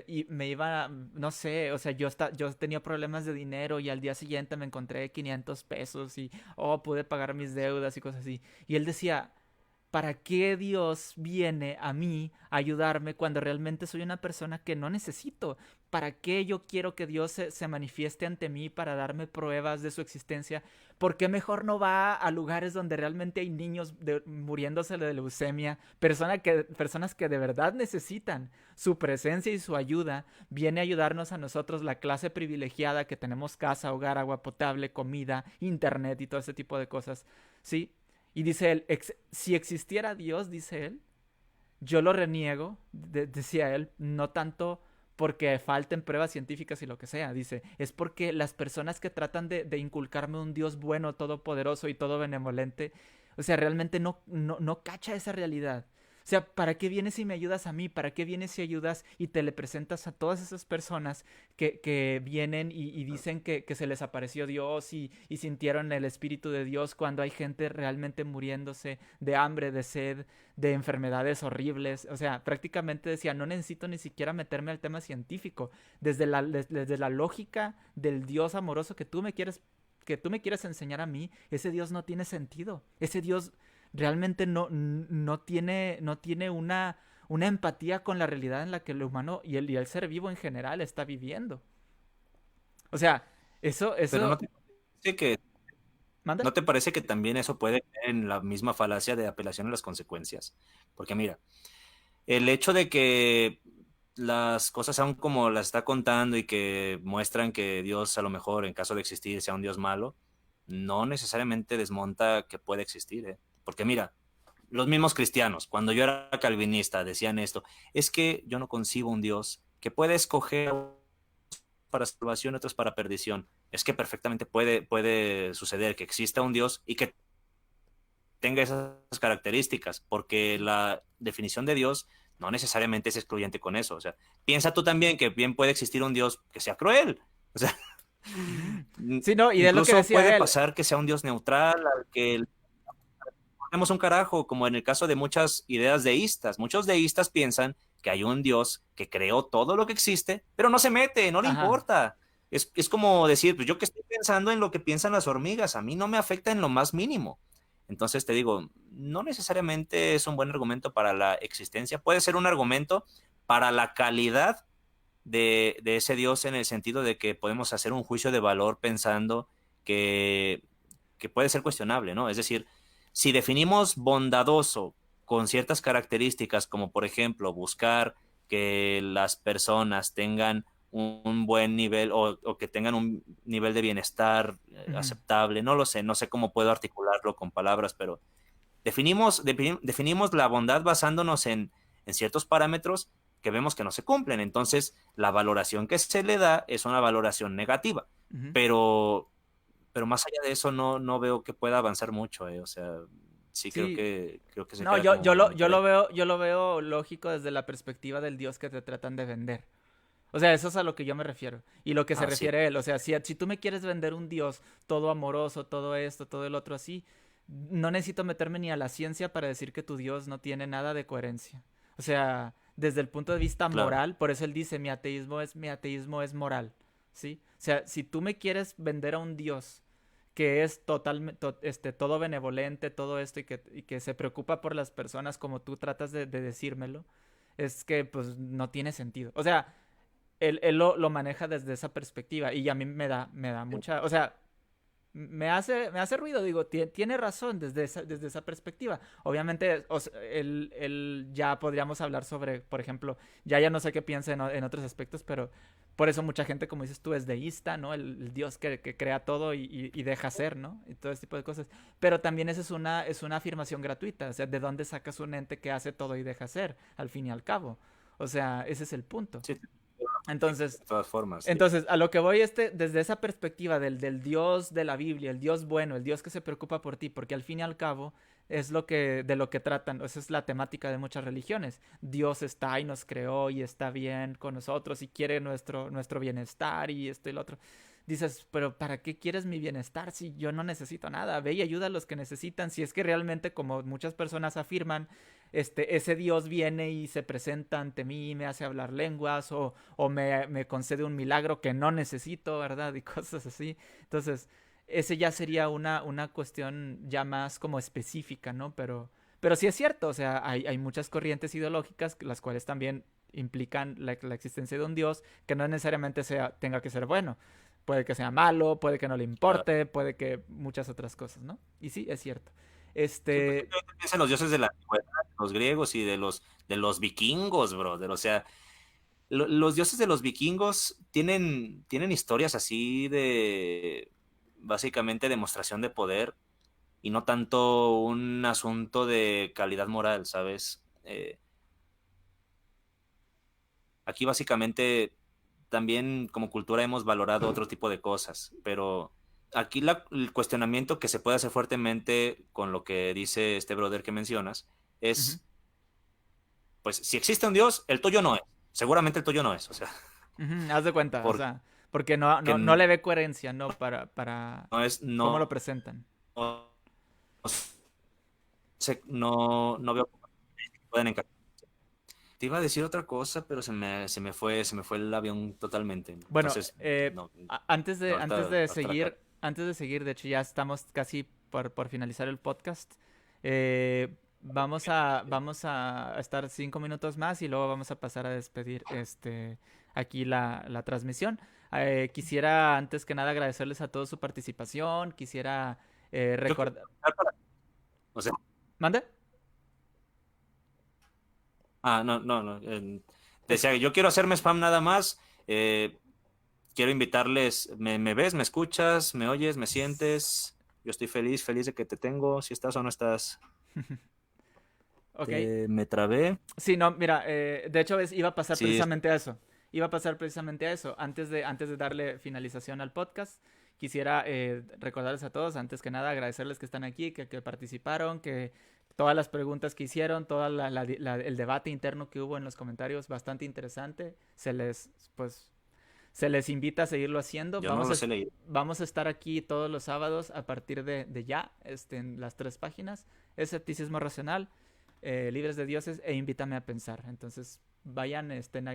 S2: y me iba, no sé, o sea, yo tenía problemas de dinero y al día siguiente me encontré 500 pesos y, oh, pude pagar mis deudas y cosas así. Y él decía, ¿para qué Dios viene a mí a ayudarme cuando realmente soy una persona que no necesito? ¿Para qué yo quiero que Dios se manifieste ante mí para darme pruebas de su existencia? ¿Por qué mejor no va a lugares donde realmente hay niños muriéndose de leucemia? Personas que de verdad necesitan su presencia y su ayuda. Viene a ayudarnos a nosotros, la clase privilegiada que tenemos casa, hogar, agua potable, comida, internet y todo ese tipo de cosas. ¿Sí? Y dice él, si existiera Dios, dice él, yo lo reniego, decía él, no tanto porque falten pruebas científicas y lo que sea, dice, es porque las personas que tratan de inculcarme un Dios bueno, todopoderoso y todo benevolente, o sea, realmente no cacha esa realidad. O sea, ¿para qué vienes y me ayudas a mí? ¿Para qué vienes y ayudas y te le presentas a todas esas personas que vienen y dicen que se les apareció Dios y sintieron el Espíritu de Dios cuando hay gente realmente muriéndose de hambre, de sed, de enfermedades horribles? O sea, prácticamente decía, no necesito ni siquiera meterme al tema científico. Desde la lógica del Dios amoroso que tú me quieres enseñar a mí, ese Dios no tiene sentido. Ese Dios realmente no tiene una empatía con la realidad en la que el humano y el ser vivo en general está viviendo. O sea,
S1: Pero
S2: eso, ¿manda?
S1: ¿no te parece que también eso puede caer en la misma falacia de apelación a las consecuencias? Porque mira, el hecho de que las cosas sean como las está contando y que muestran que Dios a lo mejor en caso de existir sea un Dios malo, no necesariamente desmonta que puede existir, ¿eh? Porque mira, los mismos cristianos, cuando yo era calvinista, decían esto, es que yo no concibo un Dios que puede escoger para salvación y otros para perdición. Es que perfectamente puede suceder que exista un Dios y que tenga esas características, porque la definición de Dios no necesariamente es excluyente con eso. O sea, piensa tú también que bien puede existir un Dios que sea cruel. O sea,
S2: Ujú. Sí, no, y de lo que
S1: incluso puede
S2: decía él.
S1: pasar que sea un Dios neutral, al que tenemos un carajo, como en el caso de muchas ideas deístas. Muchos deístas piensan que hay un Dios que creó todo lo que existe, pero no se mete, no le
S2: Ajá.
S1: importa. Es como decir, pues yo que estoy pensando en lo que piensan las hormigas, a mí no me afecta en lo más mínimo. Entonces te digo, no necesariamente es un buen argumento para la existencia, puede ser un argumento para la calidad de ese Dios en el sentido de que podemos hacer un juicio de valor pensando que, que puede ser cuestionable, ¿no? Es decir, si definimos bondadoso con ciertas características, como por ejemplo buscar que las personas tengan un buen nivel o que tengan un nivel de bienestar
S2: Ujú.
S1: aceptable, no lo sé, no sé cómo puedo articularlo con palabras, pero definimos la bondad basándonos en ciertos parámetros que vemos que no se cumplen. Entonces, la valoración que se le da es una valoración negativa.
S2: Ujú.
S1: Pero, pero más allá de eso, no veo que pueda avanzar mucho, ¿eh? O sea, sí
S2: Sí,
S1: creo que se
S2: no,
S1: queda como a mitad de...
S2: yo lo veo lógico desde la perspectiva del Dios que te tratan de vender. O sea, eso es a lo que yo me refiero. Y lo que se
S1: Ah, sí,
S2: refiere él. O sea, si tú me quieres vender un Dios todo amoroso, todo esto, todo el otro así, no necesito meterme ni a la ciencia para decir que tu Dios no tiene nada de coherencia. O sea, desde el punto de vista
S1: claro.
S2: moral, por eso él dice, mi ateísmo es moral. ¿Sí? O sea, si tú me quieres vender a un Dios que es todo benevolente, todo esto y que se preocupa por las personas como tú tratas de decírmelo, es que pues no tiene sentido. O sea, él lo maneja desde esa perspectiva y a mí me da mucha, o sea, me hace ruido, digo, tiene razón desde esa perspectiva. Obviamente, él ya podríamos hablar sobre, por ejemplo, ya no sé qué piensa en otros aspectos, pero por eso mucha gente, como dices tú, es deísta, ¿no? El Dios que crea todo y deja ser, ¿no? Y todo ese tipo de cosas. Pero también esa es una afirmación gratuita, o sea, ¿de dónde sacas un ente que hace todo y deja ser, al fin y al cabo? O sea, ese es el punto.
S1: Sí,
S2: Entonces,
S1: de todas formas, sí.
S2: entonces, a lo que voy desde esa perspectiva del Dios de la Biblia, el Dios bueno, el Dios que se preocupa por ti, porque al fin y al cabo es de lo que tratan, esa es la temática de muchas religiones. Dios está y nos creó y está bien con nosotros y quiere nuestro bienestar y esto y lo otro. Dices, pero ¿para qué quieres mi bienestar si yo no necesito nada? Ve y ayuda a los que necesitan. Si es que realmente, como muchas personas afirman, ese Dios viene y se presenta ante mí y me hace hablar lenguas o me concede un milagro que no necesito, ¿verdad? Y cosas así. Entonces, ese ya sería una cuestión ya más como específica, ¿no? Pero sí es cierto, o sea, hay muchas corrientes ideológicas las cuales también implican la existencia de un Dios que no necesariamente tenga que ser bueno. Puede que sea malo, puede que no le
S1: Claro.
S2: importe, puede que muchas otras cosas, ¿no? Y sí, es cierto.
S1: Sí, pues
S2: Este,
S1: simplemente piensa en los dioses de la antigüedad, los griegos y de los vikingos, brother. O sea, los dioses de los vikingos tienen historias así de básicamente demostración de poder y no tanto un asunto de calidad moral, ¿sabes? Aquí básicamente también como cultura hemos valorado otro tipo de cosas, pero aquí el cuestionamiento que se puede hacer fuertemente con lo que dice este brother que mencionas
S2: ujú,
S1: es, pues si existe un Dios, el tuyo no es. Seguramente el tuyo no es, o sea,
S2: ujú, haz de cuenta, o
S1: porque
S2: sea, porque no le ve coherencia, ¿no? Para
S1: no es,
S2: cómo lo
S1: no,
S2: presentan.
S1: no, no veo cómo pueden encajar. Te iba a decir otra cosa, pero se me fue el avión totalmente.
S2: Bueno,
S1: Entonces, no,
S2: antes
S1: ahorita,
S2: de
S1: hasta la...
S2: seguir, de hecho ya estamos casi por finalizar el podcast. Vamos a estar 5 minutos más y luego vamos a pasar a despedir aquí la transmisión. Quisiera antes que nada agradecerles a todos su participación. Quisiera
S1: Yo quiero
S2: recordar.
S1: aprovechar para... O sea,
S2: ¿Mande?
S1: no, no, no.
S2: Es,
S1: Decía, yo quiero hacerme spam nada más. Quiero invitarles. ¿Me ves? ¿Me escuchas? ¿Me oyes? ¿Me sientes? Yo estoy feliz, feliz de que te tengo. Si estás o no estás.
S2: ok.
S1: Me trabé.
S2: Sí, no, mira, de hecho iba a pasar
S1: Sí,
S2: precisamente a eso. Iba a pasar precisamente a eso. Antes de darle finalización al podcast, quisiera recordarles a todos, antes que nada, agradecerles que están aquí, que participaron, que todas las preguntas que hicieron, el debate interno que hubo en los comentarios, bastante interesante. Pues, se les invita a seguirlo haciendo.
S1: yo no los he leído.
S2: Vamos a estar aquí todos los sábados a partir de ya, en las 3 páginas. Escepticismo racional, Libres de Dioses e Invítame a Pensar. Entonces, vayan, estén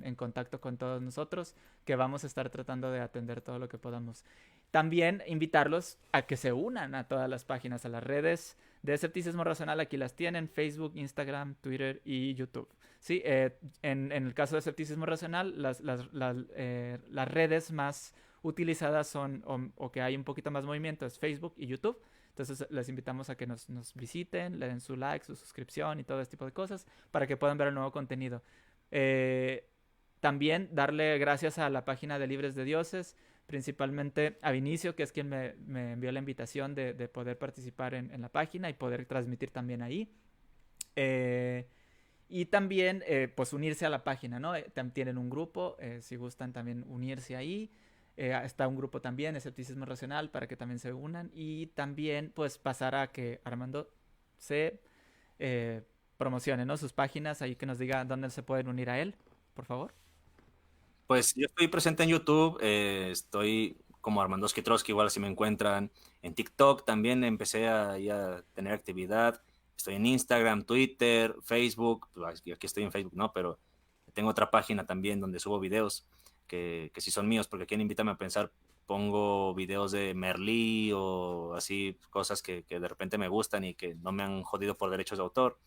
S2: en contacto con todos nosotros, que vamos a estar tratando de atender todo lo que podamos. También invitarlos a que se unan a todas las páginas, a las redes de Escepticismo Racional. Aquí las tienen: Facebook, Instagram, Twitter y YouTube. Sí, en el caso de Escepticismo Racional, las redes más utilizadas son, o que hay un poquito más movimiento, es Facebook y YouTube. Entonces les invitamos a que nos visiten, le den su like, su suscripción y todo este tipo de cosas para que puedan ver el nuevo contenido. Eh, También darle gracias a la página de Libres de Dioses, principalmente a Vinicio, que es quien me envió la invitación de poder participar en la página y poder transmitir también ahí. Eh, y también, pues, unirse a la página, ¿no? Tienen un grupo, si gustan también unirse ahí. Está un grupo también, Escepticismo Racional, para que también se unan. Y también, pues, pasar a que Armando se promocione, ¿no? Sus páginas, ahí que nos diga dónde se pueden unir a él, por favor.
S1: Pues yo estoy presente en YouTube, estoy como Armandoski Trotsky, igual así me encuentran. En TikTok también empecé a tener actividad. Estoy en Instagram, Twitter, Facebook. Pues aquí estoy en Facebook, ¿no? Pero tengo otra página también donde subo videos que sí son míos, porque aquí en Invítame a Pensar pongo videos de Merlí o así, cosas que de repente me gustan y que no me han jodido por derechos de autor.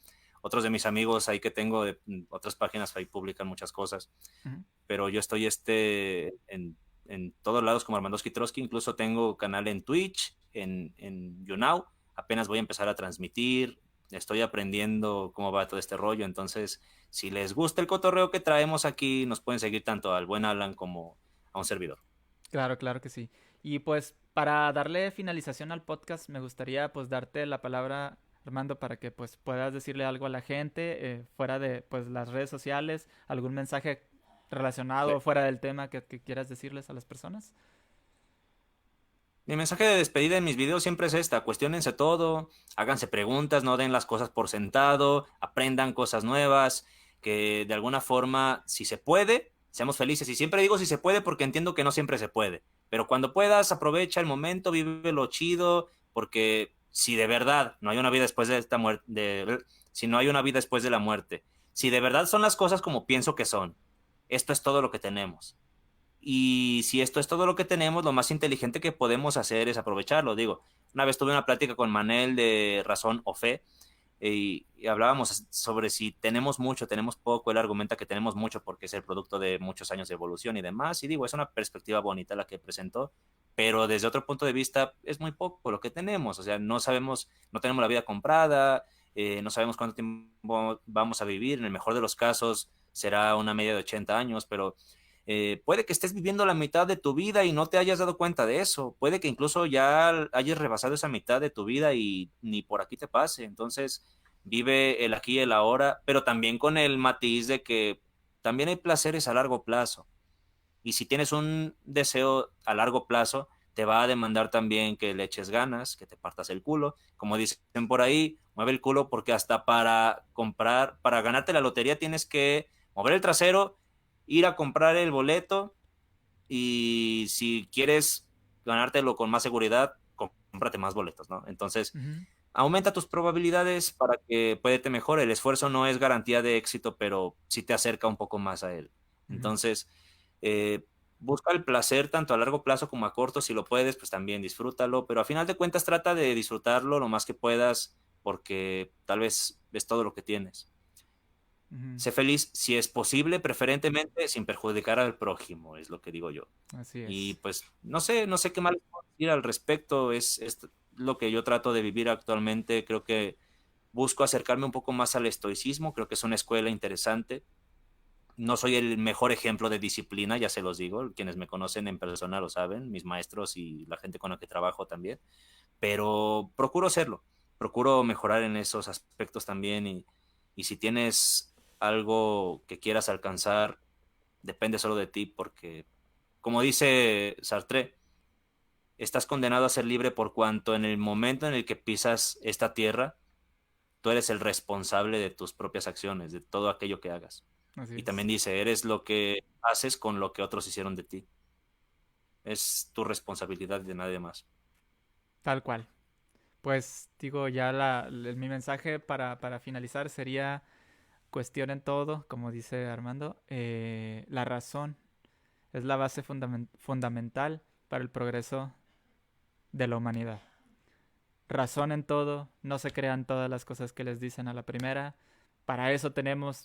S1: Otros de mis amigos ahí que tengo de otras páginas ahí publican muchas cosas,
S2: Ujú.
S1: pero yo estoy en todos lados como Armandoski Trotsky, incluso tengo canal en Twitch, en YouNow, apenas voy a empezar a transmitir, estoy aprendiendo cómo va todo este rollo, entonces si les gusta el cotorreo que traemos aquí, nos pueden seguir tanto al buen Alan como a un servidor.
S2: Claro, claro que sí. Y pues para darle finalización al podcast, me gustaría pues darte la palabra, Armando, para que pues puedas decirle algo a la gente, fuera de pues las redes sociales, algún mensaje relacionado o fuera del tema que quieras decirles a las personas.
S1: Mi mensaje de despedida en mis videos siempre es esta: cuestiónense todo, háganse preguntas, no den las cosas por sentado, aprendan cosas nuevas, que de alguna forma, si se puede, seamos felices. Y siempre digo si se puede porque entiendo que no siempre se puede, pero cuando puedas, aprovecha el momento, vive lo chido, porque si de verdad no hay una vida después de esta muerte, si no hay una vida después de la muerte, si de verdad son las cosas como pienso que son, esto es todo lo que tenemos. Y si esto es todo lo que tenemos, lo más inteligente que podemos hacer es aprovecharlo. Digo, una vez tuve una plática con Manel de Razón o Fe y hablábamos sobre si tenemos mucho, tenemos poco. Él argumenta que tenemos mucho porque es el producto de muchos años de evolución y demás. Y digo, es una perspectiva bonita la que presentó, pero desde otro punto de vista es muy poco lo que tenemos. O sea, no sabemos, no tenemos la vida comprada, no sabemos cuánto tiempo vamos a vivir. En el mejor de los casos será una media de 80 años, pero puede que estés viviendo la mitad de tu vida y no te hayas dado cuenta de eso. Puede que incluso ya hayas rebasado esa mitad de tu vida y ni por aquí te pase. Entonces, vive el aquí y el ahora, pero también con el matiz de que también hay placeres a largo plazo. Y si tienes un deseo a largo plazo, te va a demandar también que le eches ganas, que te partas el culo. Como dicen por ahí, mueve el culo porque hasta para comprar, para ganarte la lotería tienes que mover el trasero, ir a comprar el boleto y si quieres ganártelo con más seguridad, cómprate más boletos, ¿no? Entonces,
S2: Ujú,
S1: aumenta tus probabilidades para que puede te mejore. El esfuerzo no es garantía de éxito, pero sí te acerca un poco más a él.
S2: ujú.
S1: Entonces, eh, busca el placer tanto a largo plazo como a corto. Si lo puedes, pues también disfrútalo, pero a final de cuentas trata de disfrutarlo lo más que puedas porque tal vez es todo lo que tienes.
S2: Ujú.
S1: Sé feliz si es posible, preferentemente sin perjudicar al prójimo, es lo que digo yo.
S2: Así
S1: Y
S2: es.
S1: pues no sé qué más les puedo decir al respecto, es lo que yo trato de vivir actualmente. Creo que busco acercarme un poco más al estoicismo, creo que es una escuela interesante. No soy el mejor ejemplo de disciplina, ya se los digo, quienes me conocen en persona lo saben, mis maestros y la gente con la que trabajo también, pero procuro serlo, procuro mejorar en esos aspectos también y si tienes algo que quieras alcanzar, depende solo de ti, porque como dice Sartre, estás condenado a ser libre por cuanto en el momento en el que pisas esta tierra, tú eres el responsable de tus propias acciones, de todo aquello que hagas.
S2: Así
S1: Y
S2: es.
S1: también dice, eres lo que haces con lo que otros hicieron de ti. Es tu responsabilidad y de nadie más.
S2: Tal cual. Pues digo, ya mi mensaje para finalizar sería cuestionen todo, como dice Armando. La razón es la base fundamental para el progreso de la humanidad. Razonen todo, no se crean todas las cosas que les dicen a la primera. Para eso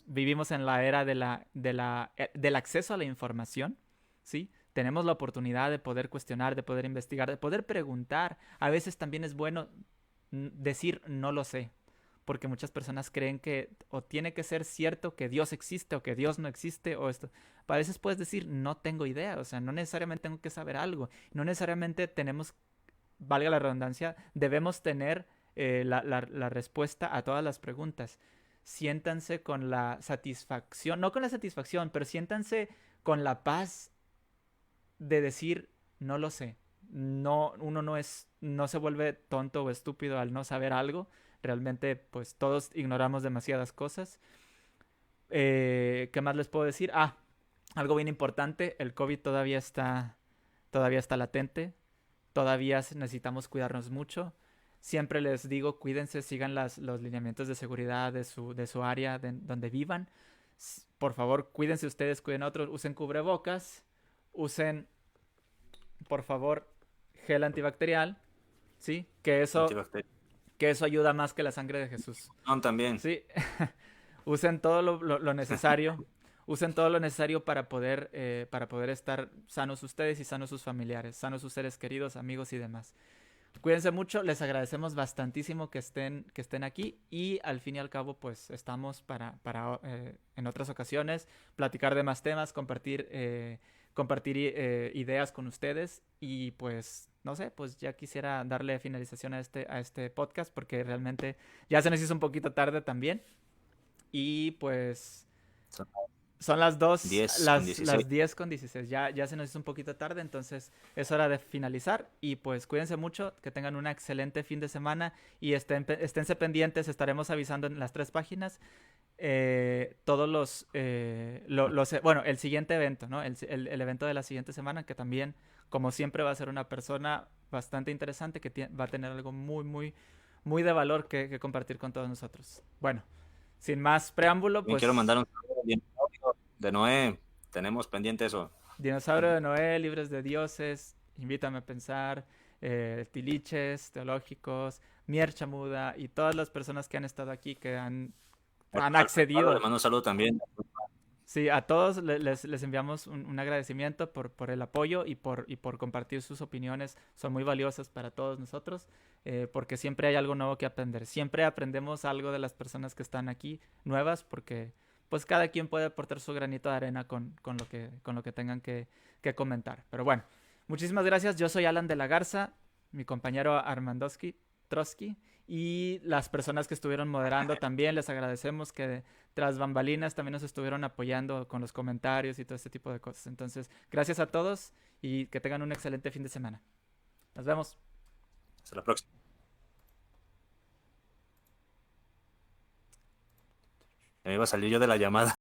S2: vivimos en la era del acceso a la información, ¿sí? Tenemos la oportunidad de poder cuestionar, de poder investigar, de poder preguntar. A veces también es bueno decir no lo sé, porque muchas personas creen que o tiene que ser cierto que Dios existe o que Dios no existe o esto. A veces puedes decir no tengo idea, o sea, no necesariamente tengo que saber algo, no necesariamente tenemos, valga la redundancia, debemos tener la respuesta a todas las preguntas. Siéntanse con la satisfacción, no con la satisfacción, pero siéntanse con la paz de decir, no lo sé. No, uno no se vuelve tonto o estúpido al no saber algo. Realmente, pues todos ignoramos demasiadas cosas. ¿Qué más les puedo decir? Ah, algo bien importante, el COVID todavía está latente. Todavía necesitamos cuidarnos mucho. Siempre les digo, cuídense, sigan los lineamientos de seguridad de su área, donde vivan. Por favor, cuídense ustedes, cuiden a otros, usen cubrebocas, usen, por favor, gel antibacterial, ¿sí?
S1: Antibacterial.
S2: Que eso ayuda más que la sangre de Jesús,
S1: No, también.
S2: ¿sí? Usen todo lo necesario, usen todo lo necesario para poder estar sanos ustedes y sanos sus familiares, sanos sus seres queridos, amigos y demás. Cuídense mucho, les agradecemos bastantísimo que estén aquí y al fin y al cabo pues estamos para en otras ocasiones platicar de más temas, compartir ideas con ustedes y pues no sé, pues ya quisiera darle finalización a este podcast porque realmente ya se nos hizo un poquito tarde también y pues
S1: Son
S2: son las 2,
S1: 10 con 16.
S2: las 10:16. Ya se nos hizo un poquito tarde, entonces es hora de finalizar. Y pues cuídense mucho, que tengan un excelente fin de semana y esténse pendientes, estaremos avisando en las 3 páginas todos bueno, el siguiente evento, ¿no? El evento de la siguiente semana, que también, como siempre, va a ser una persona bastante interesante que va a tener algo muy, muy, muy de valor que compartir con todos nosotros. Bueno, sin más preámbulo,
S1: También quiero
S2: pues
S1: mandar un saludo bien obvio de Noé. Tenemos pendiente eso.
S2: Dinosaurio de Noé, Libres de Dioses, Invítame a Pensar, tiliches, teológicos, Mier Chamuda y todas las personas que han estado aquí, que han
S1: Le
S2: accedido.
S1: mando un saludo también.
S2: Sí, a todos les enviamos un agradecimiento por el apoyo y por compartir sus opiniones. Son muy valiosas para todos nosotros, porque siempre hay algo nuevo que aprender. Siempre aprendemos algo de las personas que están aquí, nuevas, porque pues cada quien puede aportar su granito de arena con lo que tengan que comentar. Pero bueno, muchísimas gracias. Yo soy Alan de la Garza, mi compañero Armandowski Trotsky, y las personas que estuvieron moderando también les agradecemos que tras bambalinas también nos estuvieron apoyando con los comentarios y todo este tipo de cosas. Entonces, gracias a todos y que tengan un excelente fin de semana. Nos vemos.
S1: Hasta la próxima. Ya me iba a salir yo de la llamada.